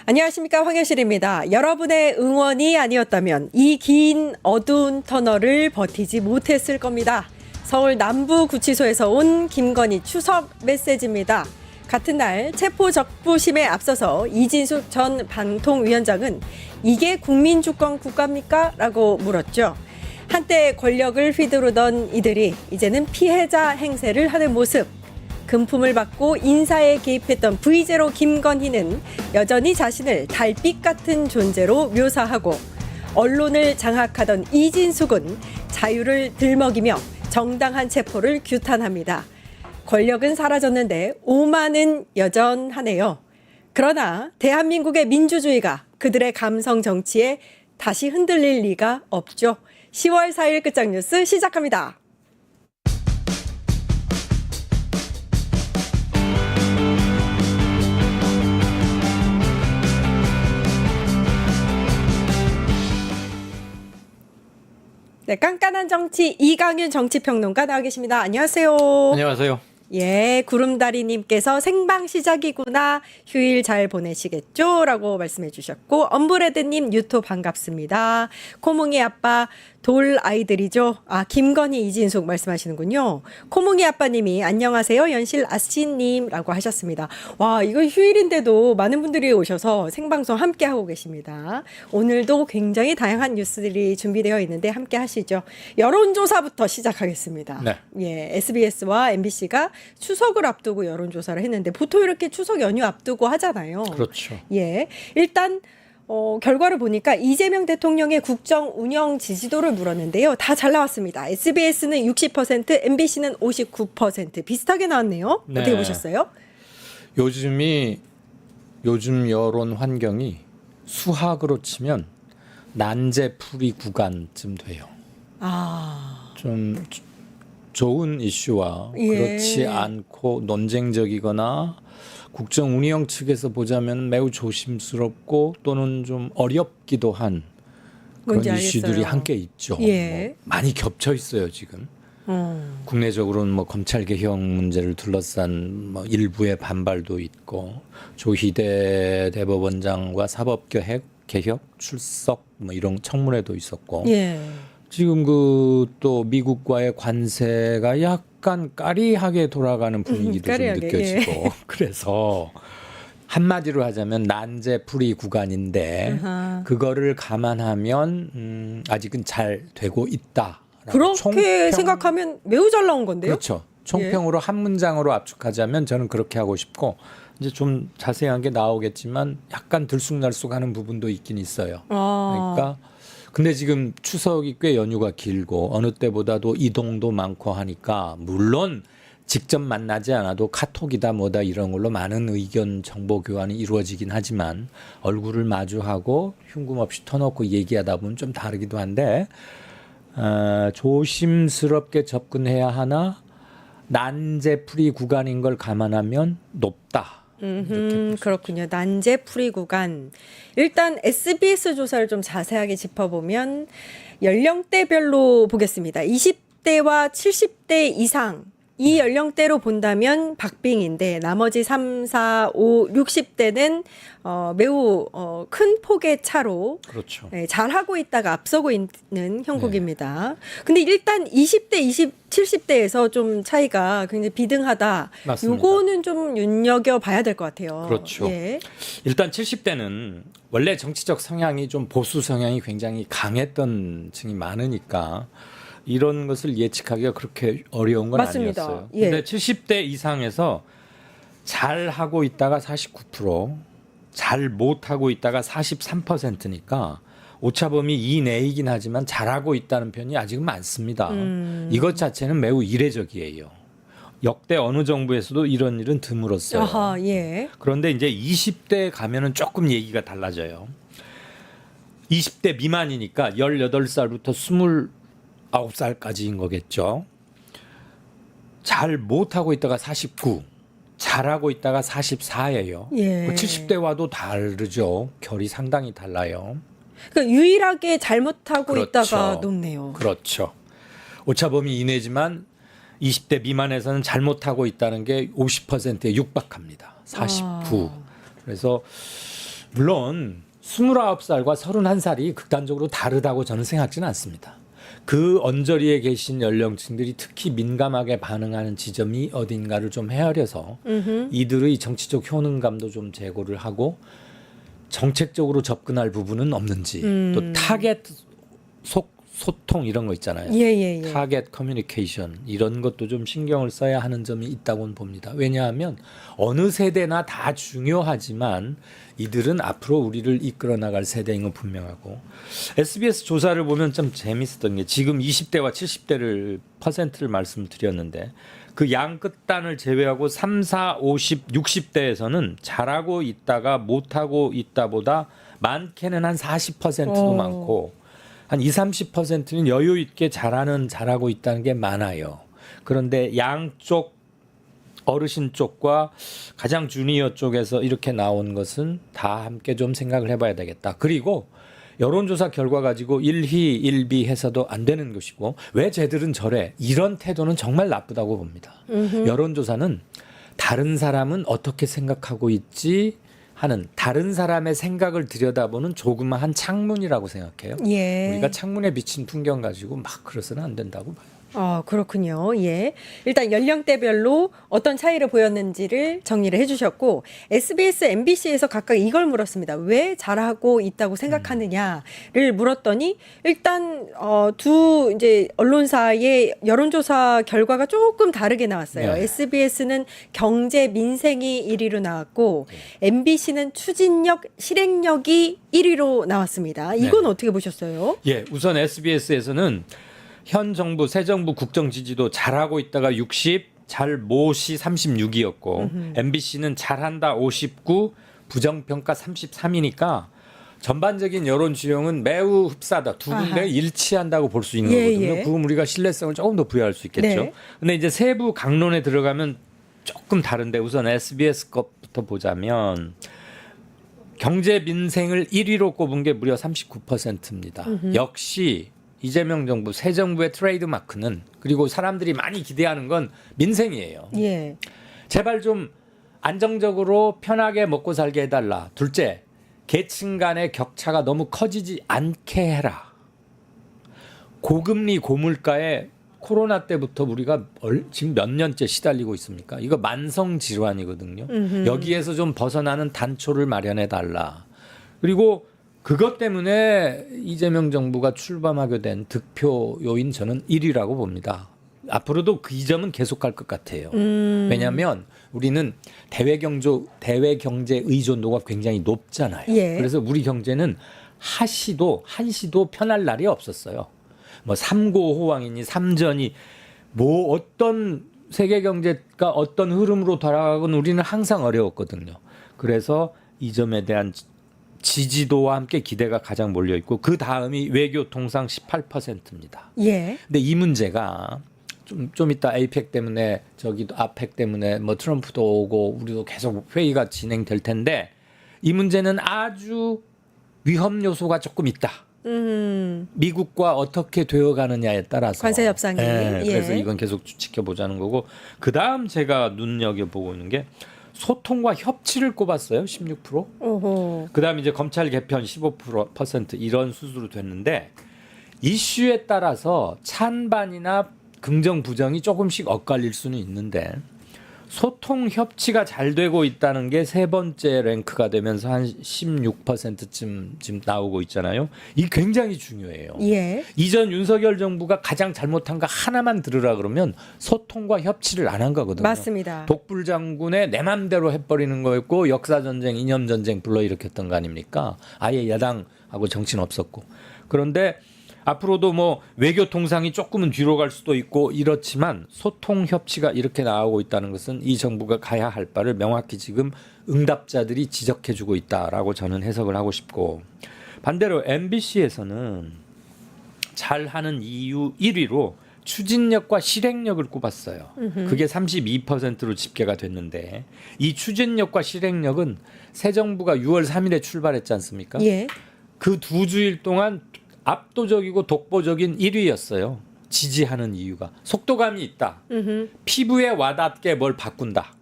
안녕하십니까, 황현실입니다. 여러분의 응원이 아니었다면 이 긴 어두운 터널을 버티지 못했을 겁니다. 서울 남부구치소에서 온 김건희 추석 메시지입니다. 같은 날 체포적부심에 앞서서 이진숙 전 방통위원장은 이게 국민주권 국가입니까? 라고 물었죠. 한때 권력을 휘두르던 이들이 이제는 피해자 행세를 하는 모습. 금품을 받고 인사에 개입했던 V0 김건희는 여전히 자신을 달빛 같은 존재로 묘사하고 언론을 장악하던 이진숙은 자유를 들먹이며 정당한 체포를 규탄합니다. 권력은 사라졌는데 오만은 여전하네요. 그러나 대한민국의 민주주의가 그들의 감성 정치에 다시 흔들릴 리가 없죠. 10월 4일 끝장뉴스 시작합니다. 네, 깐깐한 정치 이강윤 정치평론가 나와 계십니다. 안녕하세요. 안녕하세요. 예, 구름다리님께서 생방 시작이구나. 휴일 잘 보내시겠죠? 라고 말씀해 주셨고, 엄브레드님 유토 반갑습니다. 코몽이 아빠 돌 아이들이죠. 아, 김건희, 이진숙 말씀하시는군요. 코몽이 아빠님이 안녕하세요. 연실 아씨님 라고 하셨습니다. 와, 이거 휴일인데도 많은 분들이 오셔서 생방송 함께 하고 계십니다. 오늘도 굉장히 다양한 뉴스들이 준비되어 있는데 함께 하시죠. 여론조사부터 시작하겠습니다. 네. 예, SBS와 MBC가 추석을 앞두고 여론조사를 했는데 보통 이렇게 추석 연휴 앞두고 하잖아요. 그렇죠. 예, 일단 결과를 보니까 이재명 대통령의 국정 운영 지지도를 물었는데요. 다 잘 나왔습니다. SBS는 60%, MBC는 59% 비슷하게 나왔네요. 네. 어떻게 보셨어요? 요즘 여론 환경이 수학으로 치면 난제풀이 구간쯤 돼요. 아, 좀 좋은 이슈와 예. 그렇지 않고 논쟁적이거나 국정 운영 측에서 보자면 매우 조심스럽고 또는 좀 어렵기도 한 그런 뭔지 이슈들이 알겠어요. 함께 있죠. 예. 뭐 많이 겹쳐 있어요 지금. 국내적으로는 뭐 검찰 개혁 문제를 둘러싼 뭐 일부의 반발도 있고 조희대 대법원장과 사법개혁 출석 뭐 이런 청문회도 있었고 예. 지금 그 또 미국과의 관세가 약간 까리하게 돌아가는 분위기도 좀 까리하게, 느껴지고 예. 그래서 한마디로 하자면 난제풀이 구간인데 아하. 그거를 감안하면 아직은 잘 되고 있다. 그렇게 생각하면 매우 잘 나온 건데요. 그렇죠. 총평으로 한 문장으로 압축하자면 저는 그렇게 하고 싶고 이제 좀 자세한 게 나오겠지만 약간 들쑥날쑥하는 부분도 있긴 있어요. 아. 그러니까 근데 지금 추석이 꽤 연휴가 길고 어느 때보다도 이동도 많고 하니까 물론 직접 만나지 않아도 카톡이다 뭐다 이런 걸로 많은 의견 정보 교환이 이루어지긴 하지만 얼굴을 마주하고 흉금 없이 터놓고 얘기하다 보면 좀 다르기도 한데 조심스럽게 접근해야 하나 난제풀이 구간인 걸 감안하면 높다. 그렇군요. 난제풀이 구간. 일단 SBS 조사를 좀 자세하게 짚어보면 연령대별로 보겠습니다. 20대와 70대 이상 이 연령대로 본다면 박빙인데 나머지 3, 4, 5, 60대는 매우 큰 폭의 차로 그렇죠. 잘하고 있다가 앞서고 있는 형국입니다. 근데 일단 20대, 70대에서 좀 차이가 굉장히 비등하다. 맞습니다. 요거는 좀 눈여겨봐야 될 것 같아요. 그렇죠. 예. 일단 70대는 원래 정치적 성향이 좀 보수 성향이 굉장히 강했던 층이 많으니까 이런 것을 예측하기가 그렇게 어려운 건 맞습니다. 아니었어요. 예. 근데 70대 이상에서 잘 하고 있다가 49%, 잘 못하고 있다가 43%니까 오차범위 이내이긴 하지만 잘하고 있다는 편이 아직은 많습니다. 이것 자체는 매우 이례적이에요. 역대 어느 정부에서도 이런 일은 드물었어요. 아하, 예. 그런데 이제 20대 가면은 조금 얘기가 달라져요. 20대 미만이니까 18살부터 29살까지인 거겠죠. 잘 못하고 있다가 49, 잘하고 있다가 44예요. 예. 70대와도 다르죠. 결이 상당히 달라요. 그러니까 유일하게 잘못하고 그렇죠. 있다가 높네요. 그렇죠. 오차범위 이내지만 20대 미만에서는 잘못하고 있다는 게 50%에 육박합니다. 49. 그래서 물론 29살과 31살이 극단적으로 다르다고 저는 생각지는 않습니다. 그 언저리에 계신 연령층들이 특히 민감하게 반응하는 지점이 어딘가를 좀 헤아려서 이들의 정치적 효능감도 좀 제고를 하고 정책적으로 접근할 부분은 없는지 또 타겟 소통 이런 거 있잖아요. 예. 타겟 커뮤니케이션 이런 것도 좀 신경을 써야 하는 점이 있다고는 봅니다. 왜냐하면 어느 세대나 다 중요하지만 이들은 앞으로 우리를 이끌어 나갈 세대인 건 분명하고 SBS 조사를 보면 좀 재밌었던 게 지금 20대와 70대를 퍼센트를 말씀드렸는데 그 양 끝단을 제외하고 3, 4, 50, 60대에서는 잘하고 있다가 못하고 있다보다 많게는 한 40%도 많고 한 20, 30%는 여유 있게 잘하고 있다는 게 많아요. 그런데 양쪽 어르신 쪽과 가장 주니어 쪽에서 이렇게 나온 것은 다 함께 좀 생각을 해봐야 되겠다. 그리고 여론조사 결과 가지고 일희 일비해서도 안 되는 것이고 왜 쟤들은 저래 이런 태도는 정말 나쁘다고 봅니다. 여론조사는 다른 사람은 어떻게 생각하고 있지 하는 다른 사람의 생각을 들여다보는 조그마한 창문이라고 생각해요. 예. 우리가 창문에 비친 풍경 가지고 막 그래서는 안 된다고 봐요. 그렇군요. 예. 일단 연령대별로 어떤 차이를 보였는지를 정리를 해주셨고, SBS, MBC에서 각각 이걸 물었습니다. 왜 잘하고 있다고 생각하느냐를 물었더니, 일단, 두 이제 언론사의 여론조사 결과가 조금 다르게 나왔어요. 네. SBS는 경제 민생이 1위로 나왔고, MBC는 추진력, 실행력이 1위로 나왔습니다. 이건 네. 어떻게 보셨어요? 예, 우선 SBS에서는 현 정부, 새 정부 국정 지지도 잘하고 있다가 60, 잘못이 36이었고 MBC는 잘한다 59, 부정평가 33이니까 전반적인 여론 지형은 매우 흡사하다. 두 군데 아하. 일치한다고 볼 수 있는 예, 거거든요. 예. 그럼 우리가 신뢰성을 조금 더 부여할 수 있겠죠. 네. 근데 이제 세부 강론에 들어가면 조금 다른데 우선 SBS 것부터 보자면 경제 민생을 1위로 꼽은 게 무려 39%입니다. 역시 이재명 정부, 새 정부의 트레이드 마크는 그리고 사람들이 많이 기대하는 건 민생이에요. 예. 제발 좀 안정적으로 편하게 먹고 살게 해달라. 둘째, 계층 간의 격차가 너무 커지지 않게 해라. 고금리 고물가에 코로나 때부터 우리가 지금 몇 년째 시달리고 있습니까? 이거 만성 질환이거든요. 여기에서 좀 벗어나는 단초를 마련해 달라. 그리고 그것 때문에 이재명 정부가 출범하게 된 득표 요인 저는 1위라고 봅니다. 앞으로도 그 이 점은 계속 갈 것 같아요. 왜냐하면 우리는 대외 경제 의존도가 굉장히 높잖아요. 예. 그래서 우리 경제는 한시도 편할 날이 없었어요. 뭐 삼고호왕이니 삼전이 뭐 어떤 세계 경제가 어떤 흐름으로 돌아가건 우리는 항상 어려웠거든요. 그래서 이 점에 대한 지지도와 함께 기대가 가장 몰려 있고 그 다음이 외교 통상 18%입니다. 예. 근데 이 문제가 좀 이따 APEC 때문에 저기도 아펙 때문에 뭐 트럼프도 오고 우리도 계속 회의가 진행될 텐데 이 문제는 아주 위험 요소가 조금 있다. 미국과 어떻게 되어가느냐에 따라서 관세 협상이. 예, 그래서 예. 이건 계속 지켜보자는 거고 그 다음 제가 눈여겨보고 있는 게 소통과 협치를 꼽았어요. 16%. 오호. 그다음에 이제 검찰 개편 15% 이런 수준으로 됐는데 이슈에 따라서 찬반이나 긍정 부정이 조금씩 엇갈릴 수는 있는데 소통 협치가 잘 되고 있다는 게 세 번째 랭크가 되면서 한 16%쯤 지금 나오고 있잖아요. 이 굉장히 중요해요. 예. 이전 윤석열 정부가 가장 잘못한 거 하나만 들으라 그러면 소통과 협치를 안 한 거거든요. 맞습니다. 독불 장군의 내 맘대로 해버리는 거였고 역사전쟁, 이념전쟁 불러일으켰던 거 아닙니까? 아예 야당하고 정치는 없었고. 그런데 앞으로도 뭐 외교 통상이 조금은 뒤로 갈 수도 있고 이렇지만 소통 협치가 이렇게 나오고 있다는 것은 이 정부가 가야 할 바를 명확히 지금 응답자들이 지적해주고 있다라고 저는 해석을 하고 싶고 반대로 MBC에서는 잘하는 이유 1위로 추진력과 실행력을 꼽았어요. 그게 32%로 집계가 됐는데 이 추진력과 실행력은 새 정부가 6월 3일에 출발했지 않습니까? 예. 그 두 주일 동안 압도적이고 독보적인 1위였어요. 지지하는 이유가 속도감이 있다. 피부에 와닿게 뭘 바꾼다.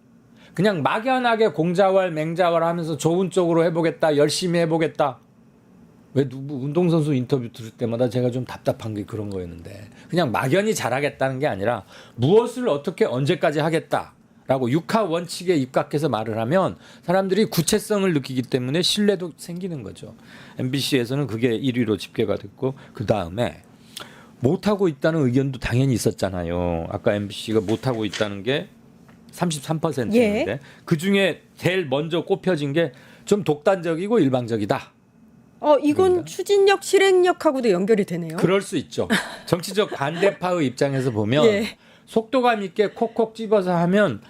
그냥 막연하게 공자왈 맹자왈 하면서 좋은 쪽으로 해보겠다, 열심히 해보겠다. 왜 누구 운동선수 인터뷰 들을 때마다 제가 좀 답답한 게 그런 거였는데, 그냥 막연히 잘하겠다는 게 아니라 무엇을 어떻게 언제까지 하겠다라고 육하 원칙에 입각해서 말을 하면 사람들이 구체성을 느끼기 때문에 신뢰도 생기는 거죠. MBC에서는 그게 1위로 집계가 됐고, 그 다음에 못하고 있다는 의견도 당연히 있었잖아요. 아까 MBC가 못하고 있다는 게 33%였는데 예. 그중에 제일 먼저 꼽혀진 게 좀 독단적이고 일방적이다. 이건 그런가? 추진력, 실행력하고도 연결이 되네요. 그럴 수 있죠. 정치적 반대파의 입장에서 보면 예. 속도감 있게 콕콕 집어서 하면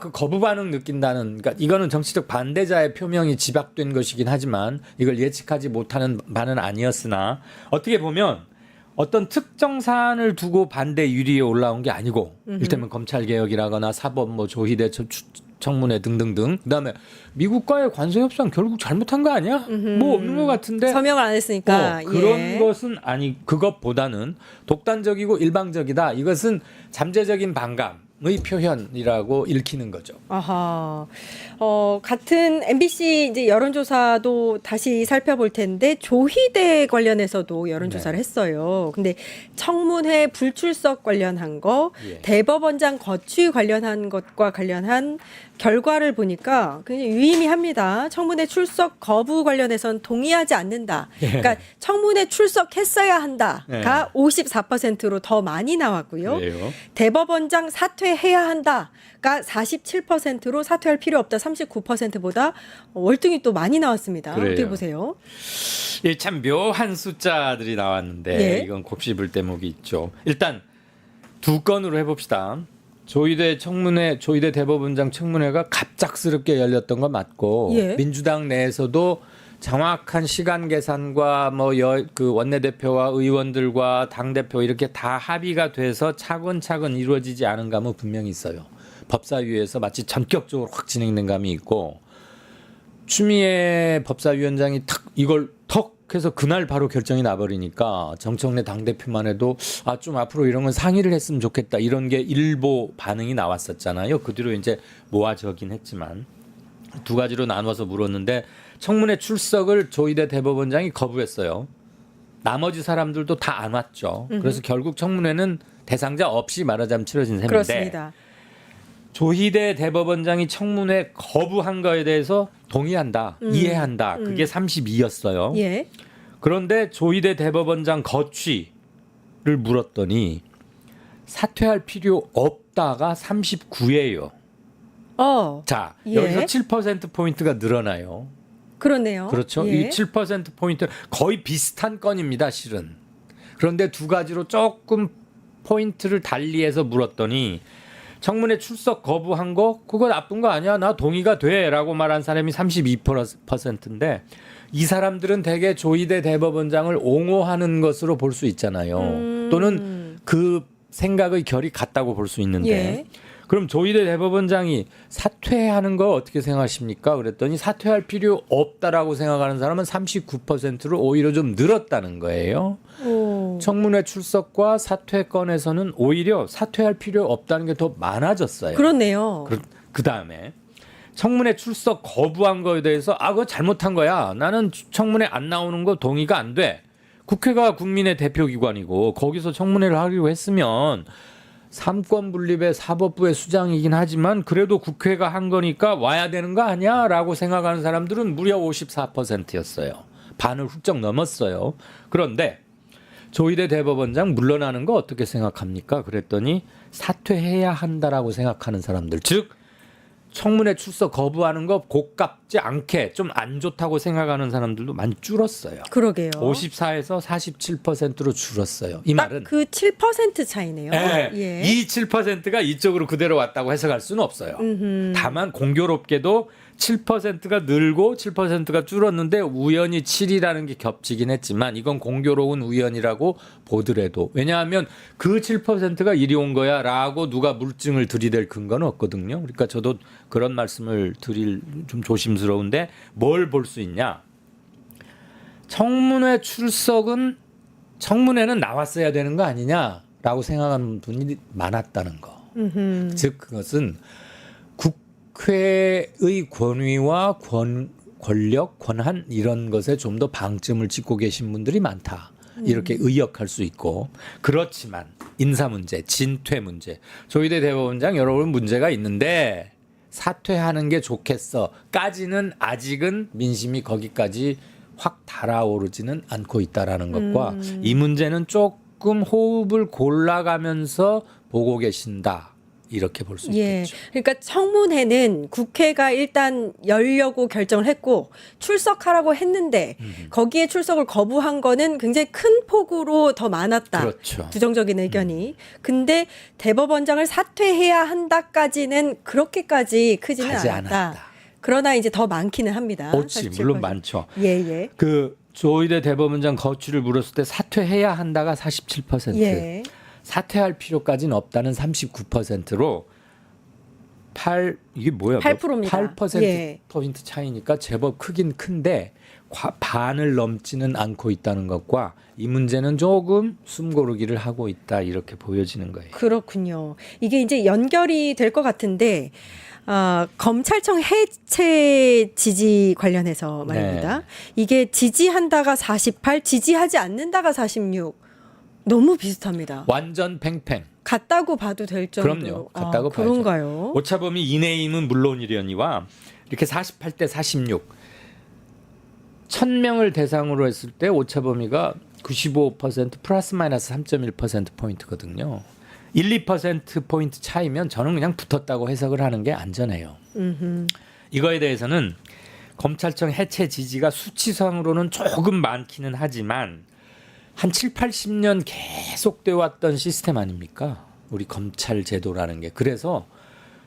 그 거부 반응 느낀다는, 그러니까 이거는 정치적 반대자의 표명이 집약된 것이긴 하지만 이걸 예측하지 못하는 바는 아니었으나, 어떻게 보면 어떤 특정 사안을 두고 반대 유리에 올라온 게 아니고, 이를테면 검찰 개혁이라거나 사법 조희대 청문회 등등등, 그다음에 미국과의 관세 협상 결국 잘못한 거 아니야? 뭐 없는 것 같은데 서명을 안 했으니까 그런 예. 것은 아니, 그것보다는 독단적이고 일방적이다. 이것은 잠재적인 반감의 표현이라고 읽히는 거죠. 아하. 같은 MBC 이제 여론조사도 다시 살펴볼 텐데 조희대 관련해서도 여론조사를 네. 했어요. 근데 청문회 불출석 관련한 거, 예. 대법원장 거취 관련한 것과 관련한 결과를 보니까 굉장히 유의미합니다. 청문회 출석 거부 관련해서는 동의하지 않는다. 그러니까 청문회 출석했어야 한다가 54%로 더 많이 나왔고요. 그래요. 대법원장 사퇴해야 한다가 47%로 사퇴할 필요 없다 39%보다 월등히 또 많이 나왔습니다. 그래요. 어떻게 보세요? 예, 참 묘한 숫자들이 나왔는데 예. 이건 곱씹을 대목이 있죠. 일단 두 건으로 해봅시다. 조희대 청문회, 조희대 대법원장 청문회가 갑작스럽게 열렸던 건 맞고, 예. 민주당 내에서도 정확한 시간 계산과 그 원내대표와 의원들과 당대표 이렇게 다 합의가 돼서 차근차근 이루어지지 않은 감은 분명히 있어요. 법사위에서 마치 전격적으로 확 진행된 감이 있고, 추미애 법사위원장이 이걸 턱 해서 그날 바로 결정이 나버리니까 정청래 당대표만 해도 좀 앞으로 이런 건 상의를 했으면 좋겠다, 이런 게 일보 반응이 나왔었잖아요. 그 뒤로 이제 모아져긴 했지만 두 가지로 나눠서 물었는데, 청문회 출석을 조희대 대법원장이 거부했어요. 나머지 사람들도 다 안 왔죠. 그래서 결국 청문회는 대상자 없이 말하자면 치러진 셈인데, 그렇습니다. 조희대 대법원장이 청문회 거부한 거에 대해서 동의한다, 이해한다, 그게 32였어요. 예. 그런데 조희대 대법원장 거취를 물었더니 사퇴할 필요 없다가 39예요. 자, 예. 여기서 7%포인트가 늘어나요. 그렇네요. 그렇죠. 예. 이 7%포인트 거의 비슷한 건입니다, 실은. 그런데 두 가지로 조금 포인트를 달리해서 물었더니, 청문회 출석 거부한 거 그거 나쁜 거 아니야, 나 동의가 돼라고 말한 사람이 32%인데, 이 사람들은 대개 조희대 대법원장을 옹호하는 것으로 볼 수 있잖아요. 또는 그 생각의 결이 같다고 볼 수 있는데, 예. 그럼 조희대 대법원장이 사퇴하는 거 어떻게 생각하십니까? 그랬더니 사퇴할 필요 없다라고 생각하는 사람은 39%로 오히려 좀 늘었다는 거예요. 오. 청문회 출석과 사퇴 건에서는 오히려 사퇴할 필요 없다는 게 더 많아졌어요. 그렇네요. 그 다음에 청문회 출석 거부한 거에 대해서 그거 잘못한 거야, 나는 청문회 안 나오는 거 동의가 안 돼. 국회가 국민의 대표기관이고 거기서 청문회를 하기로 했으면 삼권 분립의 사법부의 수장이긴 하지만 그래도 국회가 한 거니까 와야 되는 거 아니야? 라고 생각하는 사람들은 무려 54%였어요. 반을 훌쩍 넘었어요. 그런데 조희대 대법원장 물러나는 거 어떻게 생각합니까? 그랬더니 사퇴해야 한다라고 생각하는 사람들, 즉 청문회 출석 거부하는 거 고깝지 않게 좀 안 좋다고 생각하는 사람들도 많이 줄었어요. 그러게요. 54에서 47%로 줄었어요. 이 말은 그 7% 차이네요. 예. 이 7%가 이쪽으로 그대로 왔다고 해석할 수는 없어요. 다만 공교롭게도 7%가 늘고 7%가 줄었는데 우연히 7이라는 게 겹치긴 했지만 이건 공교로운 우연이라고 보더라도, 왜냐하면 그 7%가 이리 온 거야 라고 누가 물증을 들이댈 근거는 없거든요. 그러니까 저도 그런 말씀을 드릴 좀 조심스러운데, 뭘 볼 수 있냐, 청문회 출석은 청문회는 나왔어야 되는 거 아니냐라고 생각하는 분이 많았다는 거. 즉 그것은 국회의 권위와 권력, 권한 이런 것에 좀 더 방점을 찍고 계신 분들이 많다. 이렇게 의역할 수 있고 그렇지만 인사 문제, 진퇴 문제, 조희대 대법원장 여러분 문제가 있는데 사퇴하는 게 좋겠어까지는 아직은 민심이 거기까지 확 달아오르지는 않고 있다라는 것과 이 문제는 조금 호흡을 골라가면서 보고 계신다. 이렇게 볼 수 예. 있겠죠. 그러니까 청문회는 국회가 일단 열려고 결정을 했고 출석하라고 했는데 거기에 출석을 거부한 거는 굉장히 큰 폭으로 더 많았다. 그렇죠. 부정적인 의견이. 근데 대법원장을 사퇴해야 한다까지는 그렇게까지 크지는 가지 않았다. 않았다. 그러나 이제 더 많기는 합니다. 그렇지, 물론 많죠. 예, 예. 그 조희대 대법원장 거취를 물었을 때 사퇴해야 한다가 47%. 예. 사퇴할 필요까지는 없다는 39%로 이게 뭐야? 8%입니다. 8% 예. 포인트 차이니까 제법 크긴 큰데 반을 넘지는 않고 있다는 것과 이 문제는 조금 숨고르기를 하고 있다 이렇게 보여지는 거예요. 그렇군요. 이게 이제 연결이 될 것 같은데 검찰청 해체 지지 관련해서 말입니다. 네. 이게 지지한다가 48, 지지하지 않는다가 46. 너무 비슷합니다. 완전 팽팽. 같다고 봐도 될 정도로. 그럼요. 같다고 봐야죠. 그런가요? 오차범위 이내임은 물론이려니와 이렇게 48대 46. 1000명을 대상으로 했을 때 오차범위가 95% 플러스 마이너스 3.1% 포인트거든요. 1, 2% 포인트 차이면 저는 그냥 붙었다고 해석을 하는 게 안전해요. 이거에 대해서는 검찰청 해체 지지가 수치상으로는 조금 많기는 하지만 한 7, 80년 계속돼 왔던 시스템 아닙니까? 우리 검찰 제도라는 게. 그래서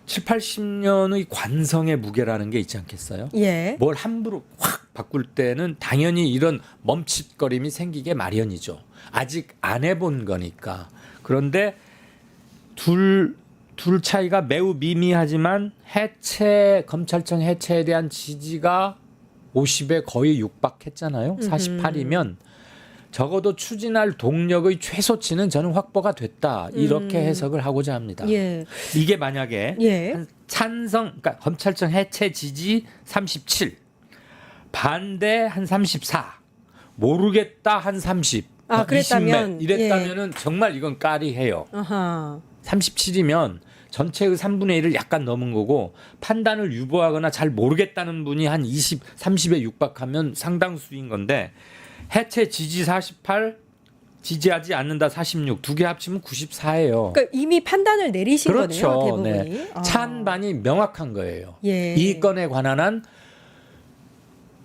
7, 80년의 관성의 무게라는 게 있지 않겠어요? 예. 뭘 함부로 확 바꿀 때는 당연히 이런 멈칫거림이 생기게 마련이죠. 아직 안 해본 거니까. 그런데 둘 차이가 매우 미미하지만 검찰청 해체에 대한 지지가 50에 거의 육박했잖아요. 48이면 적어도 추진할 동력의 최소치는 저는 확보가 됐다. 이렇게 해석을 하고자 합니다. 예. 이게 만약에 예. 한 그러니까 검찰청 해체 지지 37, 반대 한 34, 모르겠다 한 30, 그랬다면 20몇 이랬다면은 정말 이건 까리해요. 아하. 37이면 전체의 3분의 1을 약간 넘은 거고 판단을 유보하거나 잘 모르겠다는 분이 한 20, 30에 육박하면 상당수인 건데 해체 지지 48, 지지하지 않는다 46, 두 개 합치면 94예요. 그러니까 이미 판단을 내리신 그렇죠. 거네요, 대부분이. 네. 찬반이 명확한 거예요. 예. 이 건에 관한 한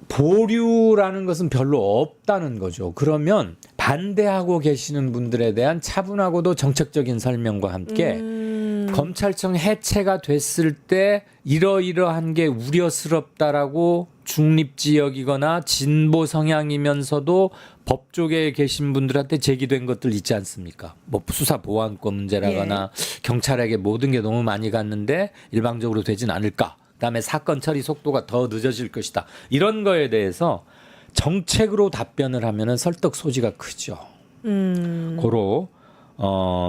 보류라는 것은 별로 없다는 거죠. 그러면 반대하고 계시는 분들에 대한 차분하고도 정책적인 설명과 함께 검찰청 해체가 됐을 때 이러이러한 게 우려스럽다라고 중립지역이거나 진보 성향이면서도 법조계에 계신 분들한테 제기된 것들 있지 않습니까? 뭐 수사 보안권 문제라거나 경찰에게 모든 게 너무 많이 갔는데 일방적으로 되진 않을까? 그다음에 사건 처리 속도가 더 늦어질 것이다. 이런 거에 대해서 정책으로 답변을 하면은 설득 소지가 크죠. 고로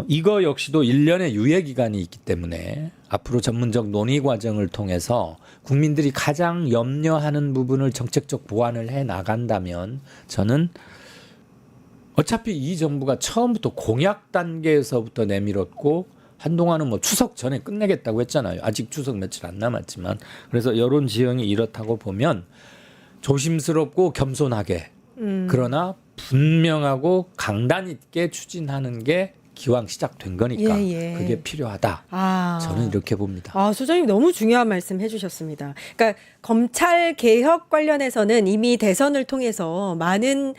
이거 역시도 1년의 유예 기간이 있기 때문에 앞으로 전문적 논의 과정을 통해서 국민들이 가장 염려하는 부분을 정책적 보완을 해 나간다면 저는 어차피 이 정부가 처음부터 공약 단계에서부터 내밀었고 한동안은 뭐 추석 전에 끝내겠다고 했잖아요. 아직 추석 며칠 안 남았지만. 그래서 여론 지형이 이렇다고 보면 조심스럽고 겸손하게 그러나 분명하고 강단 있게 추진하는 게 기왕 시작된 거니까 그게 필요하다. 저는 이렇게 봅니다. 소장님 너무 중요한 말씀 해주셨습니다. 그러니까 검찰 개혁 관련해서는 이미 대선을 통해서 많은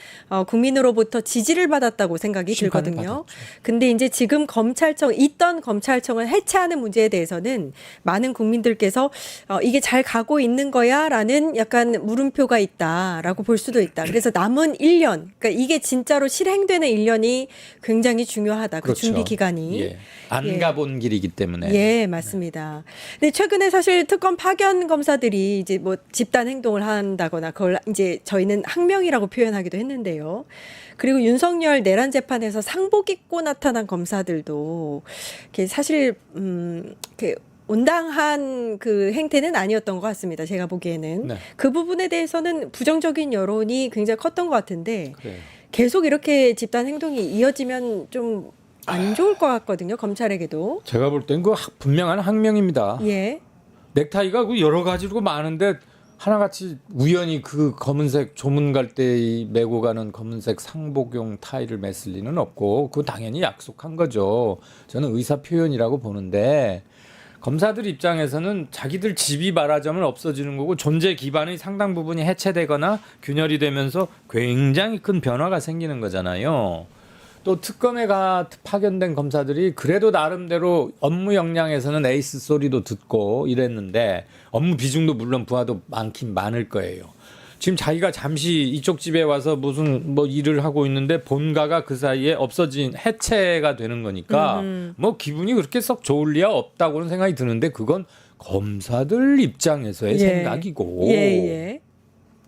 국민으로부터 지지를 받았다고 생각이 들거든요. 근데 이제 지금 있던 검찰청을 해체하는 문제에 대해서는 많은 국민들께서 이게 잘 가고 있는 거야라는 약간 물음표가 있다라고 볼 수도 있다. 그래서 남은 1년, 그러니까 이게 진짜로 실행되는 1년이 굉장히 중요하다. 그 준비 기간이. 안 가본 길이기 때문에. 예, 맞습니다. 근데 최근에 사실 특검 파견 검사들이 이제 뭐 집단 행동을 한다거나 그걸 이제 저희는 항명이라고 표현하기도 했는데요. 그리고 윤석열 내란 재판에서 상복 입고 나타난 검사들도 사실 온당한 그 행태는 아니었던 것 같습니다. 제가 보기에는 네. 그 부분에 대해서는 부정적인 여론이 굉장히 컸던 것 같은데 그래요. 계속 이렇게 집단 행동이 이어지면 좀 안 좋을 것 같거든요. 검찰에게도. 제가 볼 땐 그 분명한 항명입니다. 예. 넥타이가 그 여러 가지로 많은데 하나같이 우연히 그 검은색 조문 갈 때 메고 가는 검은색 상복용 타이를 맸을 리는 없고 그건 당연히 약속한 거죠. 저는 의사 표현이라고 보는데 검사들 입장에서는 자기들 집이 말하자면 없어지는 거고 존재 기반의 상당 부분이 해체되거나 균열이 되면서 굉장히 큰 변화가 생기는 거잖아요. 또 특검에 파견된 검사들이 그래도 나름대로 업무 역량에서는 에이스 소리도 듣고 이랬는데 업무 비중도 물론 부하도 많긴 많을 거예요. 지금 자기가 잠시 이쪽 집에 와서 무슨 뭐 일을 하고 있는데 본가가 그 사이에 없어진 해체가 되는 거니까 뭐 기분이 그렇게 썩 좋을 리야 없다고는 생각이 드는데 그건 검사들 입장에서의 예. 생각이고 예.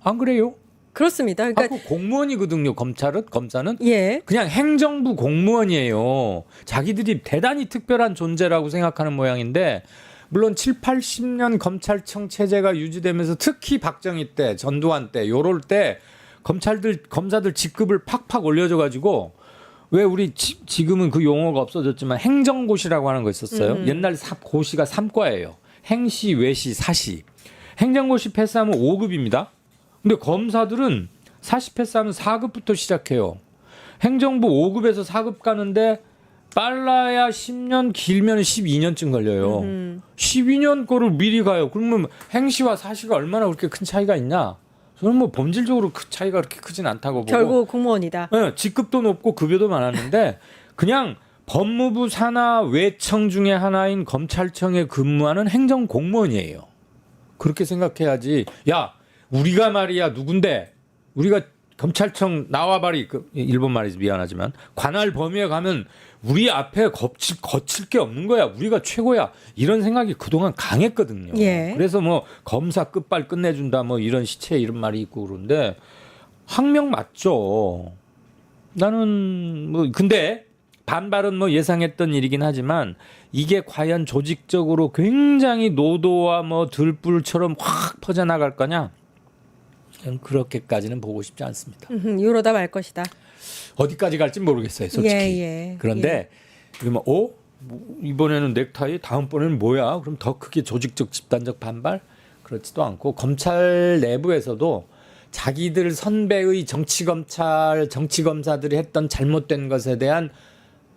안 그래요? 그렇습니다. 그러니까 공무원이거든요. 검사는 예. 그냥 행정부 공무원이에요. 자기들이 대단히 특별한 존재라고 생각하는 모양인데 물론 7, 80년 검찰청 체제가 유지되면서 특히 박정희 때, 전두환 때, 요럴 때 검사들 직급을 팍팍 올려줘 가지고 왜 우리 지금은 그 용어가 없어졌지만 행정고시라고 하는 거 있었어요. 옛날 고시가 3과예요. 행시, 외시, 사시. 행정고시 패스하면 5급입니다. 근데 검사들은 사시 패스하면 4급부터 시작해요. 행정부 5급에서 4급 가는데 빨라야 10년, 길면 12년쯤 걸려요. 12년 거를 미리 가요. 그러면 행시와 사시가 얼마나 그렇게 큰 차이가 있냐? 저는 뭐 본질적으로 그 차이가 그렇게 크진 않다고 보고. 결국 공무원이다. 네, 직급도 높고 급여도 많았는데 그냥 법무부 산하 외청 중에 하나인 검찰청에 근무하는 행정 공무원이에요. 그렇게 생각해야지. 야, 우리가 말이야 누군데? 우리가 검찰청 나와봐리 일본 말이지 미안하지만 관할 범위에 가면 우리 앞에 거칠 게 없는 거야. 우리가 최고야. 이런 생각이 그동안 강했거든요. 예. 그래서 뭐 검사 끝발 끝내준다 뭐 이런 시체 이런 말이 있고 그런데 항명 맞죠. 나는 뭐 근데 반발은 뭐 예상했던 일이긴 하지만 이게 과연 조직적으로 굉장히 노도와 뭐 들불처럼 확 퍼져나갈 거냐? 저는 그렇게까지는 보고 싶지 않습니다. 이러다 말 것이다. 어디까지 갈지 모르겠어요, 솔직히. 예. 그런데 그러면 뭐 이번에는 넥타이, 다음번에는 뭐야? 그럼 더 크게 조직적 집단적 반발? 그렇지도 않고 검찰 내부에서도 자기들 선배의 정치검사들이 했던 잘못된 것에 대한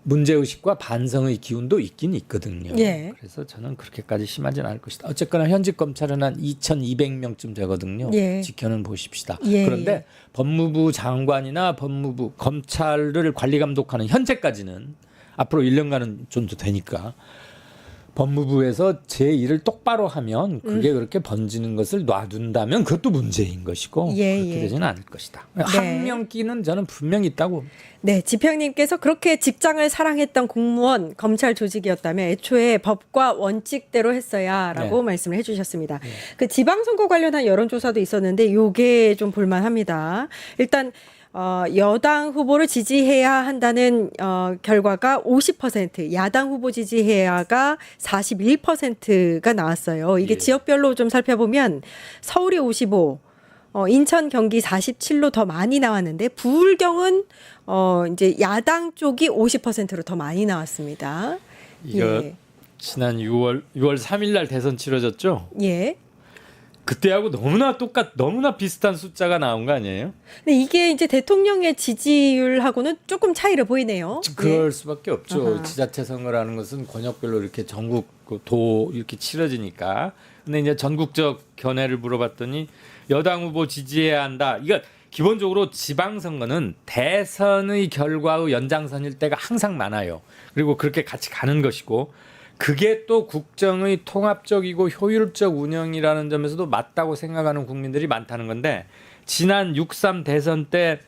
문제의식과 반성의 기운도 있긴 있거든요. 예. 그래서 저는 그렇게까지 심하진 않을 것이다. 어쨌거나 현직 검찰은 한 2,200명쯤 되거든요. 예. 지켜는 보십시다. 예, 그런데 법무부 장관이나 법무부 검찰을 관리 감독하는 현재까지는 앞으로 1년간은 좀 더 되니까 법무부에서 제 일을 똑바로 하면 그게 그렇게 번지는 것을 놔둔다면 그것도 문제인 것이고 예, 그렇게 예. 되지는 않을 것이다. 항명기는 저는 분명히 있다고 봅니다. 네, 지평님께서 그렇게 직장을 사랑했던 공무원, 검찰 조직이었다면 애초에 법과 원칙대로 했어야라고 네. 말씀을 해주셨습니다. 그 지방선거 관련한 여론조사도 있었는데 요게 좀 볼만합니다. 일단 여당 후보를 지지해야 한다는 결과가 50%, 야당 후보 지지해야가 41%가 나왔어요. 이게 예. 지역별로 좀 살펴보면 서울이 55, 인천, 경기 47로 더 많이 나왔는데 부울경은 이제 야당 쪽이 50%로 더 많이 나왔습니다. 이거 지난 6월 3일 날 대선 치러졌죠? 예. 그때하고 너무나 비슷한 숫자가 나온 거 아니에요? 근데 이게 이제 대통령의 지지율하고는 조금 차이를 보이네요. 그럴 수밖에 없죠. 아하. 지자체 선거라는 것은 권역별로 이렇게 전국 도 이렇게 치러지니까. 근데 이제 전국적 견해를 물어봤더니 여당 후보 지지해야 한다. 이거 기본적으로 지방선거는 대선의 결과의 연장선일 때가 항상 많아요. 그리고 그렇게 같이 가는 것이고 그게 또 국정의 통합적이고 효율적 운영이라는 점에서도 맞다고 생각하는 국민들이 많다는 건데 지난 6.3 대선 때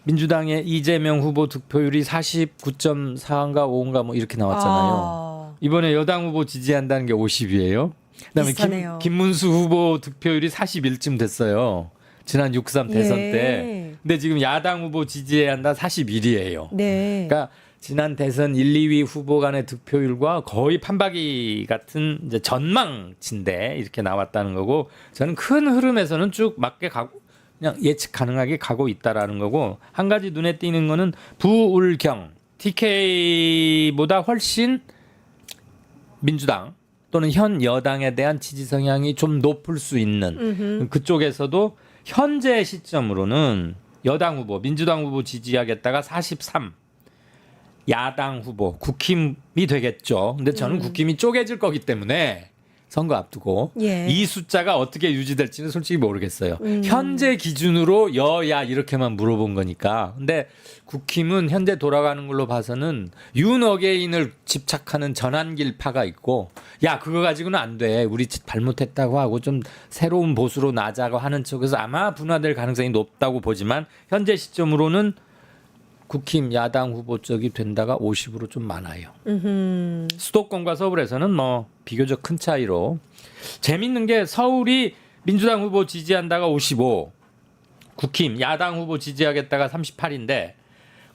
민주당의 이재명 후보 득표율이 49.4인가 5인가 뭐 이렇게 나왔잖아요. 이번에 여당 후보 지지한다는 게 50이에요. 그다음에 비슷하네요. 김문수 후보 득표율이 41쯤 됐어요. 지난 6.3 대선 예. 때. 근데 지금 야당 후보 지지해야 한다 41이에요. 네. 그러니까 지난 대선 1, 2위 후보 간의 득표율과 거의 판박이 같은 이제 전망치인데 이렇게 나왔다는 거고 저는 큰 흐름에서는 쭉 맞게 가고 그냥 예측 가능하게 가고 있다라는 거고 한 가지 눈에 띄는 거는 부울경 TK보다 훨씬 민주당 또는 현 여당에 대한 지지 성향이 좀 높을 수 있는 그쪽에서도 현재 시점으로는 여당 후보, 민주당 후보 지지하겠다가 43, 야당 후보, 국힘이 되겠죠. 근데 저는 국힘이 쪼개질 거기 때문에 선거 앞두고 예. 이 숫자가 어떻게 유지될지는 솔직히 모르겠어요. 현재 기준으로 여야 이렇게만 물어본 거니까. 근데 국힘은 현재 돌아가는 걸로 봐서는 윤 어게인을 집착하는 전환길파가 있고 야 그거 가지고는 안 돼. 우리 잘못했다고 하고 좀 새로운 보수로 나자고 하는 쪽에서 아마 분화될 가능성이 높다고 보지만 현재 시점으로는 국힘 야당 후보 쪽이 된다가 50으로 좀 많아요. 수도권과 서울에서는 뭐 비교적 큰 차이로 재밌는 게 서울이 민주당 후보 지지한다가 55, 국힘 야당 후보 지지하겠다가 38인데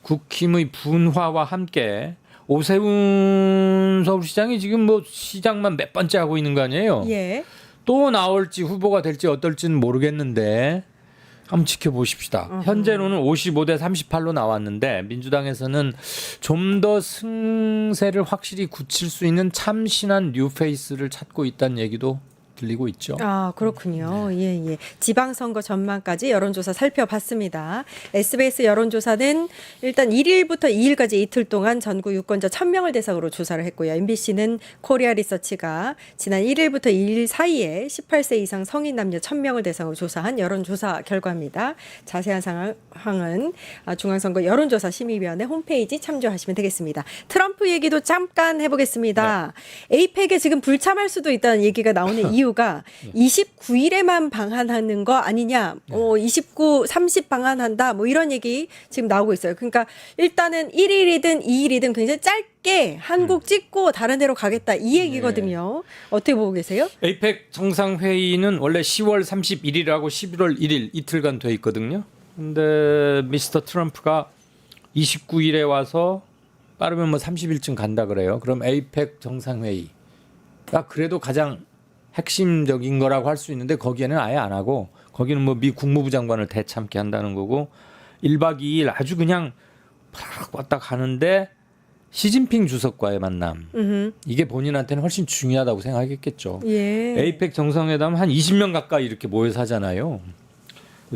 국힘의 분화와 함께 오세훈 서울시장이 지금 뭐 시장만 몇 번째 하고 있는 거 아니에요? 예. 또 나올지 후보가 될지 어떨지는 모르겠는데 한번 지켜보십시다. 현재로는 55대 38로 나왔는데 민주당에서는 좀 더 승세를 확실히 굳힐 수 있는 참신한 뉴페이스를 찾고 있다는 얘기도 들리고 있죠. 아, 그렇군요. 예, 예. 지방선거 전망까지 여론조사 살펴봤습니다. SBS 여론조사는 일단 1일부터 2일까지 이틀 동안 전국 유권자 1000명을 대상으로 조사를 했고요. MBC는 코리아 리서치가 지난 1일부터 2일 사이에 18세 이상 성인 남녀 1000명을 대상으로 조사한 여론조사 결과입니다. 자세한 상황은 중앙선거 여론조사 심의위원회 홈페이지 참조하시면 되겠습니다. 트럼프 얘기도 잠깐 해보겠습니다. 에이펙에 지금 불참할 수도 있다는 얘기가 나오는 이유가 29일에만 방한하는 거 아니냐, 29, 30 방한한다, 뭐 이런 얘기 지금 나오고 있어요. 그러니까 일단은 1일이든 2일이든 굉장히 짧게 한국 찍고 다른 데로 가겠다 이 얘기거든요. 어떻게 보고 계세요? 에이펙 정상회의는 원래 10월 31일하고 11월 1일 이틀간 돼 있거든요. 근데 미스터 트럼프가 29일에 와서 빠르면 뭐 30일쯤 간다 그래요. 그럼 에이펙 정상회의가 그래도 가장 핵심적인 거라고 할 수 있는데 거기에는 아예 안 하고 거기는 뭐 미 국무부 장관을 대참게 한다는 거고 1박 2일 아주 그냥 팍 왔다 가는데 시진핑 주석과의 만남 이게 본인한테는 훨씬 중요하다고 생각했겠죠. 예. 에이펙 정상회담 한 20명 가까이 이렇게 모여서 하잖아요.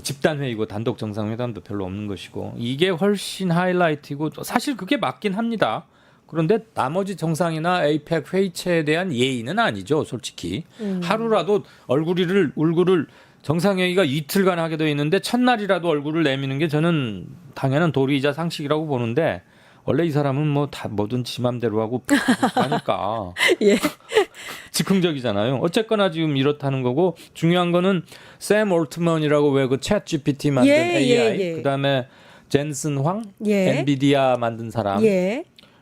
집단회의고 단독 정상회담도 별로 없는 것이고 이게 훨씬 하이라이트이고 사실 그게 맞긴 합니다. 그런데 나머지 정상이나 에이펙 회의체에 대한 예의는 아니죠, 솔직히. 하루라도 얼굴을 정상회의가 이틀간 하게 되어 있는데 첫날이라도 얼굴을 내미는 게 저는 당연한 도리이자 상식이라고 보는데 원래 이 사람은 뭐 다 뭐든 지 맘대로 하고 하니까 예. 즉흥적이잖아요. 어쨌거나 지금 이렇다는 거고 중요한 거는 샘 올트먼이라고 왜 그 챗 GPT 만든 AI 그다음에 젠슨 황 엔비디아 만든 사람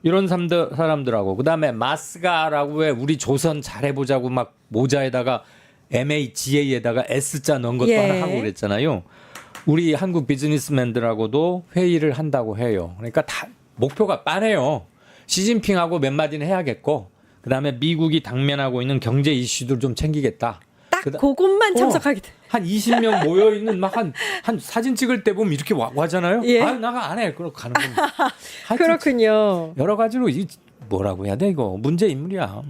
이런 사람들하고 그다음에 마스가라고 왜 우리 조선 잘해보자고 막 모자에다가 MAGA에다가 S자 넣은 것도 하나 하고 그랬잖아요. 우리 한국 비즈니스맨들하고도 회의를 한다고 해요. 그러니까 다 목표가 빤해요. 시진핑하고 몇 마디는 해야겠고 그다음에 미국이 당면하고 있는 경제 이슈들 좀 챙기겠다. 딱 그것만 참석하게 돼. 한 20명 모여 있는 막 한 사진 찍을 때 보면 이렇게 와잖아요. 예. 아, 나가 안 해. 그러고 가는 겁니다. 그렇군요. 여러 가지로 이 뭐라고 해야 돼 이거 문제 인물이야.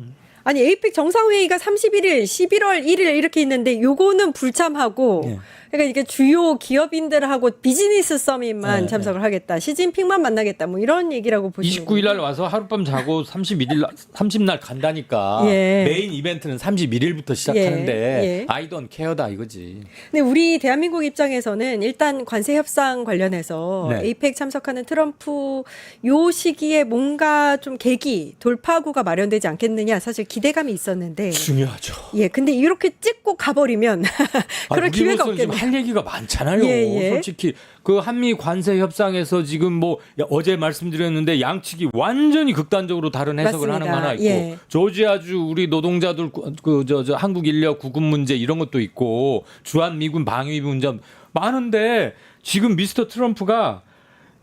아니 에이펙 정상회의가 31일, 11월 1일 이렇게 있는데 요거는 불참하고 그러니까 이게 주요 기업인들하고 비즈니스 서밋만 참석을 하겠다. 시진핑만 만나겠다. 뭐 이런 얘기라고 보시면 29일 날 와서 하룻밤 자고 30날 간다니까. 메인 이벤트는 31일부터 시작하는데 I don't care다 이거지. 근데 우리 대한민국 입장에서는 일단 관세 협상 관련해서 에이펙 참석하는 트럼프 요 시기에 뭔가 좀 계기, 돌파구가 마련되지 않겠느냐 사실 기대감이 있었는데 중요하죠. 예, 근데 이렇게 찍고 가버리면 그럴 기회가 없겠네요. 할 얘기가 많잖아요. 솔직히 그 한미 관세 협상에서 지금 뭐 어제 말씀드렸는데 양측이 완전히 극단적으로 다른 해석을 하는 거 하나 있고 조지아주 우리 노동자들 저 한국 인력 구금 문제 이런 것도 있고 주한 미군 방위 문제 많은데 지금 미스터 트럼프가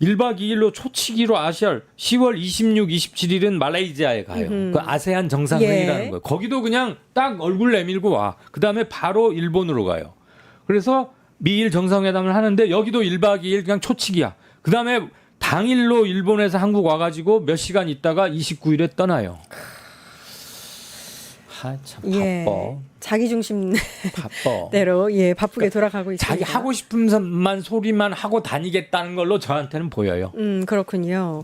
1박 2일로 초치기로 아시아 10월 26, 27일은 말레이시아에 가요. 그 아세안 정상회의라는 예. 거예요. 거기도 그냥 딱 얼굴 내밀고 와. 그다음에 바로 일본으로 가요. 그래서 미일 정상회담을 하는데 여기도 1박 2일 그냥 초치기야. 그다음에 당일로 일본에서 한국 와가지고 몇 시간 있다가 29일에 떠나요. 참 바빠. 예. 자기 중심대로 바빠. 예, 바쁘게 돌아가고 있습니다. 자기 하고 싶은 소리만 하고 다니겠다는 걸로 저한테는 보여요. 그렇군요.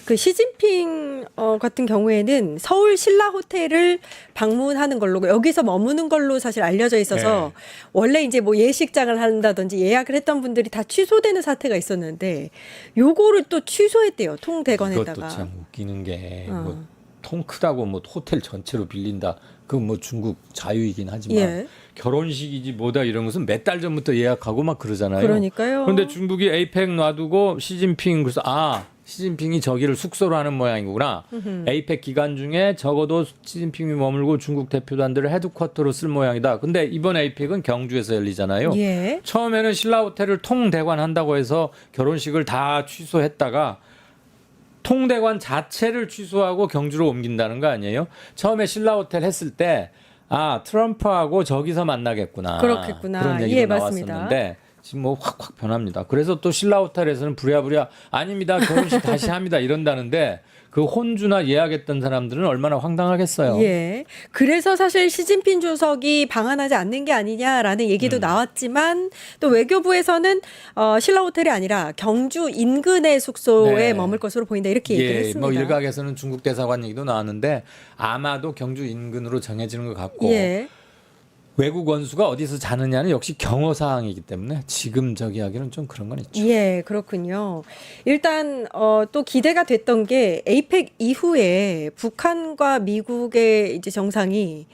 그 시진핑 같은 경우에는 서울 신라 호텔을 방문하는 걸로 여기서 머무는 걸로 사실 알려져 있어서 원래 이제 뭐 예식장을 한다든지 예약을 했던 분들이 다 취소되는 사태가 있었는데 요거를 또 취소했대요. 통대관에다가. 이것도 참 웃기는 게 뭐 통 크다고 뭐 호텔 전체로 빌린다. 그 뭐 중국 자유이긴 하지만 예. 결혼식이지 뭐다 이런 것은 몇 달 전부터 예약하고 막 그러잖아요. 그러니까요. 그런데 중국이 에이펙 놔두고 시진핑 그래서 시진핑이 저기를 숙소로 하는 모양이구나. 에이펙 기간 중에 적어도 시진핑이 머물고 중국 대표단들을 헤드쿼터로 쓸 모양이다. 근데 이번 에이펙은 경주에서 열리잖아요. 예. 처음에는 신라 호텔을 통대관한다고 해서 결혼식을 다 취소했다가 통대관 자체를 취소하고 경주로 옮긴다는 거 아니에요? 처음에 신라 호텔 했을 때 트럼프하고 저기서 만나겠구나. 그렇겠구나. 그런 얘기도 예, 맞습니다. 나왔었는데 지금 뭐 확 변합니다. 그래서 또 신라 호텔에서는 부랴부랴 아닙니다. 결혼식 다시 합니다. 이런다는데 그 혼주나 예약했던 사람들은 얼마나 황당하겠어요. 예. 그래서 사실 시진핑 주석이 방한하지 않는 게 아니냐라는 얘기도 나왔지만 또 외교부에서는 신라 호텔이 아니라 경주 인근의 숙소에 네. 머물 것으로 보인다 이렇게 얘기를 했습니다. 뭐 일각에서는 중국 대사관 얘기도 나왔는데 아마도 경주 인근으로 정해지는 것 같고 예. 외국 원수가 어디서 자느냐는 역시 경호 사항이기 때문에 지금 저기 하기는 좀 그런 건 있죠. 예, 그렇군요. 일단 또 기대가 됐던 게 에이펙 이후에 북한과 미국의 이제 정상이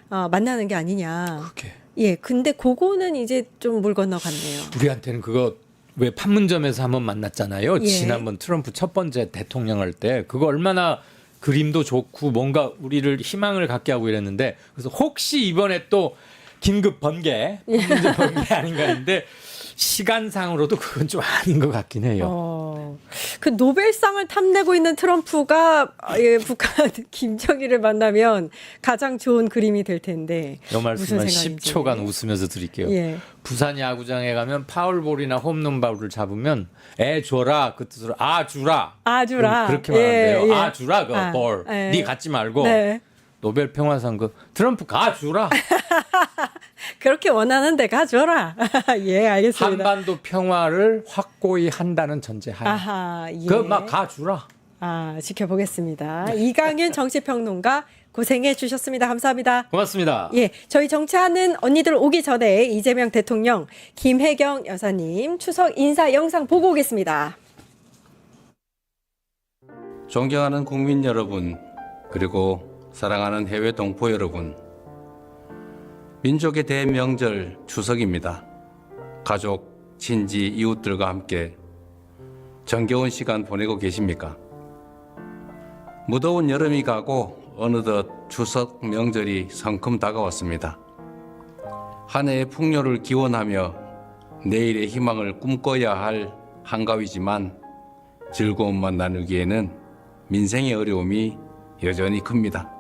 만나는 게 아니냐. 그게 예, 근데 그거는 이제 좀 물 건너갔네요. 우리한테는 그거 왜 판문점에서 한번 만났잖아요. 예. 지난번 트럼프 첫 번째 대통령 할 때 그거 얼마나 그림도 좋고 뭔가 우리를 희망을 갖게 하고 이랬는데 그래서 혹시 이번에 또 긴급 번개, 긴급 번개 아닌가 했는데 시간상으로도 그건 좀 아닌 것 같긴 해요. 그 노벨상을 탐내고 있는 트럼프가 예, 북한 김정일을 만나면 가장 좋은 그림이 될 텐데. 이 말씀만 무슨 생각인지. 10초간 웃으면서 드릴게요. 예. 부산 야구장에 가면 파울볼이나 홈런볼을 잡으면 애 줘라 그 뜻으로 주라. 주라. 그렇게 말한대요. 예, 예. 주라 그 볼. 예. 네 갖지 말고 네. 노벨 평화상 그 트럼프 주라. 그렇게 원하는데 가줘라. 예, 알겠습니다. 한반도 평화를 확고히 한다는 전제하에 아하, 예. 그막 가주라. 지켜보겠습니다. 이강윤 정치평론가 고생해 주셨습니다. 감사합니다. 고맙습니다. 예, 저희 정치하는 언니들 오기 전에 이재명 대통령, 김혜경 여사님 추석 인사 영상 보고 오겠습니다. 존경하는 국민 여러분, 그리고 사랑하는 해외 동포 여러분, 민족의 대명절 추석입니다. 가족, 친지, 이웃들과 함께 정겨운 시간 보내고 계십니까? 무더운 여름이 가고 어느덧 추석 명절이 성큼 다가왔습니다. 한 해의 풍요를 기원하며 내일의 희망을 꿈꿔야 할 한가위지만 즐거움만 나누기에는 민생의 어려움이 여전히 큽니다.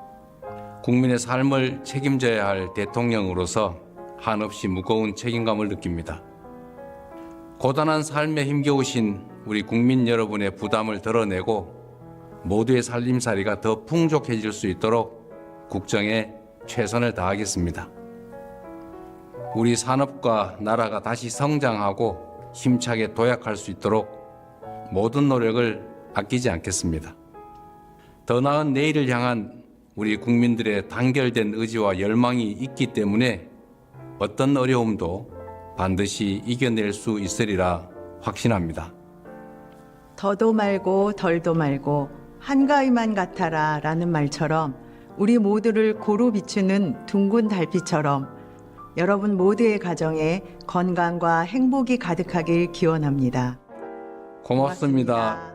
국민의 삶을 책임져야 할 대통령으로서 한없이 무거운 책임감을 느낍니다. 고단한 삶에 힘겨우신 우리 국민 여러분의 부담을 덜어내고 모두의 살림살이가 더 풍족해질 수 있도록 국정에 최선을 다하겠습니다. 우리 산업과 나라가 다시 성장하고 힘차게 도약할 수 있도록 모든 노력을 아끼지 않겠습니다. 더 나은 내일을 향한 우리 국민들의 단결된 의지와 열망이 있기 때문에 어떤 어려움도 반드시 이겨낼 수 있으리라 확신합니다. 더도 말고 덜도 말고 한가위만 같아라 라는 말처럼 우리 모두를 고루 비추는 둥근 달빛처럼 여러분 모두의 가정에 건강과 행복이 가득하길 기원합니다. 고맙습니다.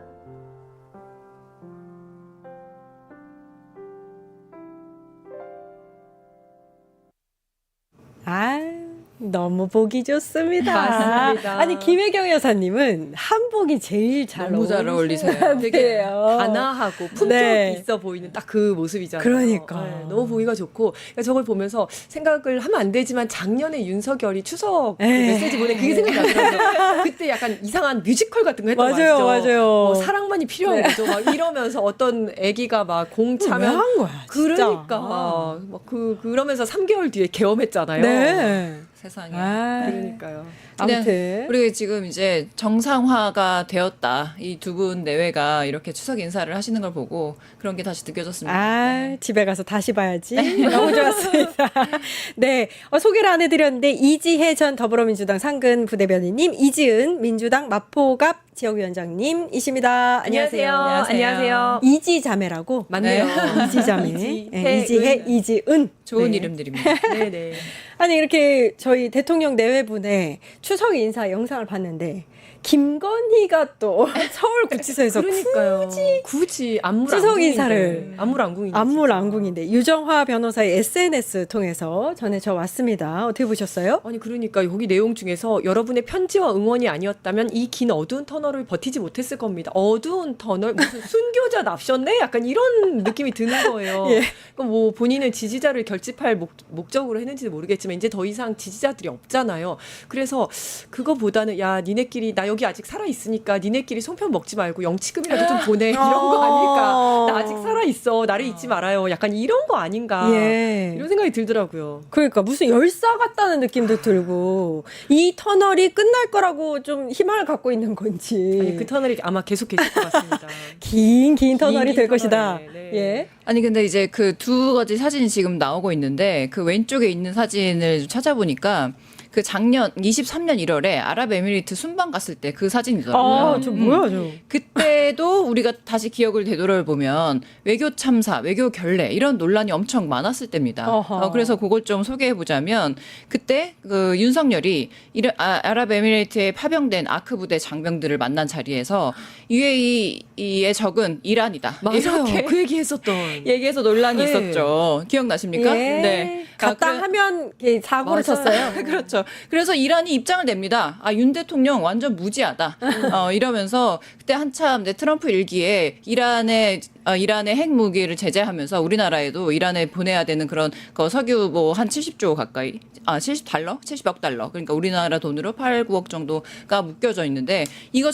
너무 보기 좋습니다. 맞습니다. 아니 김혜경 여사님은 한복이 제일 잘 너무 잘 어울리세요. 되게 같아요. 단아하고 품격 네. 있어 보이는 딱 그 모습이잖아요. 그러니까. 너무 보기가 좋고 그러니까 저걸 보면서 생각을 하면 안 되지만 작년에 윤석열이 추석 그 에이. 메시지 보낸 그게 생각이 나더라고요. 그때 약간 이상한 뮤지컬 같은 거 했던 거 맞아요, 아시죠? 맞아요. 뭐 사랑만이 필요한 거죠. 막 이러면서 어떤 아기가 막 공 차면 왜한 거야? 진짜. 그러니까 막 그러면서 3개월 뒤에 개엄했잖아요. 네. 세상에. 아, 그러니까요. 아무튼 우리가 지금 이제 정상화가 되었다. 이 두 분 내외가 이렇게 추석 인사를 하시는 걸 보고 그런 게 다시 느껴졌습니다. 아, 집에 가서 다시 봐야지. 너무 좋았습니다. 네. 소개를 안 해드렸는데, 이지혜 전 더불어민주당 상근 부대변인님, 이지은 민주당 마포갑 지역위원장님이십니다. 안녕하세요. 안녕하세요. 이지자매라고. 맞네요. 이지자매. 이지혜, 네, 이지혜, 은. 이지은. 좋은 네. 이름들입니다. 네네. 아니, 이렇게 저희 대통령 내외분의 추석 인사 영상을 봤는데, 김건희가 또 서울구치소에서 그러니까요. 굳이 안물 추석 안궁인데. 인사를. 안물 안궁인데. 안물 진짜. 안궁인데 유정화 변호사의 SNS 통해서 전해져 왔습니다. 어떻게 보셨어요? 아니 그러니까 여기 내용 중에서 여러분의 편지와 응원이 아니었다면 이 긴 어두운 터널을 버티지 못했을 겁니다. 어두운 터널 무슨 순교자 납셨네? 약간 이런 느낌이 드는 거예요. 예. 그러니까 뭐 본인은 지지자를 결집할 목적으로 했는지는 모르겠지만 이제 더 이상 지지자들이 없잖아요. 그래서 그거보다는 야 니네끼리 나 여기 아직 살아 있으니까 니네끼리 송편 먹지 말고 영치금이라도 좀 보내 이런 거 아닐까? 나 아직 살아 있어. 나를 잊지 말아요. 약간 이런 거 아닌가? 예. 이런 생각이 들더라고요. 그러니까 무슨 열사 같다는 느낌도 들고 이 터널이 끝날 거라고 좀 희망을 갖고 있는 건지 아니, 그 터널이 아마 계속 계실 것 같습니다. 긴 터널이 긴 될 것이다. 터널에, 네. 예. 아니 근데 이제 그 두 가지 사진이 지금 나오고 있는데 그 왼쪽에 있는 사진을 좀 찾아보니까 그 작년 23년 1월에 아랍에미리트 순방 갔을 때 그 사진이더라고요. 저 뭐야 저? 그때도 우리가 다시 기억을 되돌아보면 외교 참사, 외교 결례 이런 논란이 엄청 많았을 때입니다. 어허. 그래서 그걸 좀 소개해 보자면 그때 그 윤석열이 아랍에미리트에 파병된 아크 부대 장병들을 만난 자리에서 UAE의 적은 이란이다. 맞아요. 이렇게 그 얘기 했었던. 얘기해서 논란이 네. 있었죠. 기억나십니까? 예. 네. 갔다 그래- 하면 이렇게 사고를 맞아요. 쳤어요. 그렇죠. 그래서 이란이 입장을 냅니다. 윤 대통령 완전 무지하다. 이러면서 그때 한참 트럼프 일기에 이란의 핵무기를 제재하면서 우리나라에도 이란에 보내야 되는 그런 석유 뭐 한 70조 가까이 70달러? 70억 달러. 그러니까 우리나라 돈으로 8, 9억 정도가 묶여져 있는데 이거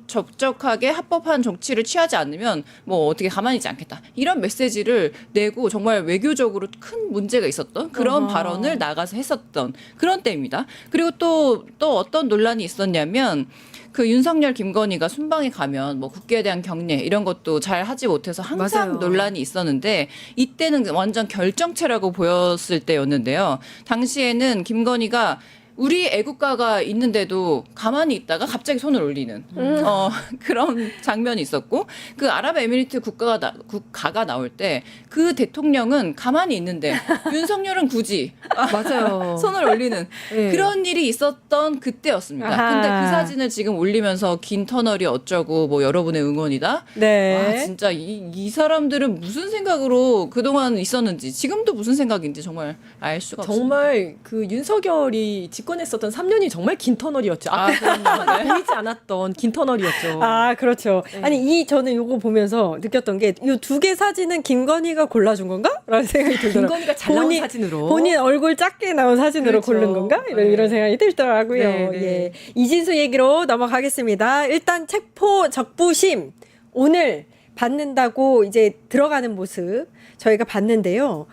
적적하게 합법한 정치를 취하지 않으면 뭐 어떻게 가만히 있지 않겠다. 이런 메시지를 내고 정말 외교적으로 큰 문제가 있었던 그런 발언을 나가서 했었던 그런 때입니다. 그리고 또 어떤 논란이 있었냐면 그 윤석열 김건희가 순방에 가면 뭐 국기에 대한 경례 이런 것도 잘 하지 못해서 항상 맞아요. 논란이 있었는데 이때는 완전 결정체라고 보였을 때였는데요. 당시에는 김건희가 우리 애국가가 있는데도 가만히 있다가 갑자기 손을 올리는 그런 장면이 있었고 그 아랍에미리트 국가가 나올 때 그 대통령은 가만히 있는데 윤석열은 굳이 맞아요. 손을 올리는 네. 그런 일이 있었던 그때였습니다. 아하. 근데 그 사진을 지금 올리면서 긴 터널이 어쩌고 뭐 여러분의 응원이다. 네. 와 진짜 이 사람들은 무슨 생각으로 그동안 있었는지 지금도 무슨 생각인지 정말 알 수가 없습니다. 정말 그 윤석열이 집권했었던 3년이 정말 긴 터널이었죠. 아, 앞에 보이지 않았던 긴 터널이었죠. 아, 그렇죠. 네. 아니, 저는 요거 보면서 느꼈던 게, 이 두 개 사진은 김건희가 골라준 건가? 라는 생각이 들더라고요. 김건희가 잘 나온 사진으로. 본인 얼굴 작게 나온 사진으로 그렇죠. 고른 건가? 네. 이런 생각이 들더라고요. 네, 네. 예. 이진수 얘기로 넘어가겠습니다. 일단 체포 적부심 오늘 받는다고 이제 들어가는 모습 저희가 봤는데요.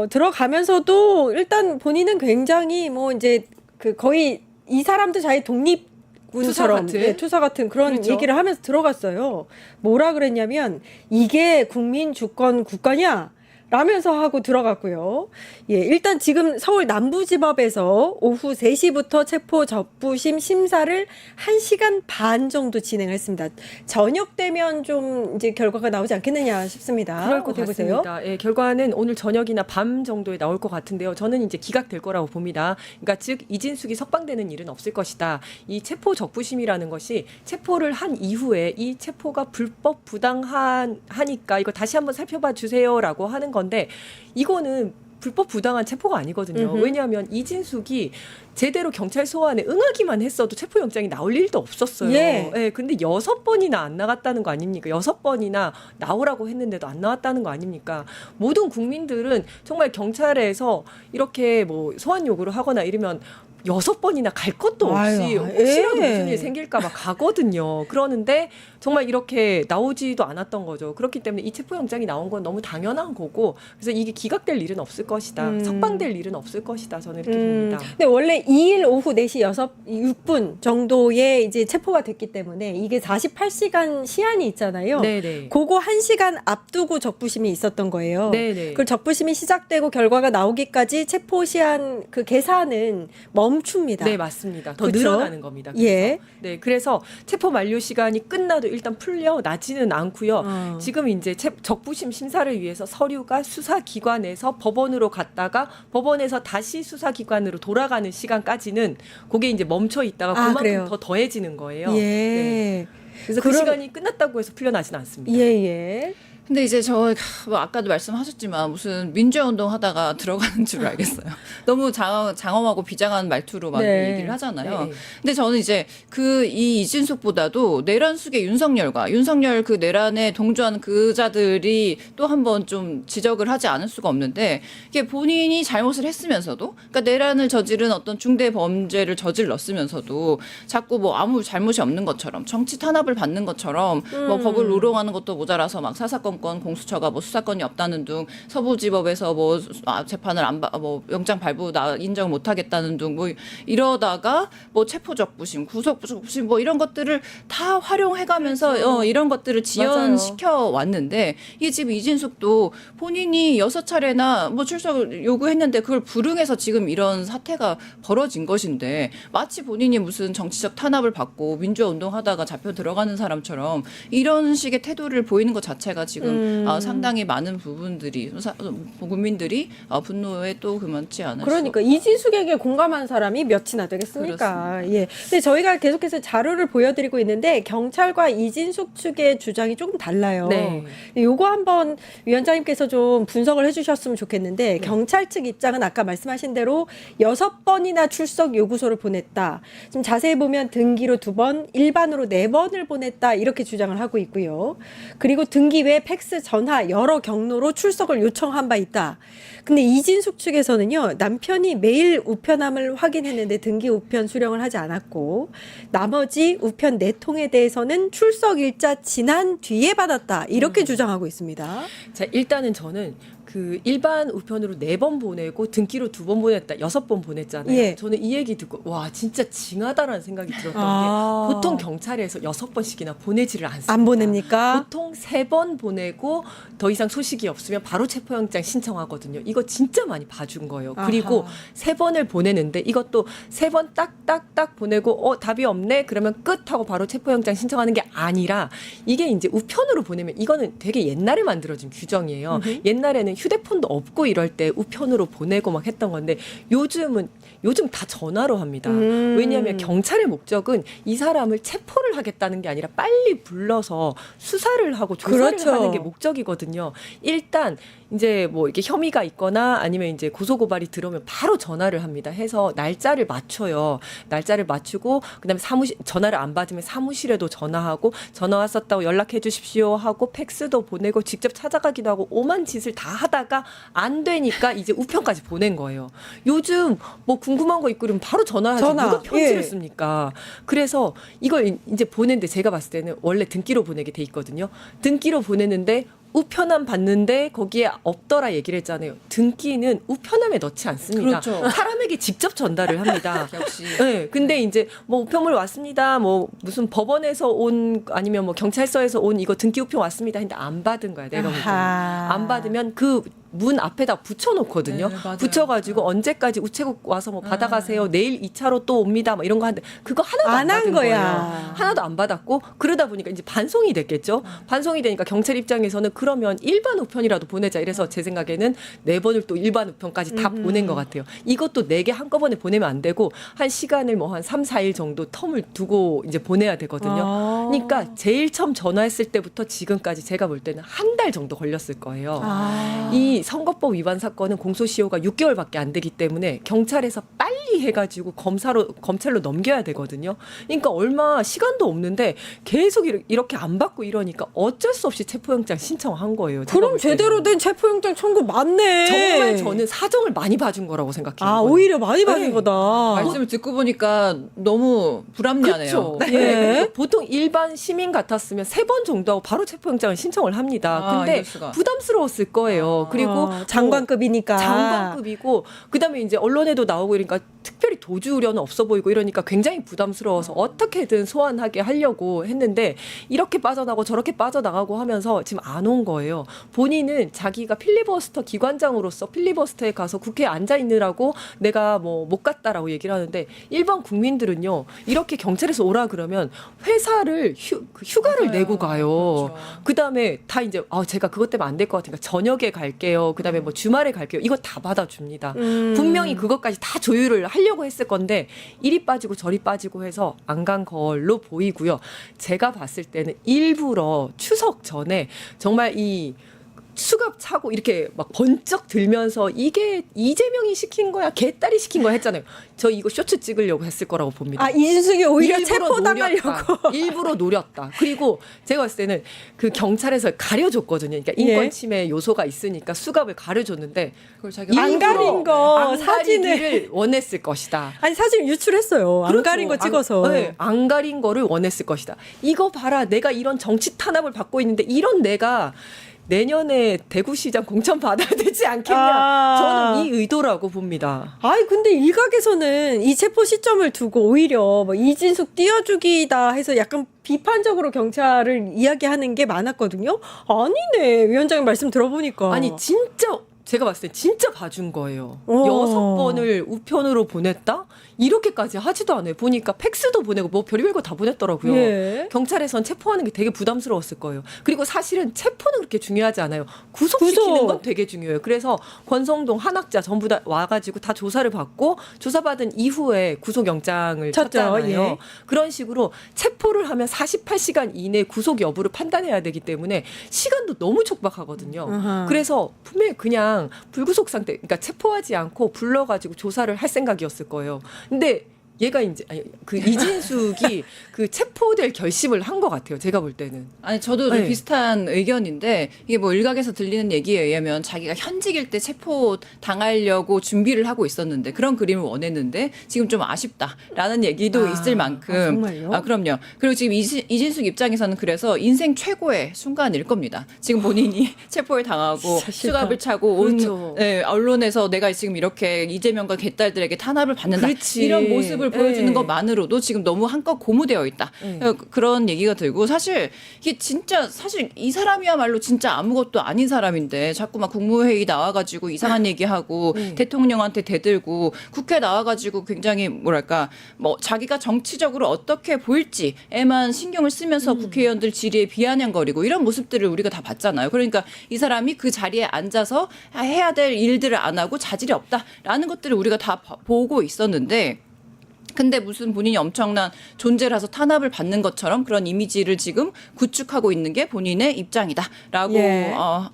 들어가면서도 일단 본인은 굉장히 뭐 이제 그 거의 이 사람도 자기 독립군처럼 투사 같은 그런 그렇죠. 얘기를 하면서 들어갔어요. 뭐라 그랬냐면 이게 국민 주권 국가냐? 라면서 하고 들어갔고요. 예, 일단 지금 서울 남부지법에서 오후 3시부터 체포 적부심 심사를 1시간 반 정도 진행했습니다. 저녁 되면 좀 이제 결과가 나오지 않겠느냐 싶습니다. 그럴 것 어떻게 보세요? 같습니다. 예, 결과는 오늘 저녁이나 밤 정도에 나올 것 같은데요. 저는 이제 기각될 거라고 봅니다. 그러니까 즉 이진숙이 석방되는 일은 없을 것이다. 이 체포 적부심이라는 것이 체포를 한 이후에 이 체포가 불법 부당하니까 이거 다시 한번 살펴봐 주세요라고 하는 건데 이거는 불법 부당한 체포가 아니거든요. 음흠. 왜냐하면 이진숙이 제대로 경찰 소환에 응하기만 했어도 체포영장이 나올 일도 없었어요. 예. 근데 6번이나 안 나갔다는 거 아닙니까? 6번이나 나오라고 했는데도 안 나왔다는 거 아닙니까? 모든 국민들은 정말 경찰에서 이렇게 뭐 소환 요구를 하거나 이러면 6번이나 갈 것도 없이 아유, 혹시라도 예. 무슨 일 생길까 봐 가거든요. 그러는데 정말 이렇게 나오지도 않았던 거죠. 그렇기 때문에 이 체포영장이 나온 건 너무 당연한 거고 그래서 이게 기각될 일은 없을 것이다. 석방될 일은 없을 것이다. 저는 이렇게 봅니다. 근데 원래 2일 오후 4시 6분 정도에 이제 체포가 됐기 때문에 이게 48시간 시한이 있잖아요. 네네. 그거 1시간 앞두고 적부심이 있었던 거예요. 네네. 그 적부심이 시작되고 결과가 나오기까지 체포 시한 그 계산은 멈춥니다. 네, 맞습니다. 더 그쵸? 늘어나는 겁니다. 그래서. 예. 네, 그래서 체포 만료 시간이 끝나도 일단 풀려 나지는 않고요. 지금 이제 적부심 심사를 위해서 서류가 수사기관에서 법원으로 갔다가 법원에서 다시 수사기관으로 돌아가는 시간까지는 그게 이제 멈춰 있다가 그만큼 그래요? 더 더해지는 거예요. 예. 네. 그래서 그 그럼- 시간이 끝났다고 해서 풀려나지는 않습니다. 예, 예. 근데 이제 뭐 아까도 말씀하셨지만 무슨 민주화운동 하다가 들어가는 줄 알겠어요. 너무 장엄하고 비장한 말투로 막 네. 얘기를 하잖아요. 네. 근데 저는 이제 이 이진숙보다도 내란 숙의 윤석열 그 내란에 동조하는 그자들이 또 한 번 좀 지적을 하지 않을 수가 없는데 이게 본인이 잘못을 했으면서도 그러니까 내란을 저지른 어떤 중대 범죄를 저질렀으면서도 자꾸 뭐 아무 잘못이 없는 것처럼 정치 탄압을 받는 것처럼 뭐 법을 우롱하는 것도 모자라서 막 사사건건 공수처가 뭐 수사건이 없다는 둥 서부지법에서 뭐 재판을 뭐 영장 발부 인정 못 하겠다는 둥 뭐 이러다가 뭐 체포적부심, 구속적부심 뭐 이런 것들을 다 활용해가면서 이런 것들을 지연시켜 왔는데 이 집 이진숙도 본인이 6차례나 뭐 출석을 요구했는데 그걸 불응해서 지금 이런 사태가 벌어진 것인데 마치 본인이 무슨 정치적 탄압을 받고 민주화 운동하다가 잡혀 들어가는 사람처럼 이런 식의 태도를 보이는 것 자체가 지금 상당히 많은 부분들이 국민들이 분노에 또 그만치 않을 그러니까 이진숙에게 공감한 사람이 몇이나 되겠습니까? 예. 근데 저희가 계속해서 자료를 보여드리고 있는데 경찰과 이진숙 측의 주장이 조금 달라요. 네. 요거 한번 위원장님께서 좀 분석을 해주셨으면 좋겠는데 경찰 측 입장은 아까 말씀하신 대로 6번이나 출석 요구서를 보냈다. 지금 자세히 보면 등기로 2번, 일반으로 4번을 보냈다 이렇게 주장을 하고 있고요. 그리고 등기 외 팩스, 전화 여러 경로로 출석을 요청한 바 있다. 근데 이진숙 측에서는요. 남편이 매일 우편함을 확인했는데 등기 우편 수령을 하지 않았고 나머지 우편 4통에 대해서는 출석 일자 지난 뒤에 받았다. 이렇게 주장하고 있습니다. 자, 일단은 저는 그 일반 우편으로 4번 보내고 등기로 2번 보냈다, 6번 보냈잖아요. 예. 저는 이 얘기 듣고 와 진짜 징하다라는 생각이 들었던 아. 게 보통 경찰에서 6번씩이나 보내지를 않습니다. 안 보냅니까? 보통 3번 보내고 더 이상 소식이 없으면 바로 체포영장 신청하거든요. 이거 진짜 많이 봐준 거예요. 그리고 아하. 3번을 보내는데 이것도 3번 딱딱딱 보내고 답이 없네 그러면 끝 하고 바로 체포영장 신청하는 게 아니라 이게 이제 우편으로 보내면 이거는 되게 옛날에 만들어진 규정이에요. 옛날에는 휴대폰도 없고 이럴 때 우편으로 보내고 막 했던 건데 요즘 다 전화로 합니다. 왜냐하면 경찰의 목적은 이 사람을 체포를 하겠다는 게 아니라 빨리 불러서 수사를 하고 조사를 그렇죠. 하는 게 목적이거든요. 일단 이제 뭐 이렇게 혐의가 있거나 아니면 이제 고소고발이 들어오면 바로 전화를 합니다. 해서 날짜를 맞춰요. 날짜를 맞추고 그다음에 전화를 안 받으면 사무실에도 전화하고 전화 왔었다고 연락해 주십시오 하고 팩스도 보내고 직접 찾아가기도 하고 오만 짓을 다 하다가 안 되니까 이제 우편까지 보낸 거예요. 요즘 뭐 궁금한 거 있고 그러면 바로 전화하지. 누가 편지를 예. 씁니까? 그래서 이걸 이제 보냈는데 제가 봤을 때는 원래 등기로 보내게 돼 있거든요. 등기로 보냈는데 우편함 받는데 거기에 없더라 얘기를 했잖아요. 등기는 우편함에 넣지 않습니다. 그렇죠. 사람에게 직접 전달을 합니다. 역시 네, 근데 이제 뭐 우편물 왔습니다. 뭐 무슨 법원에서 온 아니면 뭐 경찰서에서 온 이거 등기 우편 왔습니다. 근데 안 받은 거야. 내가 볼 때는. 아하. 안 받으면 그 문 앞에다 붙여놓거든요. 네, 맞아요. 붙여가지고 언제까지 우체국 와서 뭐 받아가세요. 내일 2차로 또 옵니다. 뭐 이런 거 하는데 그거 하나도 안 안 한 받은 거야. 거예요. 하나도 안 받았고 그러다 보니까 이제 반송이 됐겠죠. 반송이 되니까 경찰 입장에서는 그러면 일반 우편이라도 보내자. 이래서 제 생각에는 4번을 또 일반 우편까지 다 보낸 것 같아요. 이것도 4개 한꺼번에 보내면 안 되고 한 시간을 뭐 한 3, 4일 정도 텀을 두고 이제 보내야 되거든요. 아. 그러니까 제일 처음 전화했을 때부터 지금까지 제가 볼 때는 한 달 정도 걸렸을 거예요. 아. 이 선거법 위반 사건은 공소시효가 6개월밖에 안 되기 때문에 경찰에서 빨리 해가지고 검찰로 넘겨야 되거든요. 그러니까 얼마 시간도 없는데 계속 이렇게 안 받고 이러니까 어쩔 수 없이 체포영장 신청한 거예요. 제가 그럼 볼 때는. 제대로 된 체포영장 청구 맞네. 정말 저는 사정을 많이 봐준 거라고 생각해요. 아, 이거는. 오히려 많이 받은 네. 거다. 말씀을 듣고 보니까 너무 불합리하네요. 그렇죠. 예. 보통 일반 시민 같았으면 3번 정도 하고 바로 체포영장을 신청을 합니다. 아, 근데 이럴 수가. 부담스러웠을 거예요. 그리고 장관급이니까. 장관급이고 그다음에 이제 언론에도 나오고 이러니까 특별히 도주 우려는 없어 보이고 이러니까 굉장히 부담스러워서 어떻게든 소환하게 하려고 했는데 이렇게 빠져나가고 저렇게 빠져나가고 하면서 지금 안 온 거예요. 본인은 자기가 필리버스터 기관장으로서 필리버스터에 가서 국회에 앉아 있느라고 내가 뭐 못 갔다라고 얘기를 하는데 일반 국민들은요. 이렇게 경찰에서 오라 그러면 회사를 휴가를 맞아요. 내고 가요. 그렇죠. 그다음에 다 이제 제가 그것 때문에 안 될 것 같으니까 저녁에 갈게요. 그다음에 뭐 주말에 갈게요. 이거 다 받아줍니다. 분명히 그것까지 다 조율을 하려고 했을 건데 이리 빠지고 저리 빠지고 해서 안 간 걸로 보이고요. 제가 봤을 때는 일부러 추석 전에 정말 이 수갑 차고 이렇게 막 번쩍 들면서 이게 이재명이 시킨 거야 개딸이 시킨 거야 했잖아요. 저 이거 쇼츠 찍으려고 했을 거라고 봅니다. 아, 이준석이 오히려 일부러 체포당하려고. 노렸다. 일부러 노렸다. 그리고 제가 봤을 때는 그 경찰에서 가려줬거든요. 그러니까 인권 예. 침해 요소가 있으니까 수갑을 가려줬는데 그걸 자기가 안 일부러 가린 거 안 사진을. 가리기를 원했을 것이다. 아니, 사진 유출했어요. 안 그렇죠. 가린 거 찍어서. 네, 안 가린 거를 원했을 것이다. 이거 봐라. 내가 이런 정치 탄압을 받고 있는데 이런 내가 내년에 대구시장 공천 받아야 되지 않겠냐. 아. 저는 이 의도라고 봅니다. 아이, 근데 일각에서는 이 체포 시점을 두고 오히려 뭐 이진숙 띄워주기다 해서 약간 비판적으로 경찰을 이야기하는 게 많았거든요. 아니네. 위원장님 말씀 들어보니까. 아니 진짜 제가 봤을 때 진짜 봐준 거예요. 어. 6번을 우편으로 보냈다? 이렇게까지 하지도 않아요. 보니까 팩스도 보내고 뭐 별의별 거 다 보냈더라고요. 예. 경찰에선 체포하는 게 되게 부담스러웠을 거예요. 그리고 사실은 체포는 그렇게 중요하지 않아요. 구속시키는 구속. 건 되게 중요해요. 그래서 권성동, 한학자 전부 다 와가지고 다 조사를 받고 조사받은 이후에 구속영장을 쳤죠. 쳤잖아요. 예. 그런 식으로 체포를 하면 48시간 이내 구속 여부를 판단해야 되기 때문에 시간도 너무 촉박하거든요. 아하. 그래서 분명히 그냥 불구속 상태, 그러니까 체포하지 않고 불러가지고 조사를 할 생각이었을 거예요. 근데 얘가 이제 그 이진숙이 그 체포될 결심을 한 것 같아요. 제가 볼 때는. 아니 저도 좀 네. 비슷한 의견인데 이게 뭐 일각에서 들리는 얘기에 의하면 자기가 현직일 때 체포 당하려고 준비를 하고 있었는데 그런 그림을 원했는데 지금 좀 아쉽다라는 얘기도 아, 있을 만큼 정말요? 그럼요. 그리고 지금 이진숙 입장에서는 그래서 인생 최고의 순간일 겁니다. 지금 본인이 체포에 당하고 사실상. 수갑을 차고 온 그렇죠. 언론에서 내가 지금 이렇게 이재명과 개딸들에게 탄압을 받는다 그렇지. 이런 모습을 보여주는 네. 것만으로도 지금 너무 한껏 고무되어 있다. 네. 그런 얘기가 들고 사실 이게 진짜 사실 이 사람이야말로 진짜 아무것도 아닌 사람인데 자꾸 막 국무회의 나와가지고 이상한 얘기하고 네. 대통령한테 대들고 국회 나와가지고 굉장히 뭐랄까 뭐 자기가 정치적으로 어떻게 보일지에만 신경을 쓰면서 국회의원들 질의에 비아냥거리고 이런 모습들을 우리가 다 봤잖아요. 그러니까 이 사람이 그 자리에 앉아서 해야 될 일들을 안 하고 자질이 없다라는 것들을 우리가 다 보고 있었는데 근데 무슨 본인이 엄청난 존재라서 탄압을 받는 것처럼 그런 이미지를 지금 구축하고 있는 게 본인의 입장이다라고 예.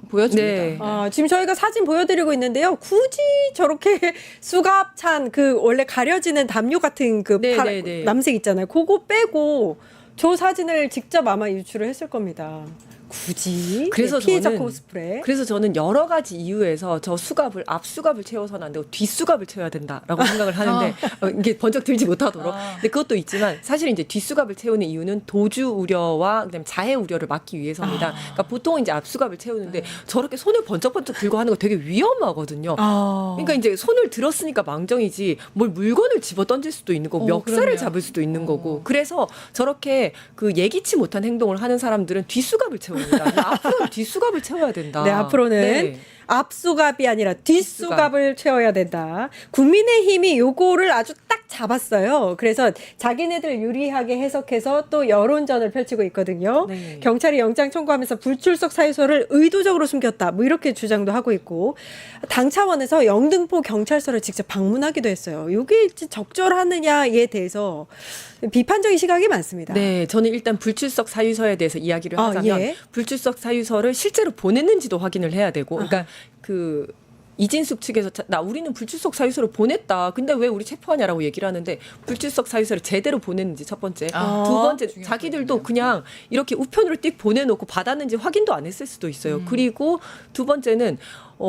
보여집니다. 네. 지금 저희가 사진 보여드리고 있는데요. 굳이 저렇게 수갑 찬 그 원래 가려지는 담요 같은 그 네, 네, 네. 남색 있잖아요. 그거 빼고 저 사진을 직접 아마 유출을 했을 겁니다. 굳이 그래서 피해자 저는 코스프레. 그래서 저는 여러 가지 이유에서 저 수갑을 앞 수갑을 채워서는 안 되고 뒷 수갑을 채워야 된다라고 생각을 하는데 이게 번쩍 들지 못하도록. 근데 그것도 있지만 사실 이제 뒷 수갑을 채우는 이유는 도주 우려와 그다음에 자해 우려를 막기 위해서입니다. 그러니까 보통 이제 앞 수갑을 채우는데 저렇게 손을 번쩍번쩍 들고 하는 거 되게 위험하거든요. 그러니까 이제 손을 들었으니까 망정이지 뭘 물건을 집어 던질 수도 있는 거고 멱살을 그럼요. 잡을 수도 있는 거고 그래서 저렇게 그 예기치 못한 행동을 하는 사람들은 뒷수갑을 채웁니다. 앞으로는 뒷수갑을 채워야 된다. 네, 앞으로는 네. 앞수갑이 아니라 뒷수갑을 채워야 된다. 국민의힘이 요거를 아주 딱 잡았어요. 그래서 자기네들 유리하게 해석해서 또 여론전을 펼치고 있거든요. 네. 경찰이 영장 청구하면서 불출석 사유서를 의도적으로 숨겼다. 뭐 이렇게 주장도 하고 있고 당 차원에서 영등포 경찰서를 직접 방문하기도 했어요. 이게 적절하느냐에 대해서 비판적인 시각이 많습니다. 네, 저는 일단 불출석 사유서에 대해서 이야기를 아, 하자면 예. 불출석 사유서를 실제로 보냈는지도 확인을 해야 되고, 그러니까 그 이진숙 측에서 우리는 불출석 사유서를 보냈다. 근데 왜 우리 체포하냐라고 얘기를 하는데 불출석 사유서를 제대로 보냈는지 첫 번째, 아, 두 번째 중요한 자기들도 부분이네요. 그냥 이렇게 우편으로 띡 보내놓고 받았는지 확인도 안 했을 수도 있어요. 그리고 두 번째는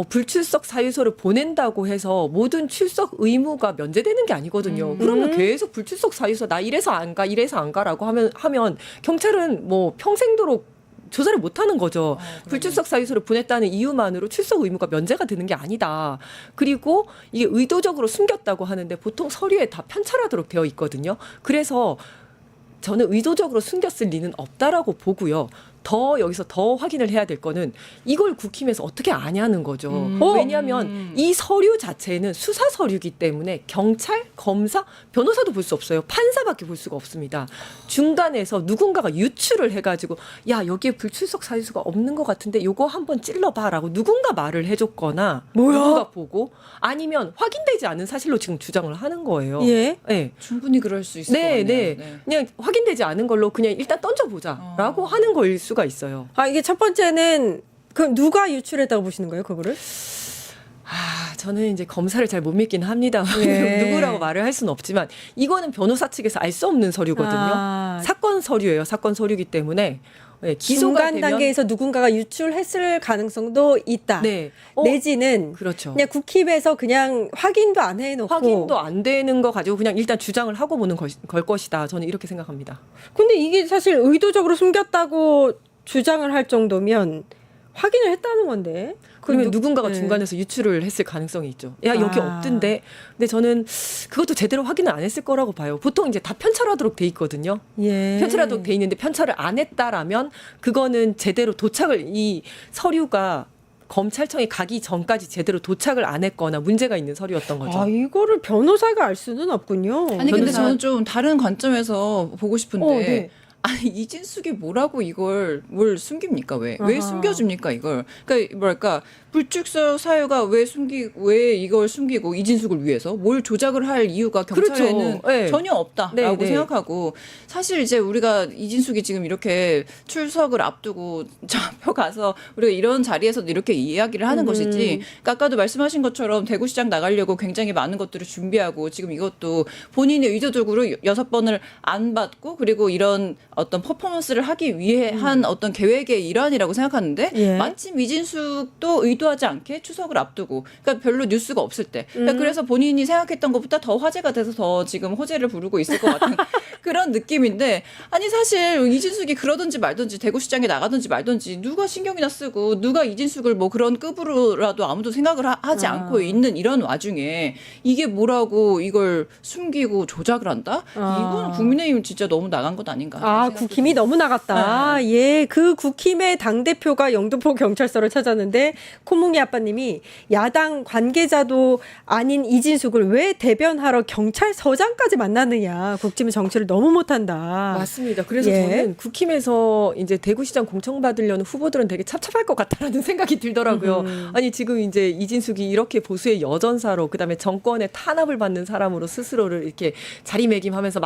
불출석 사유서를 보낸다고 해서 모든 출석 의무가 면제되는 게 아니거든요. 그러면 계속 불출석 사유서 나 이래서 안 가, 이래서 안 가라고 하면 경찰은 뭐 평생도록 조사를 못 하는 거죠. 불출석 사유서를 보냈다는 이유만으로 출석 의무가 면제가 되는 게 아니다. 그리고 이게 의도적으로 숨겼다고 하는데 보통 서류에 다 편찰하도록 되어 있거든요. 그래서 저는 의도적으로 숨겼을 리는 없다라고 보고요. 여기서 더 확인을 해야 될 거는 이걸 국힘에서 어떻게 아냐는 거죠. 왜냐하면 이 서류 자체는 수사 서류이기 때문에 경찰, 검사, 변호사도 볼 수 없어요. 판사밖에 볼 수가 없습니다. 중간에서 누군가가 유출을 해가지고 야 여기에 불출석 사유서가 없는 것 같은데 요거 한번 찔러봐라고 누군가 말을 해줬거나 뭐야? 누군가 보고 아니면 확인되지 않은 사실로 지금 주장을 하는 거예요. 예. 네. 충분히 그럴 수 있을 것 네, 같네요. 네. 그냥 확인되지 않은 걸로 그냥 일단 던져보자라고 하는 거일 수가 있어요. 아, 이게 첫 번째는 그럼 누가 유출했다고 보시는 거예요, 그거를? 저는 이제 검사를 잘 못 믿긴 합니다. 예. 누구라고 말을 할 수는 없지만 이거는 변호사 측에서 알 수 없는 서류거든요. 아. 사건 서류예요. 사건 서류이기 때문에 기소가 중간 되면 단계에서 누군가가 유출했을 가능성도 있다. 네. 내지는 그렇죠. 그냥 국힙에서 그냥 확인도 안 해놓고 확인도 안 되는 거 가지고 그냥 일단 주장을 하고 보는 걸 것이다. 저는 이렇게 생각합니다. 근데 이게 사실 의도적으로 숨겼다고 주장을 할 정도면 확인을 했다는 건데. 그러면 누군가가 네. 중간에서 유출을 했을 가능성이 있죠. 야 여기 아. 없던데. 근데 저는 그것도 제대로 확인을 안 했을 거라고 봐요. 보통 이제 다 편찰하도록 돼 있거든요. 예. 편찰하도록 돼 있는데 편찰을 안 했다라면 그거는 제대로 이 서류가 검찰청에 가기 전까지 제대로 도착을 안 했거나 문제가 있는 서류였던 거죠. 아, 이거를 변호사가 알 수는 없군요. 아니 근데 변호사- 저는 좀 다른 관점에서 보고 싶은데 네. 아니 이진숙이 뭐라고 이걸 뭘 숨깁니까 왜 아하. 숨겨줍니까 이걸 그러니까 뭐랄까 불출석 사유가 왜 이걸 숨기고 이진숙을 위해서 뭘 조작을 할 이유가 경찰에는 그렇죠. 네. 전혀 없다라고 네, 네. 생각하고 사실 이제 우리가 이진숙이 지금 이렇게 출석을 앞두고 잡혀가서 우리가 이런 자리에서도 이렇게 이야기를 하는 것이지 그러니까 아까도 말씀하신 것처럼 대구시장 나가려고 굉장히 많은 것들을 준비하고 지금 이것도 본인이 의도적으로 6번을 안 받고 그리고 이런 어떤 퍼포먼스를 하기 위해 한 어떤 계획의 일환이라고 생각하는데 예. 마침 이진숙도 의도하지 않게 추석을 앞두고 그러니까 별로 뉴스가 없을 때 그러니까 그래서 본인이 생각했던 것보다 더 화제가 돼서 더 지금 호재를 부르고 있을 것 같은 그런 느낌인데 아니 사실 이진숙이 그러든지 말든지 대구시장에 나가든지 말든지 누가 신경이나 쓰고 누가 이진숙을 뭐 그런 급으로라도 아무도 생각을 하지 않고 있는 이런 와중에 이게 뭐라고 이걸 숨기고 조작을 한다? 이건 국민의힘 진짜 너무 나간 것 아닌가? 아, 국힘이 너무 나갔다. 예, 그 국힘의 당대표가 영등포 경찰서를 찾았는데 코몽이 아빠님이 야당 관계자도 아닌 이진숙을 왜 대변하러 경찰서장까지 만나느냐. 국힘은 정치를 너무 못한다. 맞습니다. 그래서 예. 저는 국힘에서 이제 대구시장 공천받으려는 후보들은 되게 찹찹할 것 같다라는 생각이 들더라고요. 아니 지금 이제 이진숙이 이렇게 보수의 여전사로 그다음에 정권의 탄압을 받는 사람으로 스스로를 이렇게 자리매김하면서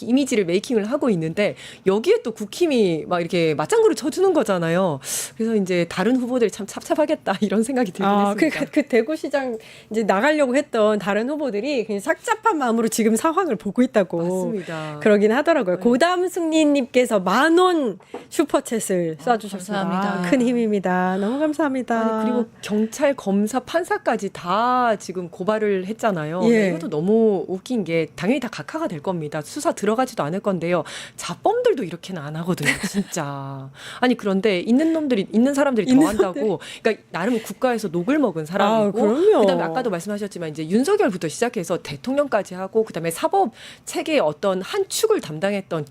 이미지를 메이킹을 하고 있는데 여기에 또 국힘이 막 이렇게 맞장구를 쳐주는 거잖아요. 그래서 이제 다른 후보들이 참 찹찹하겠다 이런 생각이 들긴 아, 했습니다. 그 대구시장 이제 나가려고 했던 다른 후보들이 그냥 삭잡한 마음으로 지금 상황을 보고 있다고. 맞습니다. 그러긴 하더라고요. 네. 고담승리님께서 10,000원 슈퍼챗을 쏴주셨습니다. 감사합니다. 큰 힘입니다. 너무 감사합니다. 아니, 그리고 경찰, 검사, 판사까지 다 지금 고발을 했잖아요. 예. 이것도 너무 웃긴 게 당연히 다 각하가 될 겁니다. 수사 들어가지도 않을 건데요. 자범들도 이렇게는 안 하거든요, 진짜. 아니 그런데 있는 사람들이 더 한다고. 그러니까 나름 국가에서 녹을 먹은 사람이고, 그럼요. 그다음에 아까도 말씀하셨지만 이제 윤석열부터 시작해서 대통령까지 하고, 그다음에 사법 체계의 어떤 한 압축을 담당했던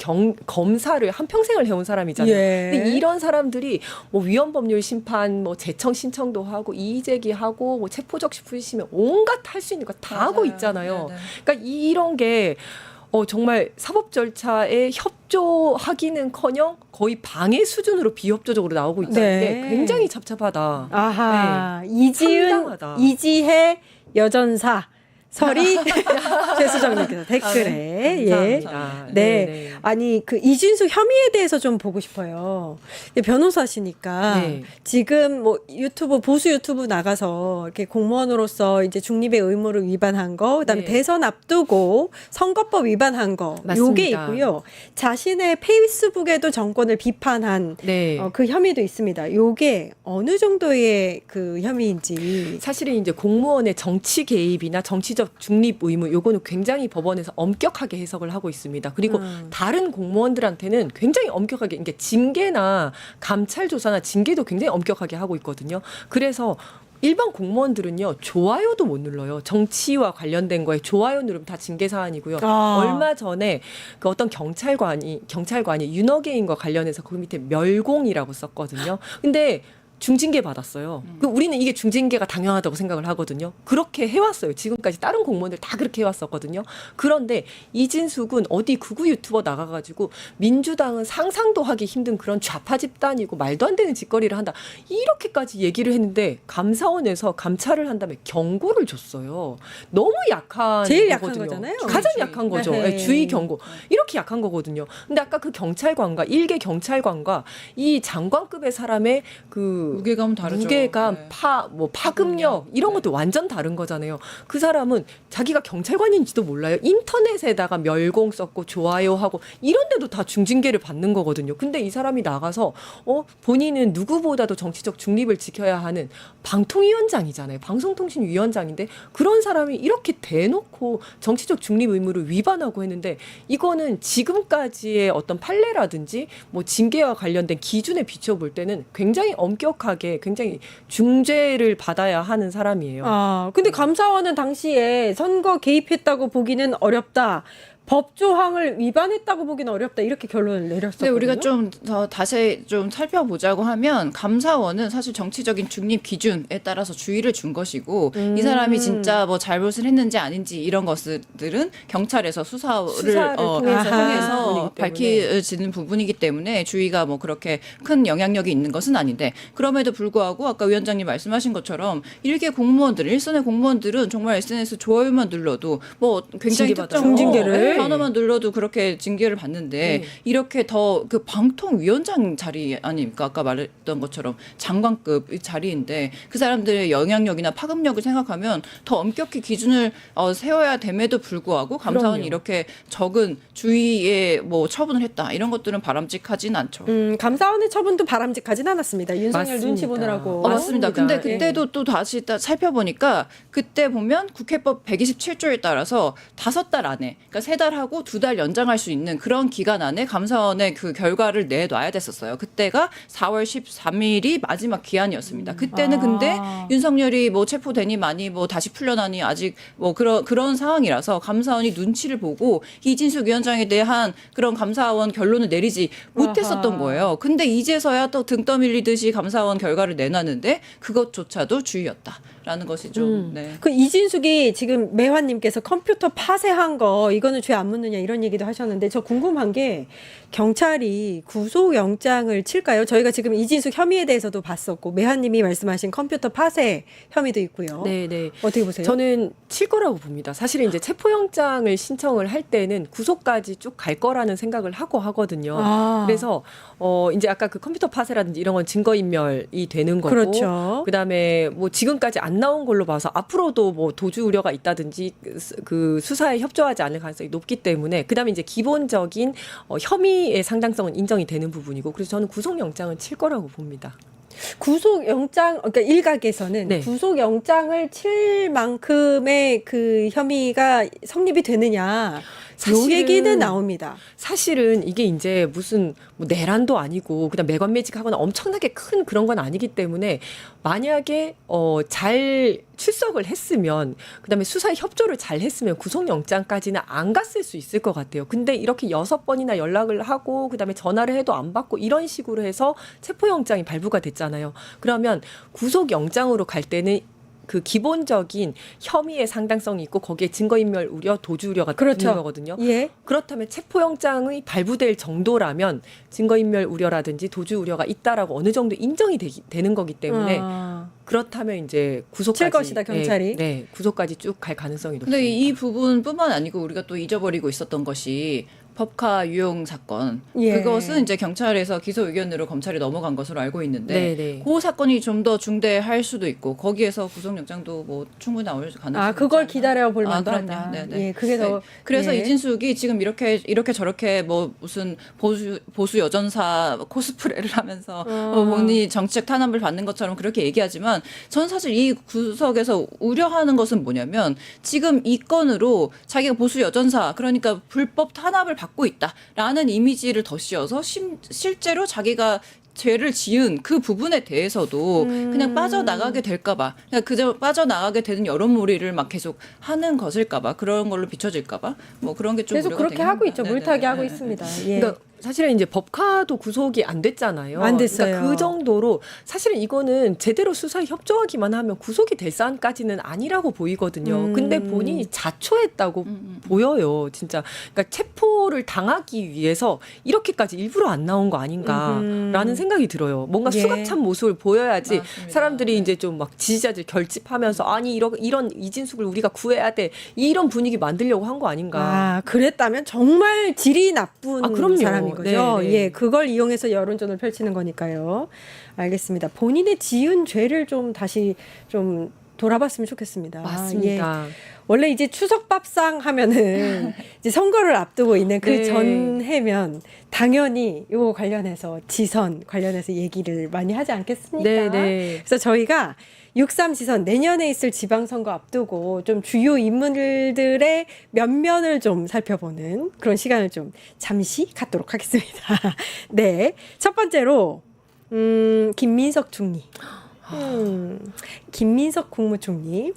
검사를 한 평생을 해온 사람이잖아요. 예. 근데 이런 사람들이 뭐 위헌 법률 심판, 뭐 재청 신청도 하고 이의 제기하고 뭐 체포적 부심면 온갖 할 수 있는 거 다 하고 있잖아요. 네네. 그러니까 이런 게 정말 사법 절차에 협조하기는커녕 거의 방해 수준으로 비협조적으로 나오고 있다는 네. 게 굉장히 답답하다. 아하. 이지은, 황당하다. 이지혜 여전사 설이 최수정님께서 댓글에 예. 감사합니다. 네. 아니 그 이진수 혐의에 대해서 좀 보고 싶어요. 변호사시니까 네. 지금 뭐 유튜브 보수 유튜브 나가서 이렇게 공무원으로서 이제 중립의 의무를 위반한 거, 그다음에 네. 대선 앞두고 선거법 위반한 거, 맞습니다. 요게 있고요. 자신의 페이스북에도 정권을 비판한 네. 그 혐의도 있습니다. 요게 어느 정도의 그 혐의인지. 사실은 이제 공무원의 정치 개입이나 정치적 중립 의무 요거는 굉장히 법원에서 엄격하게 해석을 하고 있습니다. 그리고 다른 공무원들한테는 굉장히 엄격하게 그러니까 징계나 감찰 조사나 징계도 굉장히 엄격하게 하고 있거든요. 그래서 일반 공무원들은요 좋아요도 못 눌러요. 정치와 관련된 거에 좋아요 누르면 다 징계 사안이고요. 아. 얼마 전에 그 어떤 경찰관이 윤어게인과 관련해서 그 밑에 멸공이라고 썼거든요. 근데 중징계 받았어요. 우리는 이게 중징계가 당연하다고 생각을 하거든요. 그렇게 해왔어요. 지금까지 다른 공무원들 다 그렇게 해왔었거든요. 그런데 이진숙은 어디 극우 유튜버 나가가지고 민주당은 상상도 하기 힘든 그런 좌파 집단이고 말도 안 되는 짓거리를 한다. 이렇게까지 얘기를 했는데 감사원에서 감찰을 한 다음에 경고를 줬어요. 너무 약한 제일 약한 거거든요. 거잖아요. 가장 주의. 약한 거죠. 네. 네, 주의 경고. 이렇게 약한 거거든요. 근데 아까 그 경찰관과 일개 경찰관과 이 장관급의 사람의 그 무게감은 다르죠. 무게감, 네. 파급력 이런 것도 완전 다른 거잖아요. 그 사람은 자기가 경찰관인지도 몰라요. 인터넷에다가 멸공 썼고 좋아요하고 이런 데도 다 중징계를 받는 거거든요. 근데 이 사람이 나가서 본인은 누구보다도 정치적 중립을 지켜야 하는 방통위원장이잖아요. 방송통신위원장인데 그런 사람이 이렇게 대놓고 정치적 중립 의무를 위반하고 했는데 이거는 지금까지의 어떤 판례라든지 뭐 징계와 관련된 기준에 비춰볼 때는 굉장히 엄격하게 굉장히 중죄를 받아야 하는 사람이에요. 근데 감사원은 당시에 선거 개입했다고 보기는 어렵다. 법 조항을 위반했다고 보기는 어렵다. 이렇게 결론을 내렸었거든요. 근데 우리가 좀 더 다시 좀 살펴보자고 하면 감사원은 사실 정치적인 중립 기준에 따라서 주의를 준 것이고 이 사람이 진짜 뭐 잘못을 했는지 아닌지 이런 것들은 경찰에서 수사를 통해서 통해서 밝혀지는 부분이기 때문에 주의가 뭐 그렇게 큰 영향력이 있는 것은 아닌데 그럼에도 불구하고 아까 위원장님 말씀하신 것처럼 일개 공무원들, 일선의 공무원들은 정말 SNS 좋아요만 눌러도 뭐 굉장히 징계받아요. 특정 중징계를. 단어만 눌러도 그렇게 징계를 받는데 이렇게 더 그 방통위원장 자리 아닙니까? 아까 말했던 것처럼 장관급 자리인데 그 사람들의 영향력이나 파급력을 생각하면 더 엄격히 기준을 세워야 됨에도 불구하고 감사원이 그럼요. 이렇게 적은 주의에 뭐 처분을 했다 이런 것들은 바람직하진 않죠. 감사원의 처분도 바람직하진 않았습니다. 윤석열 맞습니다. 눈치 보느라고. 맞습니다. 근데 맞습니다. 그때도 또 다시 살펴보니까 그때 보면 국회법 127조에 따라서 5달 안에 그러니까 3달 하고 2달 연장할 수 있는 그런 기간 안에 감사원의 그 결과를 내놔야 됐었어요. 그때가 4월 13일이 마지막 기한이었습니다. 그때는 근데 윤석열이 뭐 체포되니 많이 뭐 다시 풀려나니 아직 뭐 그런 상황이라서 감사원이 눈치를 보고 이진숙 위원장에 대한 그런 감사원 결론을 내리지 못했었던 거예요. 근데 이제서야 또 등 떠밀리듯이 감사원 결과를 내놨는데 그것조차도 주의였다라는 것이 좀 네. 그 이진숙이 지금 매화님께서 컴퓨터 파쇄한 거 이거는 죄 안 묻느냐 이런 얘기도 하셨는데 저 궁금한 게 경찰이 구속영장을 칠까요? 저희가 지금 이진숙 혐의에 대해서도 봤었고 매화님이 말씀하신 컴퓨터 파쇄 혐의도 있고요. 네. 어떻게 보세요? 저는 칠 거라고 봅니다. 사실은 이제 체포영장을 신청을 할 때는 구속까지 쭉 갈 거라는 생각을 하고 하거든요. 그래서 이제 아까 그 컴퓨터 파쇄라든지 이런 건 증거인멸이 되는 거고, 그렇죠. 그다음에 뭐 지금까지 안 나온 걸로 봐서 앞으로도 뭐 도주 우려가 있다든지 그 수사에 협조하지 않을 가능성이 높기 때문에 그다음에 이제 기본적인 혐의의 상당성은 인정이 되는 부분이고 그래서 저는 구속영장은 칠 거라고 봅니다. 구속영장, 그러니까 일각에서는 네. 구속영장을 칠 만큼의 그 혐의가 성립이 되느냐. 요 얘기는 나옵니다. 사실은 이게 이제 무슨 뭐 내란도 아니고 그다음 매관매직하거나 엄청나게 큰 그런 건 아니기 때문에 만약에 잘 출석을 했으면 그다음에 수사에 협조를 잘 했으면 구속영장까지는 안 갔을 수 있을 것 같아요. 근데 이렇게 6번이나 연락을 하고 그다음에 전화를 해도 안 받고 이런 식으로 해서 체포영장이 발부가 됐잖아요. 그러면 구속영장으로 갈 때는 그 기본적인 혐의의 상당성이 있고 거기에 증거인멸 우려, 도주 우려가 그렇죠. 있는 거거든요. 예. 그렇다면 체포영장이 발부될 정도라면 증거인멸 우려라든지 도주 우려가 있다라고 어느 정도 인정이 되는 거기 때문에 그렇다면 이제 구속까지 칠 것이다, 경찰이. 네, 구속까지 쭉 갈 가능성이 높습니다. 근데 이 부분뿐만 아니고 우리가 또 잊어버리고 있었던 것이 법카 유용 사건. 예. 그것은 이제 경찰에서 기소 의견으로 검찰이 넘어간 것으로 알고 있는데 네네. 그 사건이 좀 더 중대할 수도 있고 거기에서 구속영장도 뭐 충분히 나올 가능성이 그걸 있지 않나? 기다려 볼 만도 그럼요. 하다. 네네. 예, 그게 더. 그래서 예. 이진숙이 지금 이렇게 저렇게 뭐 무슨 보수 여전사 코스프레를 하면서 본인이 정치적 탄압을 받는 것처럼 그렇게 얘기하지만 저는 사실 이 구석에서 우려하는 것은 뭐냐면 지금 이 건으로 자기가 보수 여전사 그러니까 불법 탄압을 받고 있다라는 이미지를 더 씌워서 실제로 자기가 죄를 지은 그 부분에 대해서도 그냥 빠져나가게 될까봐, 그냥 그저 빠져나가게 되는 여론몰이를 막 계속 하는 것일까봐, 그런 걸로 비춰질까봐, 뭐 그런 게 좀 계속 우려가 그렇게 되긴 하고 합니다. 있죠. 네네네. 물타기 하고 네네. 있습니다. 예. 그러니까 사실은 이제 법카도 구속이 안 됐잖아요. 안 됐어요. 그러니까 그 정도로 사실은 이거는 제대로 수사에 협조하기만 하면 구속이 될 사안까지는 아니라고 보이거든요. 근데 본인이 자초했다고 보여요. 진짜. 그러니까 체포를 당하기 위해서 이렇게까지 일부러 안 나온 거 아닌가라는 생각이 들어요. 뭔가 예. 수갑찬 모습을 보여야지 맞습니다. 사람들이 이제 좀 막 지지자들 결집하면서 아니 이런 이진숙을 우리가 구해야 돼. 이런 분위기 만들려고 한 거 아닌가. 그랬다면 정말 질이 나쁜 그럼요. 사람인 거죠. 네, 네. 예, 그걸 이용해서 여론전을 펼치는 거니까요. 알겠습니다. 본인의 지은 죄를 좀 다시 좀 돌아봤으면 좋겠습니다. 예. 맞습니다. 원래 이제 추석밥상 하면은 이제 선거를 앞두고 있는 그 네. 전해면 당연히 이거 관련해서 지선 관련해서 얘기를 많이 하지 않겠습니까? 네, 네. 그래서 저희가 6.3 지선 내년에 있을 지방선거 앞두고 좀 주요 인물들의 면면을 좀 살펴보는 그런 시간을 좀 잠시 갖도록 하겠습니다. 네. 첫 번째로, 김민석 총리. 김민석 국무총리.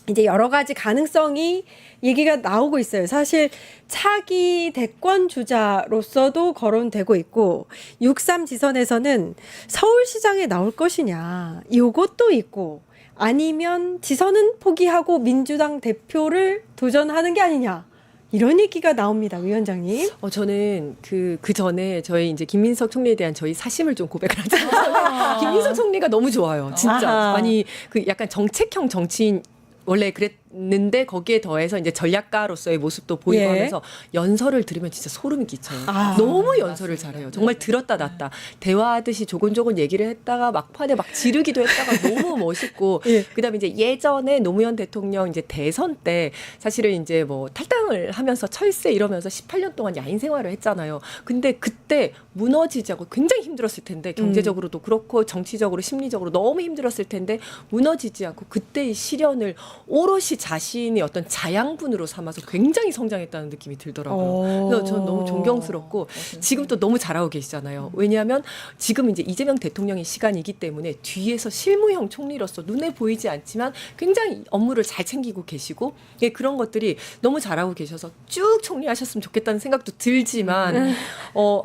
이제 여러 가지 가능성이 얘기가 나오고 있어요. 사실 차기 대권 주자로서도 거론되고 있고 6.3 지선에서는 서울시장에 나올 것이냐 이것도 있고 아니면 지선은 포기하고 민주당 대표를 도전하는 게 아니냐 이런 얘기가 나옵니다. 위원장님. 저는 그 전에 저희 이제 김민석 총리에 대한 저희 사심을 좀 고백을 하자면 김민석 총리가 너무 좋아요. 진짜. 아하. 아니 그 약간 정책형 정치인 원래 그랬는데 거기에 더해서 이제 전략가로서의 모습도 보이고 예. 하면서 연설을 들으면 진짜 소름이 끼쳐요. 아, 너무 연설을 잘해요. 정말 들었다 놨다 대화하듯이 조곤조곤 얘기를 했다가 막판에 막 지르기도 했다가 너무 멋있고 예. 그다음에 이제 예전에 노무현 대통령 이제 대선 때 사실은 이제 뭐 탈당을 하면서 철새 이러면서 18년 동안 야인 생활을 했잖아요. 근데 그때 무너지지 않고 굉장히 힘들었을 텐데 경제적으로도 그렇고 정치적으로 심리적으로 너무 힘들었을 텐데 무너지지 않고 그때의 시련을 오롯이 자신이 어떤 자양분으로 삼아서 굉장히 성장했다는 느낌이 들더라고요. 그래서 저는 너무 존경스럽고 지금 또 너무 잘하고 계시잖아요. 왜냐하면 지금 이제 이재명 대통령의 시간이기 때문에 뒤에서 실무형 총리로서 눈에 보이지 않지만 굉장히 업무를 잘 챙기고 계시고 예, 그런 것들이 너무 잘하고 계셔서 쭉 총리하셨으면 좋겠다는 생각도 들지만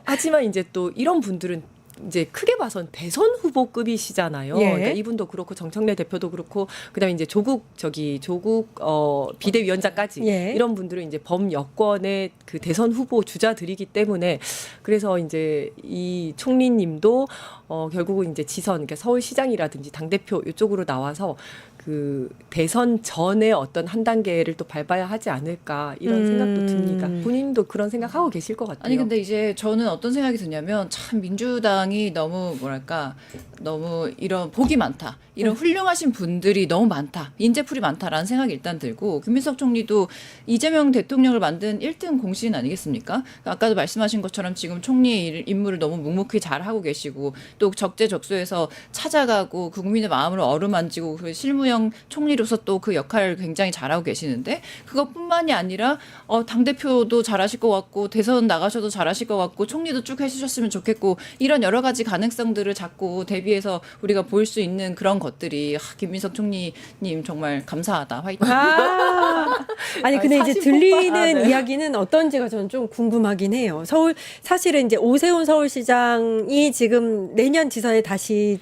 하지만 이제 또 이런 분들은 이제 크게 봐선 대선 후보급이시잖아요. 예. 그러니까 이분도 그렇고 정청래 대표도 그렇고 그다음에 이제 조국 비대위원장까지 예. 이런 분들은 이제 범여권의 그 대선 후보 주자들이기 때문에 그래서 이제 이 총리님도 결국은 이제 지선 그러니까 서울시장이라든지 당 대표 이쪽으로 나와서 그 대선 전에 어떤 한 단계를 또 밟아야 하지 않을까 이런 생각도 듭니다. 본인도 의원님도 그런 생각하고 계실 것 같아요. 아니 근데 이제 저는 어떤 생각이 드냐면 참 민주당이 너무 뭐랄까 너무 이런 복이 많다. 이런 훌륭하신 분들이 너무 많다. 인재풀이 많다라는 생각이 일단 들고 김민석 총리도 이재명 대통령을 만든 1등 공신 아니겠습니까? 아까도 말씀하신 것처럼 지금 총리의 임무를 너무 묵묵히 잘하고 계시고 또 적재적소에서 찾아가고 국민의 마음을 어루만지고 그 실무형 총리로서 또 그 역할을 굉장히 잘하고 계시는데 그것뿐만이 아니라 당대표도 잘하실 것 같고 대선 나가셔도 잘하실 것 같고 총리도 쭉 해주셨으면 좋겠고 이런 여러 가지 가능성들을 자꾸 대비해서 우리가 볼 수 있는 그런 것들이 김민석 총리님 정말 감사하다. 화이팅. 아니 근데 이제 사실 들리는 네. 이야기는 어떤지가 저는 좀 궁금하긴 해요. 사실은 이제 오세훈 서울시장이 지금 내년 지선에 다시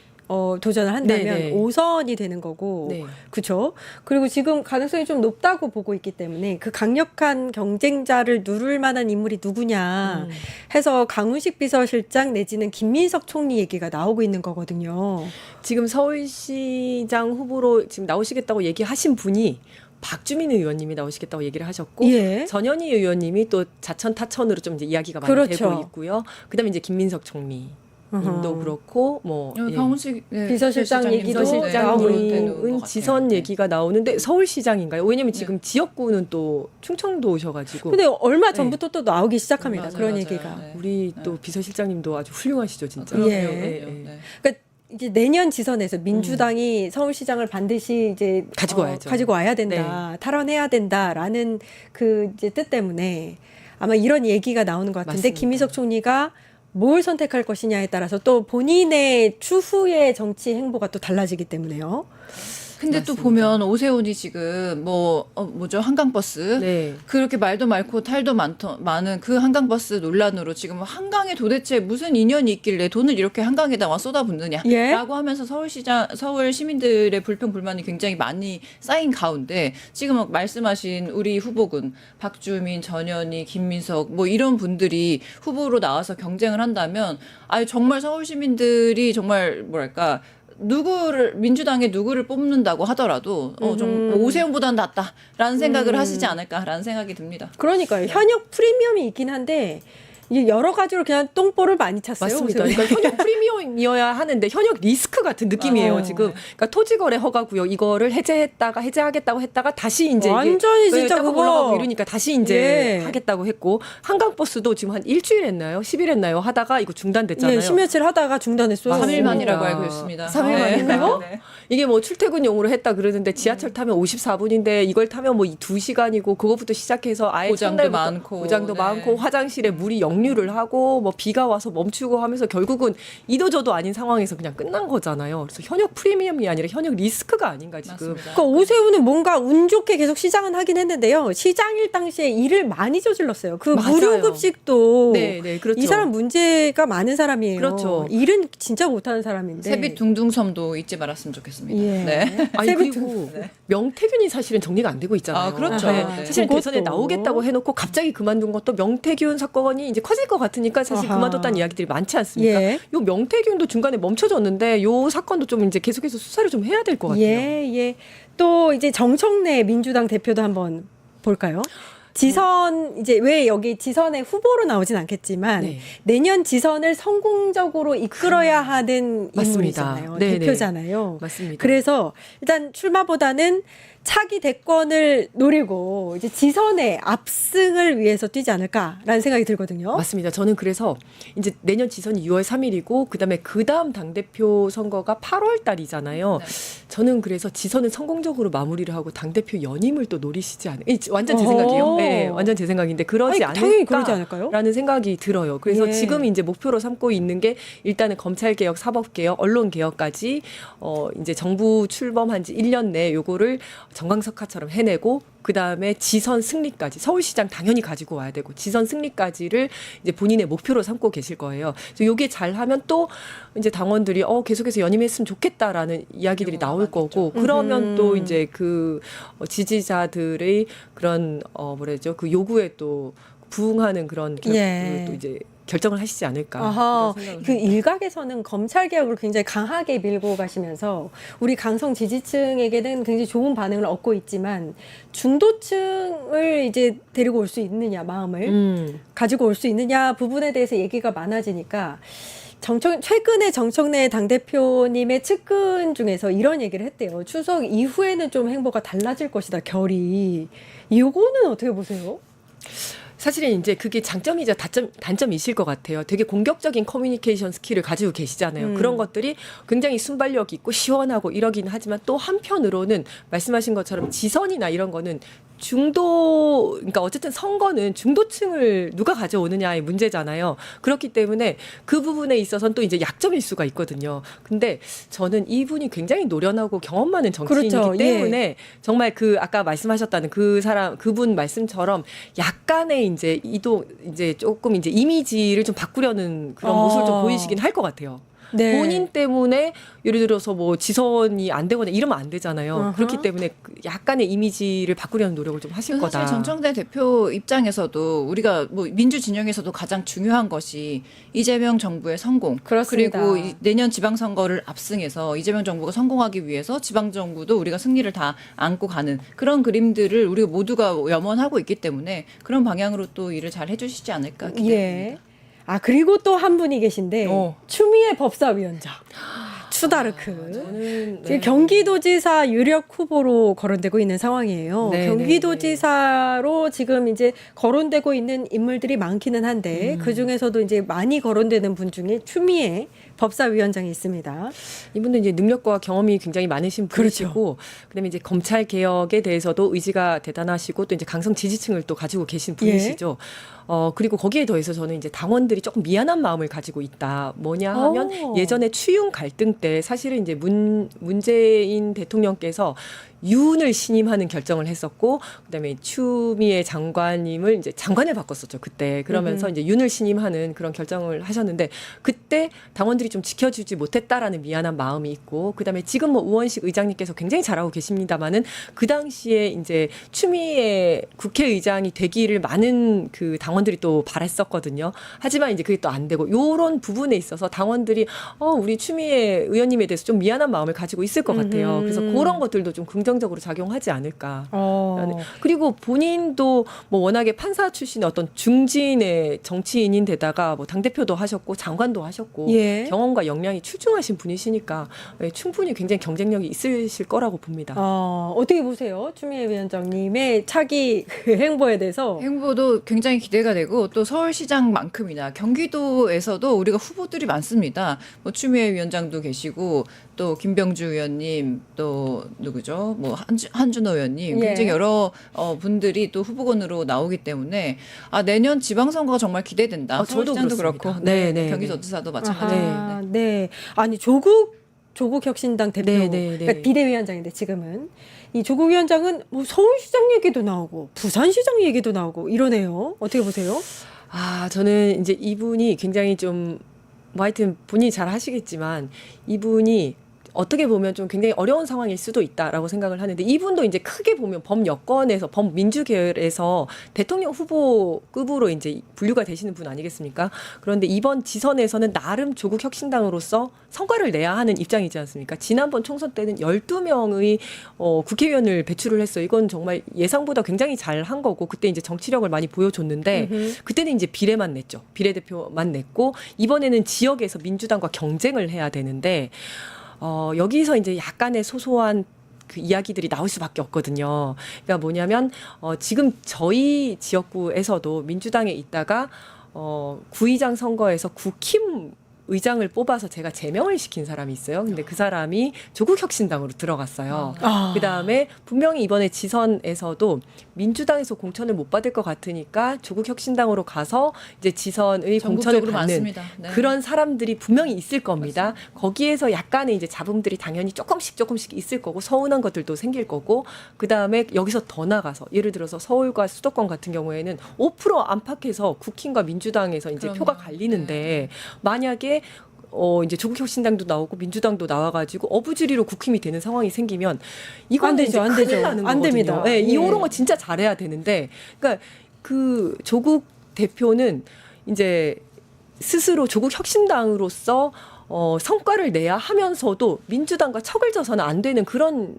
도전을 한다면 네네. 5선이 되는 거고, 네. 그렇죠? 그리고 지금 가능성이 좀 높다고 보고 있기 때문에 그 강력한 경쟁자를 누를 만한 인물이 누구냐 해서 강훈식 비서실장 내지는 김민석 총리 얘기가 나오고 있는 거거든요. 지금 서울시장 후보로 지금 나오시겠다고 얘기하신 분이 박주민 의원님이 나오시겠다고 얘기를 하셨고 예. 전현희 의원님이 또 자천 타천으로 좀 이제 이야기가 많이 그렇죠. 되고 있고요. 그다음에 이제 김민석 총리님도 그렇고 뭐 예. 강훈식 비서실장 얘기도 나오고 있는 것 비서실장님은 같아요. 지선 네. 얘기가 나오는데 서울시장인가요? 왜냐면 지금 지역구는 또 충청도 오셔가지고 근데 얼마 전부터 또 나오기 시작합니다. 맞아요, 그런 맞아요. 얘기가. 네. 우리 또 비서실장님도 아주 훌륭하시죠 진짜. 그럼요, 예. 그럼요. 네. 그러니까 이제 내년 지선에서 민주당이 서울시장을 반드시 이제 가지고 와야죠. 가지고 와야 된다, 탈환해야 된다라는 그 이제 뜻 때문에 아마 이런 얘기가 나오는 것 같은데 맞습니다. 김민석 총리가 뭘 선택할 것이냐에 따라서 또 본인의 추후의 정치 행보가 또 달라지기 때문에요. 근데 또 보면 오세훈이 지금 뭐죠 한강버스 네. 그렇게 말도 많고 탈도 많은 그 한강버스 논란으로 지금 한강에 도대체 무슨 인연이 있길래 돈을 이렇게 한강에다가 쏟아붓느냐라고 예. 하면서 서울 시민들의 불평 불만이 굉장히 많이 쌓인 가운데 지금 말씀하신 우리 후보군 박주민, 전현희, 김민석 뭐 이런 분들이 후보로 나와서 경쟁을 한다면 정말 서울 시민들이 정말 뭐랄까 민주당의 누구를 뽑는다고 하더라도 좀 오세훈보다는 낫다라는 생각을 하시지 않을까라는 생각이 듭니다. 그러니까요. 현역 프리미엄이 있긴 한데 이게 여러 가지로 그냥 똥볼을 많이 찼어요. 맞습니다. 오세훈이. 그러니까 현역 프리미엄이어야 하는데 현역 리스크 같은 느낌이에요 지금. 그러니까 토지거래 허가구역 이거를 해제하겠다고 했다가 다시 이제 완전히 이게 진짜 조금 그거. 올라가고 이러니까 다시 이제 예. 하겠다고 했고 한강버스도 지금 한 일주일 했나요? 10일 했나요? 하다가 이거 중단됐잖아요. 예, 10며칠 하다가 중단했어요. 3일 맞습니다. 만이라고 알고 있습니다. 3일 네. 만인가요? 네. 이게 뭐 출퇴근용으로 했다 그러는데 지하철 타면 54분인데 이걸 타면 뭐 2시간이고 그거부터 시작해서 아예 고장도 첫날부터 많고. 고장도 네. 많고 화장실에 물이 역류를 하고 뭐 비가 와서 멈추고 하면서 결국은 이도저도 아닌 상황에서 그냥 끝난 거잖아요. 그래서 현역 프리미엄이 아니라 현역 리스크가 아닌가 지금. 맞습니다. 그러니까 오세훈은 뭔가 운 좋게 계속 시장은 하긴 했는데요. 시장일 당시에 일을 많이 저질렀어요. 그 맞아요. 무료급식도 네, 네, 그렇죠. 이 사람 문제가 많은 사람이에요. 그렇죠. 일은 진짜 못하는 사람인데. 세빛 둥둥섬도 잊지 말았으면 좋겠습니다. 예. 네. 아니 세빛 그리고 명태균이 사실은 정리가 안 되고 있잖아요. 아, 그렇죠. 네. 네. 사실 그것도. 대선에 나오겠다고 해놓고 갑자기 그만둔 것도 명태균 사건이 이제 커질 것 같으니까 사실 아하. 그만뒀다는 이야기들이 많지 않습니까? 예. 요 명태균도 중간에 멈춰졌는데 요 사건도 좀 이제 계속해서 수사를 좀 해야 될 것 같아요. 예, 예. 또 이제 정청래 민주당 대표도 한번 볼까요? 지선 이제 왜 여기 지선에 후보로 나오진 않겠지만 네. 내년 지선을 성공적으로 이끌어야 하는 맞습니다. 인물이잖아요. 네, 대표잖아요. 맞습니다. 그래서 일단 출마보다는 차기 대권을 노리고 이제 지선의 압승을 위해서 뛰지 않을까라는 생각이 들거든요. 맞습니다. 저는 그래서 이제 내년 지선이 6월 3일이고 그다음에 그다음 당대표 선거가 8월 달이잖아요. 네. 저는 그래서 지선은 성공적으로 마무리를 하고 당대표 연임을 또 노리시지 않을까. 완전 제 어허. 생각이에요. 네, 완전 제 생각인데 그러지 아니, 당연히 그러지 않을까. 않을까요? 라는 생각이 들어요. 그래서 예. 지금 이제 목표로 삼고 있는 게 일단은 검찰개혁, 사법개혁, 언론개혁까지 이제 정부 출범한 지 1년 내에 요거를 정광석화처럼 해내고 그다음에 지선 승리까지 서울시장 당연히 가지고 와야 되고 지선 승리까지를 이제 본인의 목표로 삼고 계실 거예요. 그래서 요게 잘하면 또 이제 당원들이 계속해서 연임했으면 좋겠다라는 이야기들이 나올 거고 그러면 또 이제 그 지지자들의 그런 뭐라죠 그 요구에 또 부응하는 그런 예. 또 이제 결정을 하시지 않을까. 아하, 이런 생각을 그 합니다. 일각에서는 검찰 개혁을 굉장히 강하게 밀고 가시면서 우리 강성 지지층에게는 굉장히 좋은 반응을 얻고 있지만 중도층을 이제 데리고 올 수 있느냐 마음을 가지고 올 수 있느냐 부분에 대해서 얘기가 많아지니까 최근에 정청래 당대표님의 측근 중에서 이런 얘기를 했대요. 추석 이후에는 좀 행보가 달라질 것이다, 결이. 이거는 어떻게 보세요? 사실은 이제 그게 장점이자 단점이실 것 같아요. 되게 공격적인 커뮤니케이션 스킬을 가지고 계시잖아요. 그런 것들이 굉장히 순발력 있고 시원하고 이러긴 하지만 또 한편으로는 말씀하신 것처럼 지선이나 이런 거는 그러니까 어쨌든 선거는 중도층을 누가 가져오느냐의 문제잖아요. 그렇기 때문에 그 부분에 있어서는 또 이제 약점일 수가 있거든요. 근데 저는 이분이 굉장히 노련하고 경험 많은 정치인이기 그렇죠. 때문에 정말 그 아까 말씀하셨다는 그분 말씀처럼 약간의 이제 이제 조금 이제 이미지를 좀 바꾸려는 그런 모습을 좀 보이시긴 할 것 같아요. 네. 본인 때문에 예를 들어서 뭐 지선이 안 되거나 이러면 안 되잖아요. 어허. 그렇기 때문에 약간의 이미지를 바꾸려는 노력을 좀 하실 거다. 사실 정청래 대표 입장에서도 우리가 뭐 민주 진영에서도 가장 중요한 것이 이재명 정부의 성공, 그렇습니다. 그리고 내년 지방선거를 압승해서 이재명 정부가 성공하기 위해서 지방정부도 우리가 승리를 다 안고 가는 그런 그림들을 우리가 모두가 염원하고 있기 때문에 그런 방향으로 또 일을 잘 해주시지 않을까 기대됩니다. 예. 아, 그리고 또 한 분이 계신데 추미애 법사위원장 추다르크. 저는 지금 경기도지사 유력 후보로 거론되고 있는 상황이에요. 네, 경기도지사로 지금 이제 거론되고 있는 인물들이 많기는 한데 그 중에서도 이제 많이 거론되는 분 중에 추미애 법사위원장이 있습니다. 이분도 이제 능력과 경험이 굉장히 많으신 분이시고, 그렇죠. 그다음에 이제 검찰 개혁에 대해서도 의지가 대단하시고 또 이제 강성 지지층을 또 가지고 계신 분이시죠. 그리고 거기에 더해서 저는 이제 당원들이 조금 미안한 마음을 가지고 있다. 뭐냐 하면 예전에 추윤 갈등 때 사실은 이제 문재인 대통령께서 윤을 신임하는 결정을 했었고, 그다음에 추미애 장관님을 이제 장관을 바꿨었죠 그때. 그러면서 이제 윤을 신임하는 그런 결정을 하셨는데 그때 당원들이 좀 지켜주지 못했다라는 미안한 마음이 있고, 그다음에 지금 뭐 우원식 의장님께서 굉장히 잘하고 계십니다만은 그 당시에 이제 추미애 국회의장이 되기를 많은 그 당원들이 또 바랬었거든요. 하지만 이제 그게 또 안 되고 요런 부분에 있어서 당원들이 우리 추미애 의원님에 대해서 좀 미안한 마음을 가지고 있을 것 같아요. 그래서 그런 것들도 좀 긍정적으로 작용하지 않을까. 그리고 본인도 뭐 워낙에 판사 출신의 어떤 중진의 정치인인데다가 뭐 당대표도 하셨고 장관도 하셨고 예. 경험과 역량이 출중하신 분이시니까 충분히 굉장히 경쟁력이 있으실 거라고 봅니다. 어떻게 보세요? 추미애 위원장님의 차기 그 행보에 대해서. 행보도 굉장히 기대가 되고 또 서울시장만큼이나 경기도에서도 우리가 후보들이 많습니다. 뭐 추미애 위원장도 계시고 또 김병주 의원님 또 누구죠? 뭐 한준호 의원님 예. 굉장히 여러 분들이 또 후보군으로 나오기 때문에 내년 지방선거가 정말 기대된다. 저도 서울시장도 그렇습니다. 그렇고 네. 경기도지사도 마찬가지입니다. 아하, 네. 아니 조국 혁신당 대표, 네. 그러니까 비대위원장인데 지금은 이 조국 위원장은 뭐 서울시장 얘기도 나오고 부산시장 얘기도 나오고 이러네요. 어떻게 보세요? 저는 이제 이분이 굉장히 좀 뭐 하여튼 본인이 잘 하시겠지만 이분이 어떻게 보면 좀 굉장히 어려운 상황일 수도 있다라고 생각을 하는데, 이분도 이제 크게 보면 범여권에서 범민주계열에서 대통령 후보급으로 이제 분류가 되시는 분 아니겠습니까? 그런데 이번 지선에서는 나름 조국 혁신당으로서 성과를 내야 하는 입장이지 않습니까? 지난번 총선 때는 12명의 국회의원을 배출을 했어요. 이건 정말 예상보다 굉장히 잘 한 거고, 그때 이제 정치력을 많이 보여줬는데 그때는 이제 비례만 냈죠. 비례대표만 냈고, 이번에는 지역에서 민주당과 경쟁을 해야 되는데 여기서 이제 약간의 소소한 그 이야기들이 나올 수밖에 없거든요. 그러니까 뭐냐면 지금 저희 지역구에서도 민주당에 있다가 구의장 선거에서 국힘 의장을 뽑아서 제가 제명을 시킨 사람이 있어요. 근데 그 사람이 조국혁신당으로 들어갔어요. 그다음에 분명히 이번에 지선에서도 민주당에서 공천을 못 받을 것 같으니까 조국혁신당으로 가서 이제 지선의 공천을 전국적으로 받는 많습니다. 네. 그런 사람들이 분명히 있을 겁니다. 거기에서 약간의 이제 잡음들이 당연히 조금씩 있을 거고, 서운한 것들도 생길 거고, 그다음에 여기서 더 나가서 예를 들어서 서울과 수도권 같은 경우에는 5% 안팎에서 국힘과 민주당에서 이제 그럼요. 표가 갈리는데 만약에 이제 조국혁신당도 나오고 민주당도 나와가지고 어부지리로 국힘이 되는 상황이 생기면 이건 안 되죠, 안 되죠. 나는 안 거거든요. 됩니다. 네, 예. 이런 거 진짜 잘해야 되는데, 그러니까 그 조국 대표는 이제 스스로 조국 혁신당으로서 성과를 내야 하면서도 민주당과 척을 져서는 안 되는 그런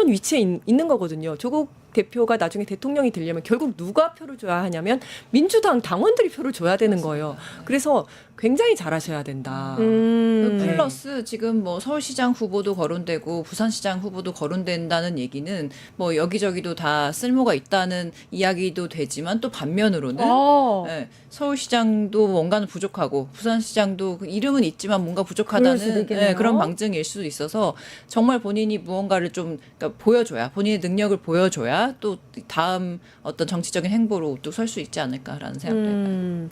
위치에 있는 거거든요. 조국 대표가 나중에 대통령이 되려면 결국 누가 표를 줘야 하냐면 민주당 당원들이 표를 줘야 되는 거예요. 그래서 굉장히 잘하셔야 된다. 플러스 지금 뭐 서울시장 후보도 거론되고 부산시장 후보도 거론된다는 얘기는 뭐 여기저기도 다 쓸모가 있다는 이야기도 되지만 또 반면으로는 네, 서울시장도 뭔가는 부족하고 부산시장도 그 이름은 있지만 뭔가 그럴 수도 부족하다는 있겠네요. 그런 방증일 수도 있어서 정말 본인이 무언가를 좀 그러니까 보여줘야 본인의 능력을 보여줘야 또 다음 어떤 정치적인 행보로 또 설 수 있지 않을까라는 생각도 해봐요.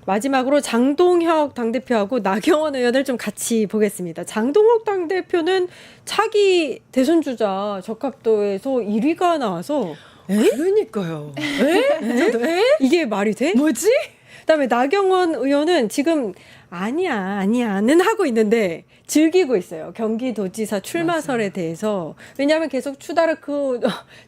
마지막으로 장동혁 당대표하고 나경원 의원을 좀 같이 보겠습니다. 장동혁 당대표는 차기 대선 주자 적합도에서 1위가 나와서 그러니까요. 이게 말이 돼? 뭐지? 그다음에 나경원 의원은 지금 아니야는 하고 있는데 즐기고 있어요. 경기도지사 출마설에 대해서. 왜냐하면 계속 추다르크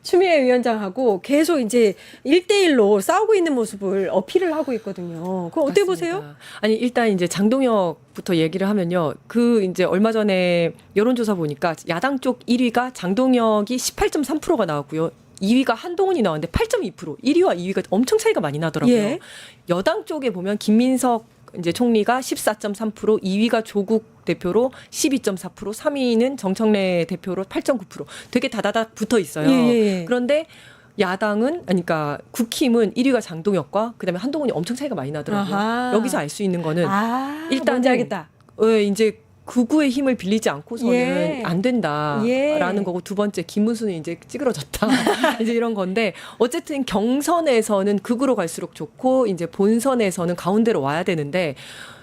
추미애 위원장하고 계속 이제 1대1로 싸우고 있는 모습을 어필을 하고 있거든요. 그거 어떻게 보세요? 맞습니다. 아니 일단 이제 장동혁부터 얘기를 하면요. 그 이제 얼마 전에 여론조사 보니까 야당 쪽 1위가 장동혁이 18.3%가 나왔고요. 2위가 한동훈이 나왔는데 8.2%, 1위와 2위가 엄청 차이가 많이 나더라고요. 예. 여당 쪽에 보면 김민석 이제 총리가 14.3%, 2위가 조국 대표로 12.4%, 3위는 정청래 대표로 8.9%. 되게 다다닥 붙어 있어요. 예. 그런데 야당은 그러니까 국힘은 1위가 장동혁과 그다음에 한동훈이 엄청 차이가 많이 나더라고요. 아하. 여기서 알 수 있는 거는 일단 일단은 뭔지 알겠다. 이제 극우의 힘을 빌리지 않고서는 예. 안 된다라는 예. 거고 두 번째 김문수는 이제 찌그러졌다 이제 이런 건데 어쨌든 경선에서는 극우로 갈수록 좋고 이제 본선에서는 가운데로 와야 되는데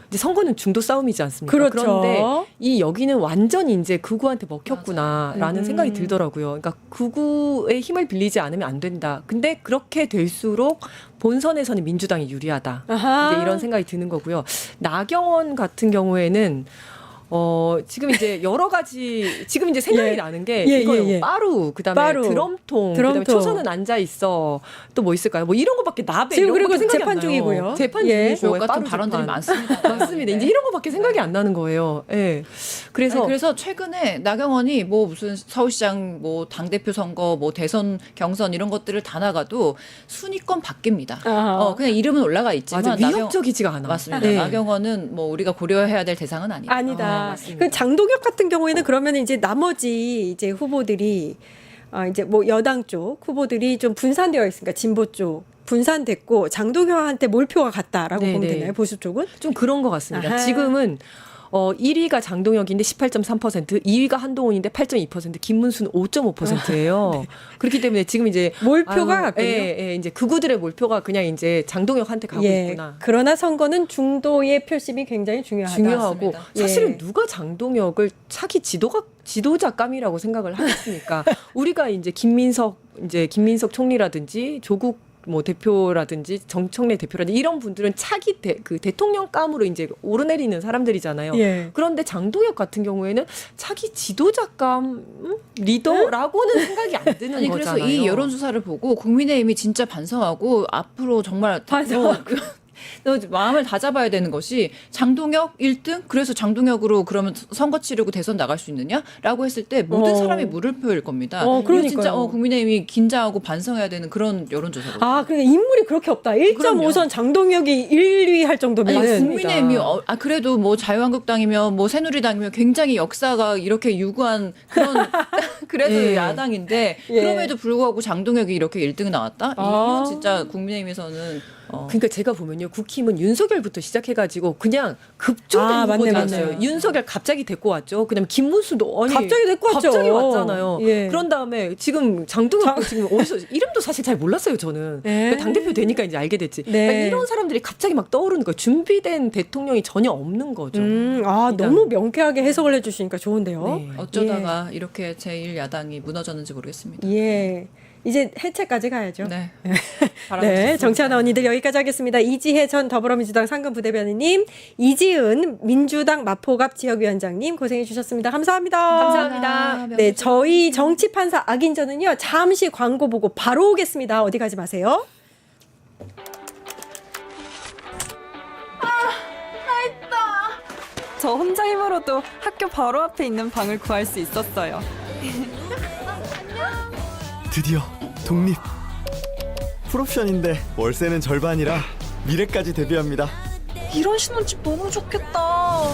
이제 선거는 중도 싸움이지 않습니까? 그렇죠. 그런데 이 여기는 완전히 이제 극우한테 먹혔구나라는 생각이 들더라고요. 그러니까 극우의 힘을 빌리지 않으면 안 된다. 근데 그렇게 될수록 본선에서는 민주당이 유리하다. 아하. 이제 이런 생각이 드는 거고요. 나경원 같은 경우에는 지금 이제 여러 가지 지금 이제 생각이 예. 나는 게 예, 이거요. 예, 예. 빠루 그다음에 빠루. 드럼통 그다음에 드럼통. 초선은 앉아 있어 또 뭐 있을까요? 뭐 이런 거밖에 나베 지금 이런 그리고 거밖에 생각이 재판 안 나요. 중이고요. 재판 예. 중이고 주옥 같은 빠루 발언들이 재판. 많습니다. 맞습니다. 네. 이제 이런 거밖에 생각이 안 나는 거예요. 예. 그래서 최근에 나경원이 뭐 무슨 서울시장 뭐 당대표 선거 뭐 대선 경선 이런 것들을 다 나가도 순위권 바뀝니다. 아하. 그냥 이름은 올라가 있지만 맞아 위협적이지가 않아. 맞습니다. 네. 나경원은 뭐 우리가 고려해야 될 대상은 아니다. 아니다. 맞습니다. 그 장동혁 같은 경우에는 그러면 이제 나머지 이제 후보들이 이제 뭐 여당 쪽 후보들이 좀 분산되어 있으니까 진보 쪽 분산됐고 장동혁한테 몰표가 갔다라고 네, 보면 네. 되나요? 보수 쪽은? 좀 그런 것 같습니다. 아하. 지금은 1위가 장동혁인데 18.3%, 2위가 한동훈인데 8.2%, 김문수는 5.5%예요. 그렇기 때문에 지금 이제 몰표가 갔군요. 이제 극우들의 몰표가 그냥 이제 장동혁한테 가고 있구나. 그러나 선거는 중도의 표심이 굉장히 중요하다. 중요하고 맞습니다. 사실은 예. 누가 장동혁을 차기 지도자감이라고 생각을 하겠습니까? 우리가 이제 김민석 총리라든지 조국 뭐 대표라든지 정청래 대표라든지 이런 분들은 차기 그 대통령감으로 이제 오르내리는 사람들이잖아요. 예. 그런데 장동혁 같은 경우에는 차기 지도자감 리더라고는 생각이 안 드는 아니 거잖아요. 그래서 이 여론조사를 보고 국민의힘이 진짜 반성하고 앞으로 정말 반성하고. 너 마음을 다잡아야 되는 것이 장동혁 1등 그래서 장동혁으로 그러면 선거 치르고 대선 나갈 수 있느냐라고 했을 때 모든 사람이 물음표일 겁니다. 이거 그러니까요. 진짜 국민의힘이 긴장하고 반성해야 되는 그런 여론조사거든요. 그러니까 인물이 그렇게 없다. 1.5선 장동혁이 1위 할 정도면은 아니, 맞습니다. 국민의힘이 그래도 뭐 자유한국당이며 뭐 새누리당이며 굉장히 역사가 이렇게 유구한 그런 그래도 예. 야당인데 예. 그럼에도 불구하고 장동혁이 이렇게 1등 나왔다? 아. 이거 진짜 국민의힘에서는 그러니까 제가 보면요, 국힘은 윤석열부터 시작해가지고 그냥 급조된 맞네, 후보들이었어요. 맞네. 윤석열 갑자기 데리고 왔죠. 그다음에 김문수도 갑자기 데리고 왔죠. 갑자기 왔잖아요. 예. 그런 다음에 지금 장동혁 지금 어디서 이름도 사실 잘 몰랐어요. 저는 예. 당 대표 되니까 이제 알게 됐지. 네. 그러니까 이런 사람들이 갑자기 막 떠오르는 거예요. 준비된 대통령이 전혀 없는 거죠. 일단. 너무 명쾌하게 해석을 해주시니까 좋은데요. 네. 어쩌다가 이렇게 제1야당이 무너졌는지 모르겠습니다. 예. 이제 해체까지 가야죠. 네. 네, 정치하나 언니들 여기까지 하겠습니다. 이지혜 전 더불어민주당 상근 부대변인님, 이지은 민주당 마포갑 지역위원장님 고생해 주셨습니다. 감사합니다. 감사합니다. 네, 저희 정치판사 악인전은요, 잠시 광고 보고 바로 오겠습니다. 어디 가지 마세요. 저 혼자 힘으로도 학교 바로 앞에 있는 방을 구할 수 있었어요. 드디어 독립. 풀옵션인데 월세는 절반이라 미래까지 대비합니다. 이런 신혼집 너무 좋겠다.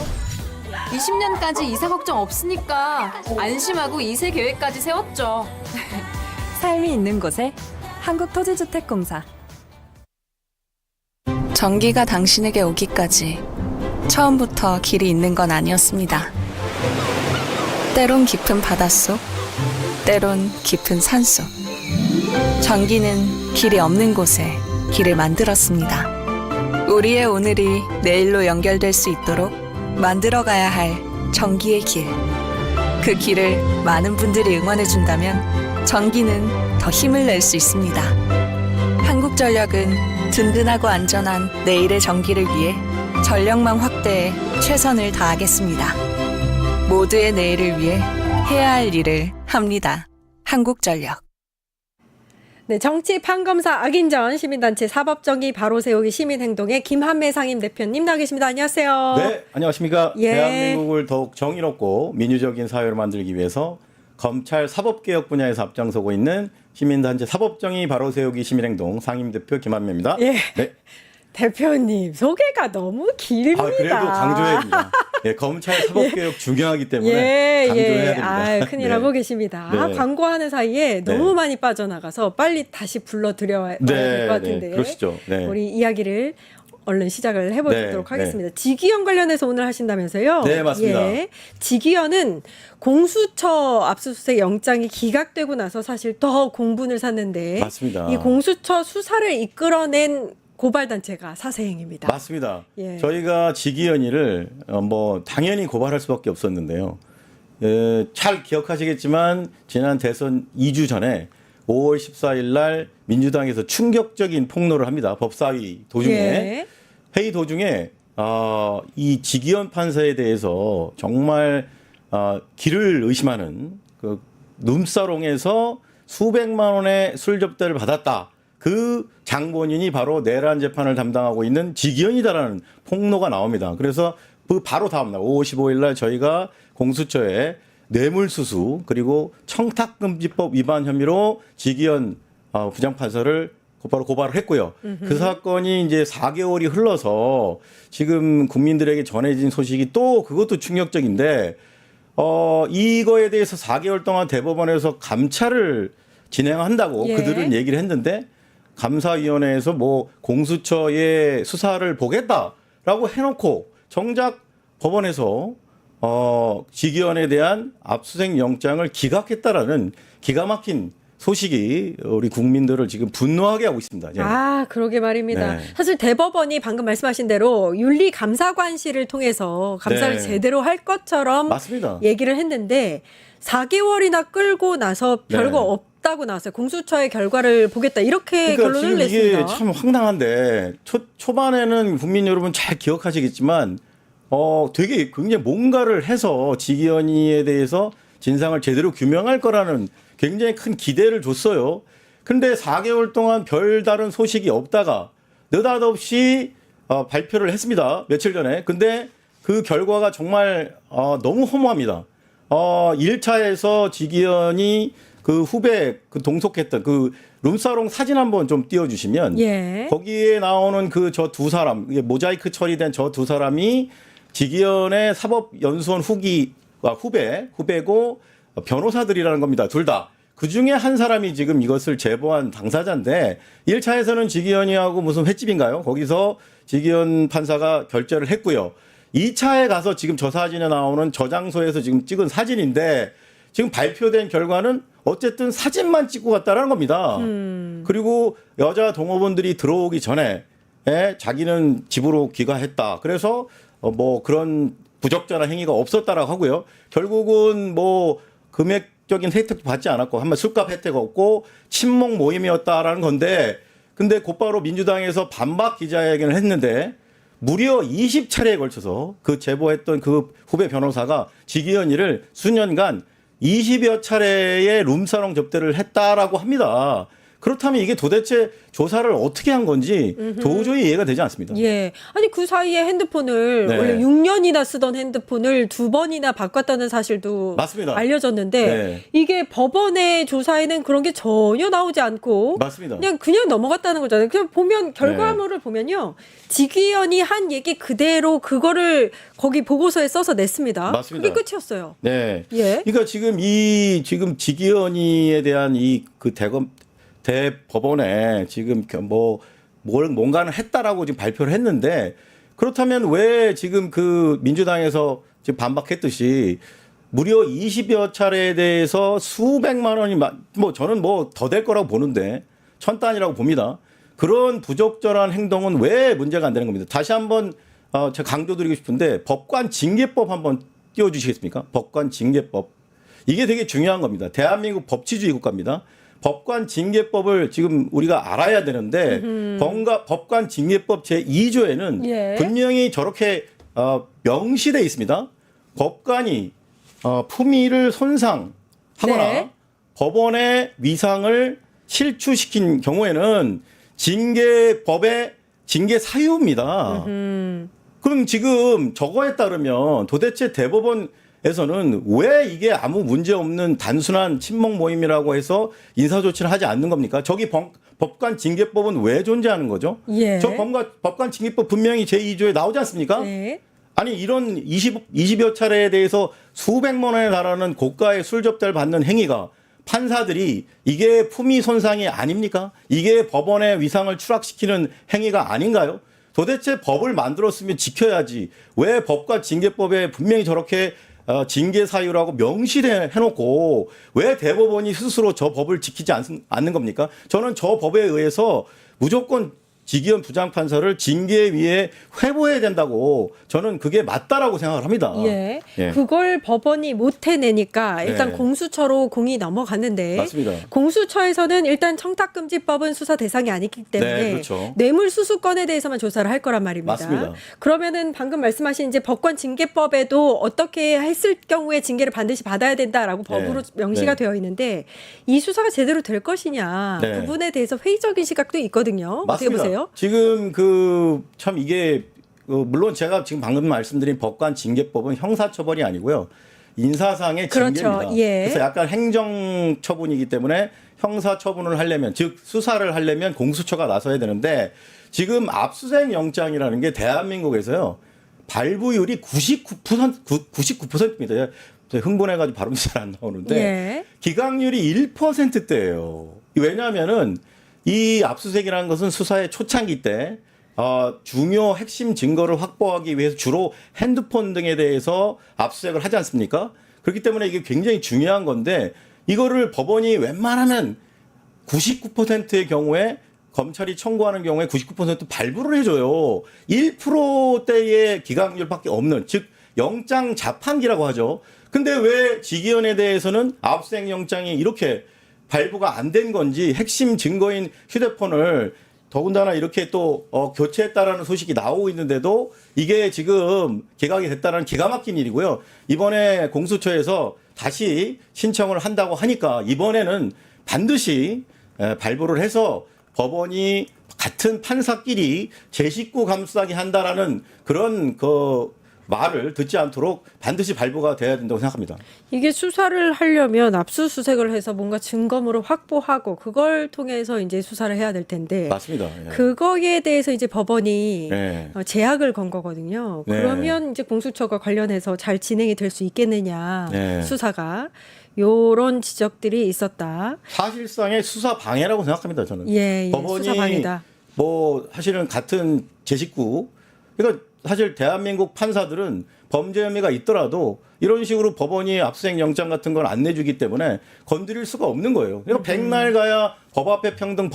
20년까지 이사 걱정 없으니까 안심하고 2세 계획까지 세웠죠. 삶이 있는 곳에 한국토지주택공사. 전기가 당신에게 오기까지 처음부터 길이 있는 건 아니었습니다. 때론 깊은 바닷속, 때론 깊은 산속. 전기는 길이 없는 곳에 길을 만들었습니다. 우리의 오늘이 내일로 연결될 수 있도록 만들어가야 할 전기의 길. 그 길을 많은 분들이 응원해준다면 전기는 더 힘을 낼 수 있습니다. 한국전력은 든든하고 안전한 내일의 전기를 위해 전력망 확대에 최선을 다하겠습니다. 모두의 내일을 위해 해야 할 일을 합니다. 한국전력. 네, 정치 판검사 악인전 시민단체 사법정의 바로 세우기 시민행동의 김한매 상임대표님 나와 계십니다. 안녕하세요. 네, 안녕하십니까. 예. 대한민국을 더욱 정의롭고 민주적인 사회를 만들기 위해서 검찰 사법개혁 분야에서 앞장서고 있는 시민단체 사법정의 바로 세우기 시민행동 상임대표 김한매입니다. 예. 네. 대표님 소개가 너무 길입니다. 그래도 강조해야 됩니다. 예, 검찰 사법개혁 중요하기 때문에 강조해야 됩니다. 아, 큰일 네. 하고 계십니다. 네. 광고하는 사이에 너무 네. 많이 빠져나가서 빨리 다시 불러드려야 될 것 같은데. 그러시죠. 네. 우리 이야기를 얼른 시작을 해보도록 네, 하겠습니다. 직위원 관련해서 오늘 하신다면서요? 네, 맞습니다. 예. 직위원은 공수처 압수수색 영장이 기각되고 나서 사실 더 공분을 샀는데 맞습니다. 이 공수처 수사를 이끌어낸 고발단체가 사세행입니다. 맞습니다. 예. 저희가 직위원회를 뭐 당연히 고발할 수밖에 없었는데요. 잘 기억하시겠지만 지난 대선 2주 전에 5월 14일 날 민주당에서 충격적인 폭로를 합니다. 법사위 도중에. 예. 회의 도중에 이 직위원 판사에 대해서 정말 길을 의심하는 그 룸사롱에서 수백만 원의 술 접대를 받았다. 그 장본인이 바로 내란 재판을 담당하고 있는 직위원이다라는 폭로가 나옵니다. 그래서 그 바로 다음 날 5월 15일 날 저희가 공수처에 뇌물수수 그리고 청탁금지법 위반 혐의로 직위원 부장판사를 곧바로 고발을 했고요. 그 사건이 이제 4개월이 흘러서 지금 국민들에게 전해진 소식이 또 그것도 충격적인데 이거에 대해서 4개월 동안 대법원에서 감찰을 진행한다고 예. 그들은 얘기를 했는데 감사위원회에서 뭐 공수처의 수사를 보겠다라고 해놓고 정작 법원에서 직위원에 대한 압수수색 영장을 기각했다라는 기가 막힌 소식이 우리 국민들을 지금 분노하게 하고 있습니다. 예. 아, 그러게 말입니다. 네. 사실 대법원이 방금 말씀하신 대로 윤리감사관실을 통해서 감사를 네. 제대로 할 것처럼 맞습니다. 얘기를 했는데 4개월이나 끌고 나서 별거 네. 없다고 나왔어요. 공수처의 결과를 보겠다. 이렇게 결론을 지금 냈습니다. 이게 참 황당한데 초반에는 국민 여러분 잘 기억하시겠지만 되게 굉장히 뭔가를 해서 직위원회에 대해서 진상을 제대로 규명할 거라는 굉장히 큰 기대를 줬어요. 근데 4개월 동안 별다른 소식이 없다가 느닷없이 발표를 했습니다. 며칠 전에. 근데 그 결과가 정말 너무 허무합니다. 1차에서 직위원이 그 후배 그 동석했던 그 룸사롱 사진 한번 좀 띄워주시면 예. 거기에 나오는 그 저 두 사람 이게 모자이크 처리된 저 두 사람이 직위원의 사법연수원 후배고 변호사들이라는 겁니다. 둘 다. 그 중에 한 사람이 지금 이것을 제보한 당사자인데 1차에서는 직위원이하고 무슨 횟집인가요? 거기서 직위원 판사가 결재를 했고요. 2차에 가서 지금 저 사진에 나오는 저 장소에서 지금 찍은 사진인데 지금 발표된 결과는 어쨌든 사진만 찍고 갔다라는 겁니다. 그리고 여자 동호원들이 들어오기 전에 자기는 집으로 귀가했다. 그래서 뭐 그런 부적절한 행위가 없었다라고 하고요. 결국은 뭐 금액적인 혜택도 받지 않았고 한번 술값 혜택 없고 친목 모임이었다라는 건데 근데 곧바로 민주당에서 반박 기자회견을 했는데 무려 20차례에 걸쳐서 그 제보했던 그 후배 변호사가 직위원회를 수년간 20여 차례의 룸사롱 접대를 했다라고 합니다. 그렇다면 이게 도대체 조사를 어떻게 한 건지 도저히 이해가 되지 않습니다. 예. 아니 그 사이에 핸드폰을 네. 원래 6년이나 쓰던 핸드폰을 2번이나 바꿨다는 사실도 맞습니다. 알려졌는데 네. 이게 법원의 조사에는 그런 게 전혀 나오지 않고 맞습니다. 그냥 넘어갔다는 거잖아요. 그냥 보면 결과물을 보면요. 지기현이 한 얘기 그대로 그거를 거기 보고서에 써서 냈습니다. 맞습니다. 그게 끝이었어요. 네. 예. 그러니까 지금 지기현이에 대한 대법원에 지금 뭔가는 했다라고 지금 발표를 했는데 그렇다면 왜 지금 그 민주당에서 지금 반박했듯이 무려 20여 차례에 대해서 수백만 원이 저는 더 될 거라고 보는데 1000단이라고 봅니다. 그런 부적절한 행동은 왜 문제가 안 되는 겁니다. 다시 한번 제가 강조드리고 싶은데 법관 징계법 한번 띄워주시겠습니까? 법관 징계법. 이게 되게 중요한 겁니다. 대한민국 법치주의 국가입니다. 법관 징계법을 지금 우리가 알아야 되는데 법관 징계법 제2조에는 예. 분명히 저렇게 명시돼 있습니다. 법관이 품위를 손상하거나 네. 법원의 위상을 실추시킨 경우에는 징계법의 징계 사유입니다. 그럼 지금 저거에 따르면 도대체 대법원에서는 왜 이게 아무 문제 없는 단순한 친목 모임이라고 해서 인사조치를 하지 않는 겁니까? 저기 법관 징계법은 왜 존재하는 거죠? 예. 저 법관 징계법 분명히 제2조에 나오지 않습니까? 네. 아니 이런 20여 차례에 대해서 수백만 원에 달하는 고가의 술 접대를 받는 행위가 판사들이 이게 품위 손상이 아닙니까? 이게 법원의 위상을 추락시키는 행위가 아닌가요? 도대체 법을 만들었으면 지켜야지 왜 법과 징계법에 분명히 저렇게 징계 사유라고 명시해놓고 왜 대법원이 스스로 저 법을 지키지 않는 겁니까? 저는 저 법에 의해서 무조건 지기현 부장판사를 징계위에 회부해야 된다고 저는 그게 맞다라고 생각을 합니다. 예. 예. 그걸 법원이 못 해내니까 일단 네. 공수처로 공이 넘어갔는데 맞습니다. 공수처에서는 일단 청탁금지법은 수사 대상이 아니기 때문에 네, 그렇죠. 뇌물수수건에 대해서만 조사를 할 거란 말입니다. 맞습니다. 그러면은 방금 말씀하신 이제 법관 징계법에도 어떻게 했을 경우에 징계를 반드시 받아야 된다라고 법으로 명시가 네. 되어 있는데 이 수사가 제대로 될 것이냐 네. 부분에 대해서 회의적인 시각도 있거든요. 어떻게 맞습니다. 보세요? 지금 참 이게 물론 제가 지금 방금 말씀드린 법관 징계법은 형사처벌이 아니고요. 인사상의 그렇죠. 징계입니다. 예. 그래서 약간 행정처분이기 때문에 형사처분을 하려면 즉 수사를 하려면 공수처가 나서야 되는데 지금 압수수색 영장이라는 게 대한민국에서요. 발부율이 99%입니다. 제가 흥분해가지고 발음이 잘 안 나오는데 예. 기각률이 1%대예요. 왜냐하면은 이 압수수색이라는 것은 수사의 초창기 때 중요 핵심 증거를 확보하기 위해서 주로 핸드폰 등에 대해서 압수수색을 하지 않습니까? 그렇기 때문에 이게 굉장히 중요한 건데 이거를 법원이 웬만하면 99%의 경우에 검찰이 청구하는 경우에 99% 발부를 해줘요. 1%대의 기각률밖에 없는 즉 영장 자판기라고 하죠. 근데 왜 지기현에 대해서는 압수수색 영장이 이렇게 발부가 안 된 건지 핵심 증거인 휴대폰을 더군다나 이렇게 또 교체했다라는 소식이 나오고 있는데도 이게 지금 기각이 됐다는 기가 막힌 일이고요. 이번에 공수처에서 다시 신청을 한다고 하니까 이번에는 반드시 발부를 해서 법원이 같은 판사끼리 제 식구 감싸기 한다라는 그런 말을 듣지 않도록 반드시 발부가 돼야 된다고 생각합니다. 이게 수사를 하려면 압수수색을 해서 뭔가 증거물을 확보하고 그걸 통해서 이제 수사를 해야 될 텐데 맞습니다. 예. 그거에 대해서 이제 법원이 네. 제약을 건 거거든요. 네. 그러면 이제 공수처가 관련해서 잘 진행이 될 수 있겠느냐 네. 수사가 요런 지적들이 있었다. 사실상의 수사 방해라고 생각합니다. 저는. 예, 예. 법원이 수사 방해다. 사실은 같은 제 식구. 그러니까 사실 대한민국 판사들은 범죄 혐의가 있더라도 이런 식으로 법원이 압수수색 영장 같은 걸 안 내주기 때문에 건드릴 수가 없는 거예요. 그러니까 백날 가야 법 앞에 평등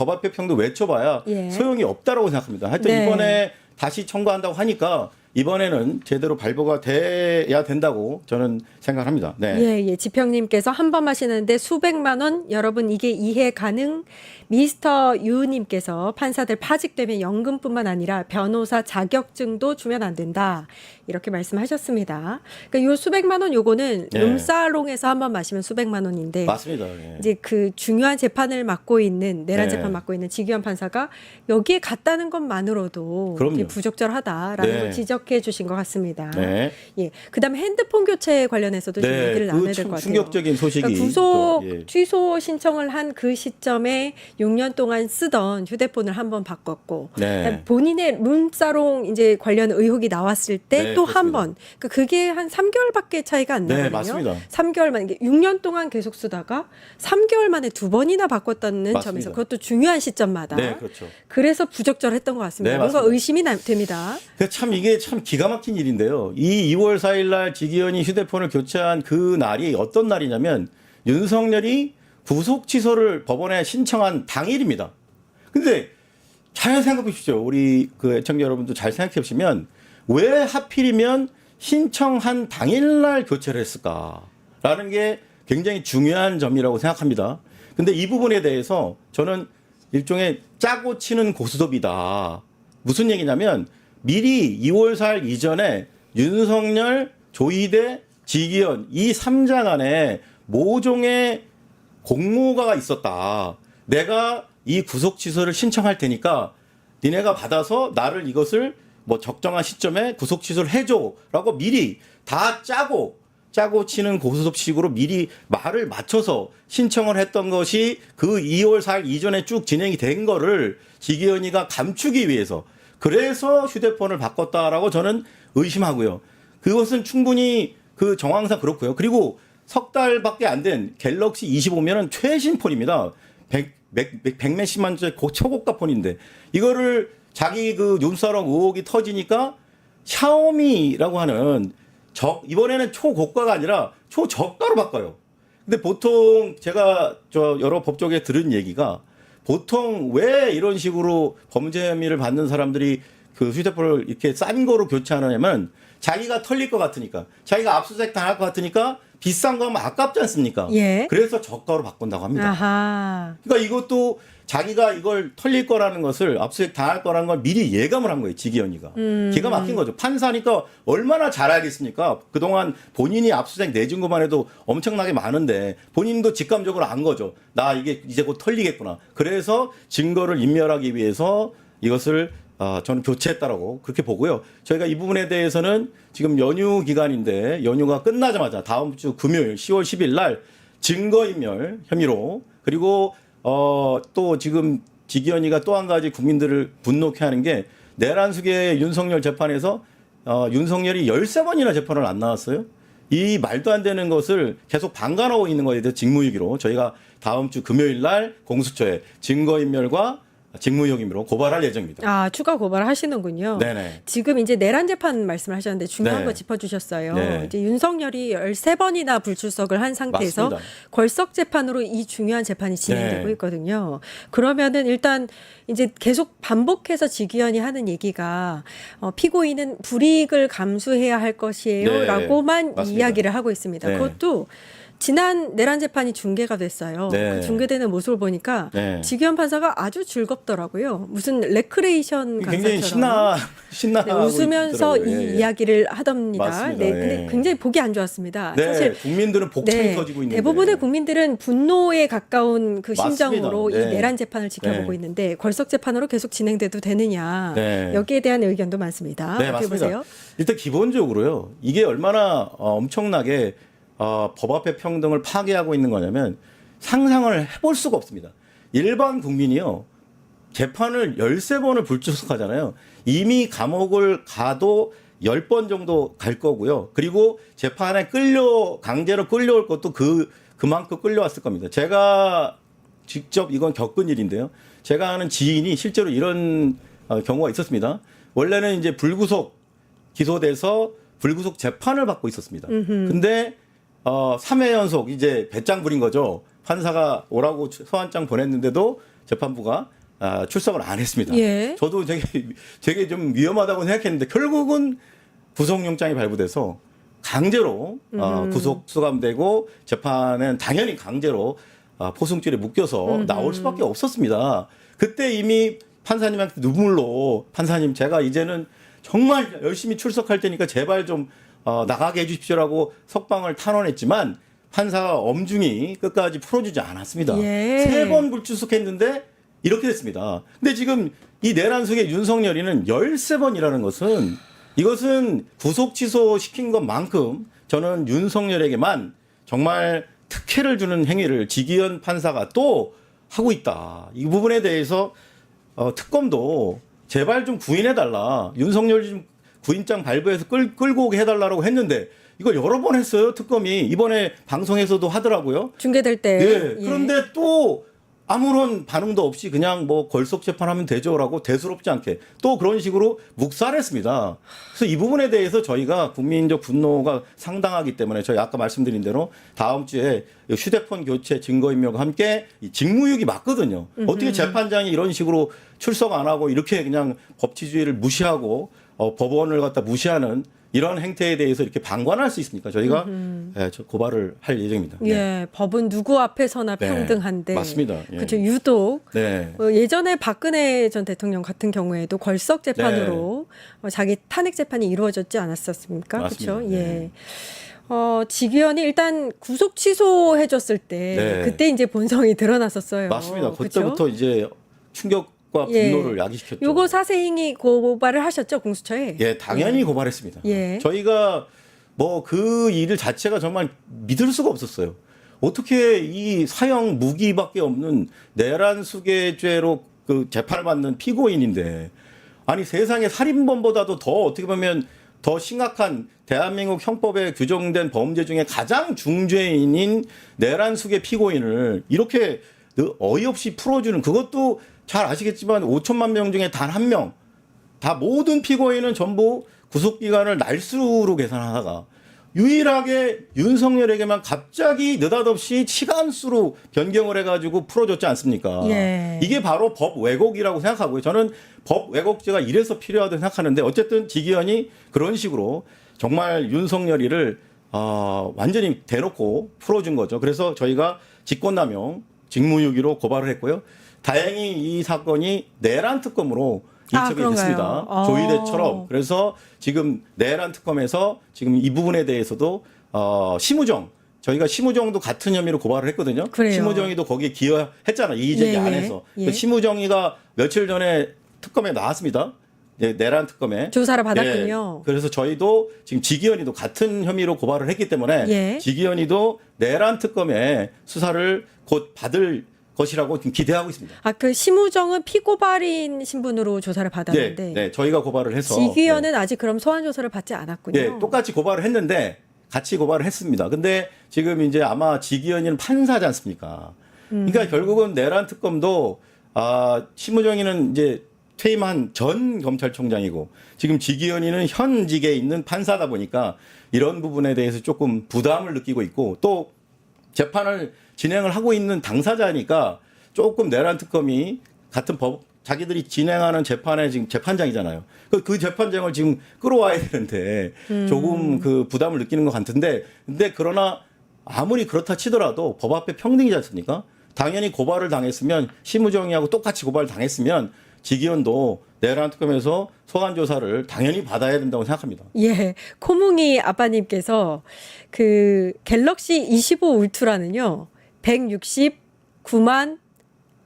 외쳐봐야 예. 소용이 없다라고 생각합니다. 하여튼 네. 이번에 다시 청구한다고 하니까 이번에는 제대로 발부가 돼야 된다고 저는 생각합니다. 네. 예, 예. 지평님께서 한 번 하시는데 수백만 원 여러분 이게 이해 가능? 미스터 유님께서 판사들 파직되면 연금뿐만 아니라 변호사 자격증도 주면 안 된다. 이렇게 말씀하셨습니다. 그러니까 요 수백만 원 요거는 네. 룸사롱에서 한 번 마시면 수백만 원인데 맞습니다. 예. 이제 그 중요한 재판을 맡고 있는 내란 네. 재판 맡고 있는 지기현 판사가 여기에 갔다는 것만으로도 그럼요. 이게 부적절하다라는 네. 걸 지적해 주신 것 같습니다. 네. 예. 그다음에 핸드폰 교체 관련해서도 좀 얘기를 나눠야 될 것 그 같아요. 충격적인 소식이 그러니까 구속 또, 예. 취소 신청을 한 그 시점에 6년 동안 쓰던 휴대폰을 한번 바꿨고 네. 그다음에 본인의 룸사롱 이제 관련 의혹이 나왔을 때 네, 또 한 그렇습니다. 번. 그러니까 그게 한 3개월밖에 차이가 안 네, 나거든요. 맞습니다. 3개월 만에 이게 6년 동안 계속 쓰다가 3개월 만에 2번이나 바꿨다는 맞습니다. 점에서 그것도 중요한 시점마다. 네, 그렇죠. 그래서 부적절했던 것 같습니다. 네, 뭔가 맞습니다. 의심이 됩니다. 참 이게 참 기가 막힌 일인데요. 이 2월 4일 날 지기현이 휴대폰을 교체한 그 날이 어떤 날이냐면 윤석열이 구속 취소를 법원에 신청한 당일입니다. 근데 잘 생각해 보십시오. 우리 그 애청자 여러분도 잘 생각해 보시면 왜 하필이면 신청한 당일날 교체를 했을까라는 게 굉장히 중요한 점이라고 생각합니다. 근데 이 부분에 대해서 저는 일종의 짜고 치는 고스톱이다. 무슨 얘기냐면 미리 2월 4일 이전에 윤석열, 조희대, 지기현 이 3자 간에 모종의 공모가 있었다. 내가 이 구속 취소를 신청할 테니까 니네가 받아서 나를 이것을 뭐 적정한 시점에 구속 취소를 해줘라고 미리 다 짜고 치는 고스톱식으로 미리 말을 맞춰서 신청을 했던 것이 그 2월 4일 이전에 쭉 진행이 된 거를 지기현이가 감추기 위해서 그래서 휴대폰을 바꿨다라고 저는 의심하고요. 그것은 충분히 그 정황상 그렇고요. 그리고 석 달밖에 안 된 갤럭시 25면은 최신 폰입니다. 100몇십만 원짜리 초고가 폰인데 이거를 자기 그 룸사롱 의혹이 터지니까 샤오미라고 하는 이번에는 초고가가 아니라 초저가로 바꿔요. 근데 보통 제가 여러 법조계 들은 얘기가 보통 왜 이런 식으로 범죄 혐의를 받는 사람들이 그 휴대폰을 이렇게 싼 거로 교체하냐면 자기가 털릴 것 같으니까 자기가 압수수색 당할 것 같으니까 비싼 거 하면 아깝지 않습니까? 예. 그래서 저가로 바꾼다고 합니다. 아하. 그러니까 이것도 자기가 이걸 털릴 거라는 것을 압수수색 당할 거라는 걸 미리 예감을 한 거예요. 지기현이가. 기가 막힌 거죠. 판사니까 얼마나 잘 알겠습니까? 그동안 본인이 압수수색 내준 것만 해도 엄청나게 많은데 본인도 직감적으로 안 거죠. 나 이게 이제 곧 털리겠구나. 그래서 증거를 인멸하기 위해서 이것을 저는 교체했다라고 그렇게 보고요. 저희가 이 부분에 대해서는 지금 연휴 기간인데 연휴가 끝나자마자 다음 주 금요일 10월 10일 날 증거인멸 혐의로 그리고 또 지금 지기현이가 또 한 가지 국민들을 분노케 하는 게 내란숙의 윤석열 재판에서 윤석열이 13번이나 재판을 안 나왔어요. 이 말도 안 되는 것을 계속 방관하고 있는 거에 대해서 직무유기로 저희가 다음 주 금요일 날 공수처에 증거인멸과 직무유기 혐의로 고발할 예정입니다. 아, 추가 고발을 하시는군요. 네네. 지금 이제 내란 재판 말씀을 하셨는데 중요한 네. 거 짚어주셨어요. 네. 이제 윤석열이 13번이나 불출석을 한 상태에서 맞습니다. 걸석 재판으로 이 중요한 재판이 진행되고 네. 있거든요. 그러면은 일단 이제 계속 반복해서 지기현이 하는 얘기가 피고인은 불이익을 감수해야 할 것이에요라고만 맞습니다. 이야기를 하고 있습니다. 네. 그것도 지난 내란 재판이 중계가 됐어요. 네. 그 중계되는 모습을 보니까 네. 지기현 판사가 아주 즐겁더라고요. 무슨 레크레이션 굉장히 강사처럼. 신나 네, 웃으면서 이 이야기를 하답니다. 맞습니다. 네, 근데 예. 굉장히 보기 안 좋았습니다. 네, 사실 국민들은 복창이 네, 터지고 있는데 대부분의 국민들은 분노에 가까운 그 맞습니다. 심정으로 네. 이 내란 재판을 지켜보고 네. 있는데 걸석 재판으로 계속 진행돼도 되느냐 네. 여기에 대한 의견도 많습니다. 네, 어떻게 맞습니다. 보세요? 일단 기본적으로요. 이게 얼마나 엄청나게 법 앞의 평등을 파괴하고 있는 거냐면 상상을 해볼 수가 없습니다. 일반 국민이요. 재판을 13번을 불출석하잖아요. 이미 감옥을 가도 10번 정도 갈 거고요. 그리고 재판에 강제로 끌려올 것도 그만큼 끌려왔을 겁니다. 제가 직접 이건 겪은 일인데요. 제가 아는 지인이 실제로 이런 경우가 있었습니다. 원래는 이제 불구속 기소돼서 불구속 재판을 받고 있었습니다. 근데 3회 연속 이제 배짱 부린 거죠. 판사가 오라고 소환장 보냈는데도 재판부가 출석을 안 했습니다. 예. 저도 되게 좀 위험하다고 생각했는데 결국은 구속영장이 발부돼서 강제로 구속 수감되고 재판은 당연히 강제로 포승줄에 묶여서 나올 수밖에 없었습니다. 그때 이미 판사님한테 눈물로 판사님 제가 이제는 정말 열심히 출석할 테니까 제발 좀 나가게 해주십시오라고 석방을 탄원했지만 판사가 엄중히 끝까지 풀어주지 않았습니다. 예. 3번 불출석했는데 이렇게 됐습니다. 근데 지금 이 내란 속의 윤석열이는 13번이라는 것은 이것은 구속 취소 시킨 것만큼 저는 윤석열에게만 정말 특혜를 주는 행위를 지기현 판사가 또 하고 있다. 이 부분에 대해서 특검도 제발 좀 구인해달라. 윤석열 좀 구인장 발부해서 끌고 오게 해달라고 했는데 이걸 여러 번 했어요. 특검이 이번에 방송에서도 하더라고요. 중계될 때. 예. 그런데 또 아무런 반응도 없이 그냥 뭐 걸석 재판하면 되죠라고 대수롭지 않게 또 그런 식으로 묵살했습니다. 그래서 이 부분에 대해서 저희가 국민적 분노가 상당하기 때문에 저희 아까 말씀드린 대로 다음 주에 휴대폰 교체 증거인멸과 함께 이 직무유기 맞거든요. 어떻게 재판장이 이런 식으로 출석 안 하고 이렇게 그냥 법치주의를 무시하고 법원을 갖다 무시하는 이런 행태에 대해서 이렇게 방관할 수 있습니까? 저희가 저 고발을 할 예정입니다. 네. 예, 법은 누구 앞에서나 네, 평등한데. 맞습니다. 예. 그렇죠. 유독 네. 예전에 박근혜 전 대통령 같은 경우에도 걸석 재판으로 자기 탄핵 재판이 이루어졌지 않았었습니까? 맞습니다. 그렇죠. 예. 네. 지기현이 일단 구속 취소해줬을 때 네. 그때 이제 본성이 드러났었어요. 맞습니다. 그렇죠? 그때부터 이제 충격과 예. 분노를 야기시켰죠. 요거 사세행위 고발을 하셨죠, 공수처에? 예, 당연히 고발했습니다. 예. 저희가 뭐 그 일 자체가 정말 믿을 수가 없었어요. 어떻게 이 사형 무기밖에 없는 내란 수괴죄로 그 재판을 받는 피고인인데 아니 세상에 살인범보다도 더 어떻게 보면 더 심각한 대한민국 형법에 규정된 범죄 중에 가장 중죄인인 내란 수괴 피고인을 이렇게 어이없이 풀어주는 그것도 잘 아시겠지만 5천만 명 중에 단 한 명, 다 모든 피고인은 전부 구속기간을 날수로 계산하다가 유일하게 윤석열에게만 갑자기 느닷없이 시간수로 변경을 해가지고 풀어줬지 않습니까? 예. 이게 바로 법 왜곡이라고 생각하고요. 저는 법 왜곡죄가 이래서 필요하다고 생각하는데 어쨌든 지기현이 그런 식으로 정말 윤석열이를 완전히 대놓고 풀어준 거죠. 그래서 저희가 직권남용, 직무유기로 고발을 했고요. 다행히 이 사건이 내란 특검으로 이첩이 그런가요? 됐습니다. 조의대처럼. 그래서 지금 내란 특검에서 지금 이 부분에 대해서도 심우정 저희가 심우정도 같은 혐의로 고발을 했거든요. 그래요. 심우정이도 거기에 기여했잖아요. 이의제기 예, 안에서. 예. 심우정이가 며칠 전에 특검에 나왔습니다. 내란 특검에 조사를 받았군요. 예, 그래서 저희도 지금 지기현이도 같은 혐의로 고발을 했기 때문에 예. 지기현이도 내란 특검에 수사를 곧 받을 것이라고 지금 기대하고 있습니다. 그 심우정은 피고발인 신분으로 조사를 받았는데 네, 저희가 고발을 해서 지기현은 아직 그럼 소환 조사를 받지 않았군요. 네, 똑같이 고발을 했는데 같이 고발을 했습니다. 근데 지금 이제 아마 지기현이는 판사지 않습니까? 그러니까 결국은 내란 특검도 심우정이는 이제 퇴임한 전 검찰총장이고 지금 지기현이는 현직에 있는 판사다 보니까 이런 부분에 대해서 조금 부담을 느끼고 있고 또 재판을 진행을 하고 있는 당사자니까 조금 내란 특검이 같은 법 자기들이 진행하는 재판의 지금 재판장이잖아요. 그 재판장을 지금 끌어와야 되는데 조금 그 부담을 느끼는 것 같은데 근데 그러나 아무리 그렇다 치더라도 법 앞에 평등이지 않습니까? 당연히 고발을 당했으면 심우정이하고 똑같이 고발을 당했으면 지기현도 내란 특검에서 소환 조사를 당연히 받아야 된다고 생각합니다. 예, 코뭉이 아빠님께서 그 갤럭시 25 울트라는요 169만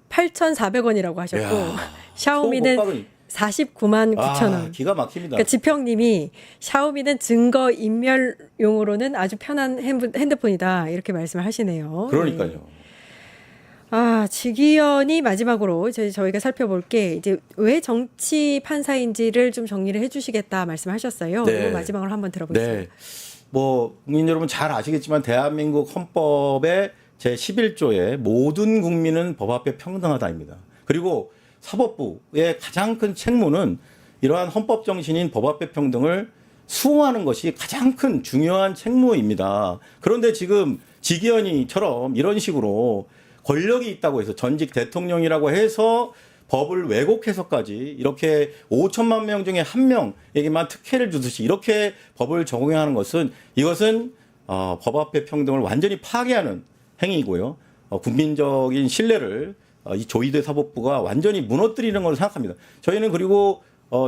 8,400원이라고 하셨고 이야, 샤오미는 소고박은 49만 9천 원. 기가 막힙니다. 그러니까 지평님이 샤오미는 증거 인멸용으로는 아주 편한 핸드폰이다 이렇게 말씀을 하시네요. 그러니까요. 지기현이 마지막으로 저희가 살펴볼 게 이제 왜 정치 판사인지를 좀 정리를 해주시겠다 말씀하셨어요. 네. 이거 마지막으로 한번 들어보겠습니다. 네. 뭐 국민 여러분 잘 아시겠지만 대한민국 헌법의 제11조에 모든 국민은 법 앞에 평등하다입니다. 그리고 사법부의 가장 큰 책무는 이러한 헌법 정신인 법 앞에 평등을 수호하는 것이 가장 큰 중요한 책무입니다. 그런데 지금 지기현이처럼 이런 식으로 권력이 있다고 해서 전직 대통령이라고 해서 법을 왜곡해서까지 이렇게 5천만 명 중에 한 명에게만 특혜를 주듯이 이렇게 법을 적용하는 것은 이것은 법 앞의 평등을 완전히 파괴하는 행위이고요. 국민적인 신뢰를 이 조희대 사법부가 완전히 무너뜨리는 걸로 생각합니다. 저희는 그리고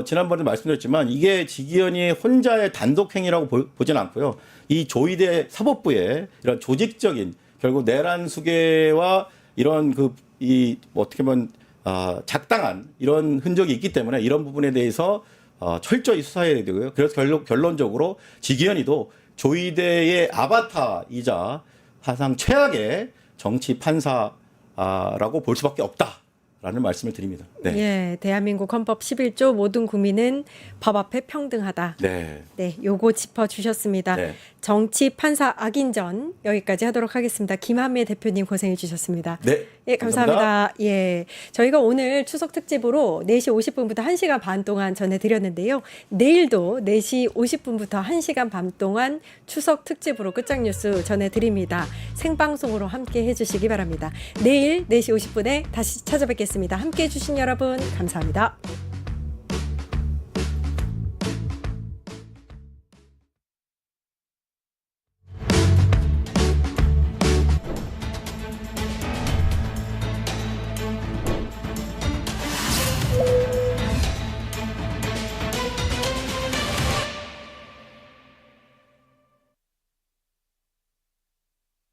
지난번에 말씀드렸지만 이게 지기현이 혼자의 단독 행위라고 보지는 않고요. 이 조희대 사법부의 이런 조직적인 결국 내란 수괴와 이런 어떻게 보면 작당한 이런 흔적이 있기 때문에 이런 부분에 대해서 철저히 수사해야 되고요. 그래서 결론적으로 지기현이도 조희대의 아바타이자 사상 최악의 정치 판사라고 볼 수밖에 없다라는 말씀을 드립니다. 네. 예, 대한민국 헌법 11조 모든 국민은 법 앞에 평등하다. 네. 네, 요거 짚어주셨습니다. 네. 정치 판사 악인전 여기까지 하도록 하겠습니다. 김한미 대표님 고생해 주셨습니다. 네. 예, 감사합니다. 예. 저희가 오늘 추석 특집으로 4시 50분부터 1시간 반 동안 전해드렸는데요. 내일도 4시 50분부터 1시간 반 동안 추석 특집으로 끝장뉴스 전해드립니다. 생방송으로 함께 해주시기 바랍니다. 내일 4시 50분에 다시 찾아뵙겠습니다. 함께 해주신 여러분, 감사합니다.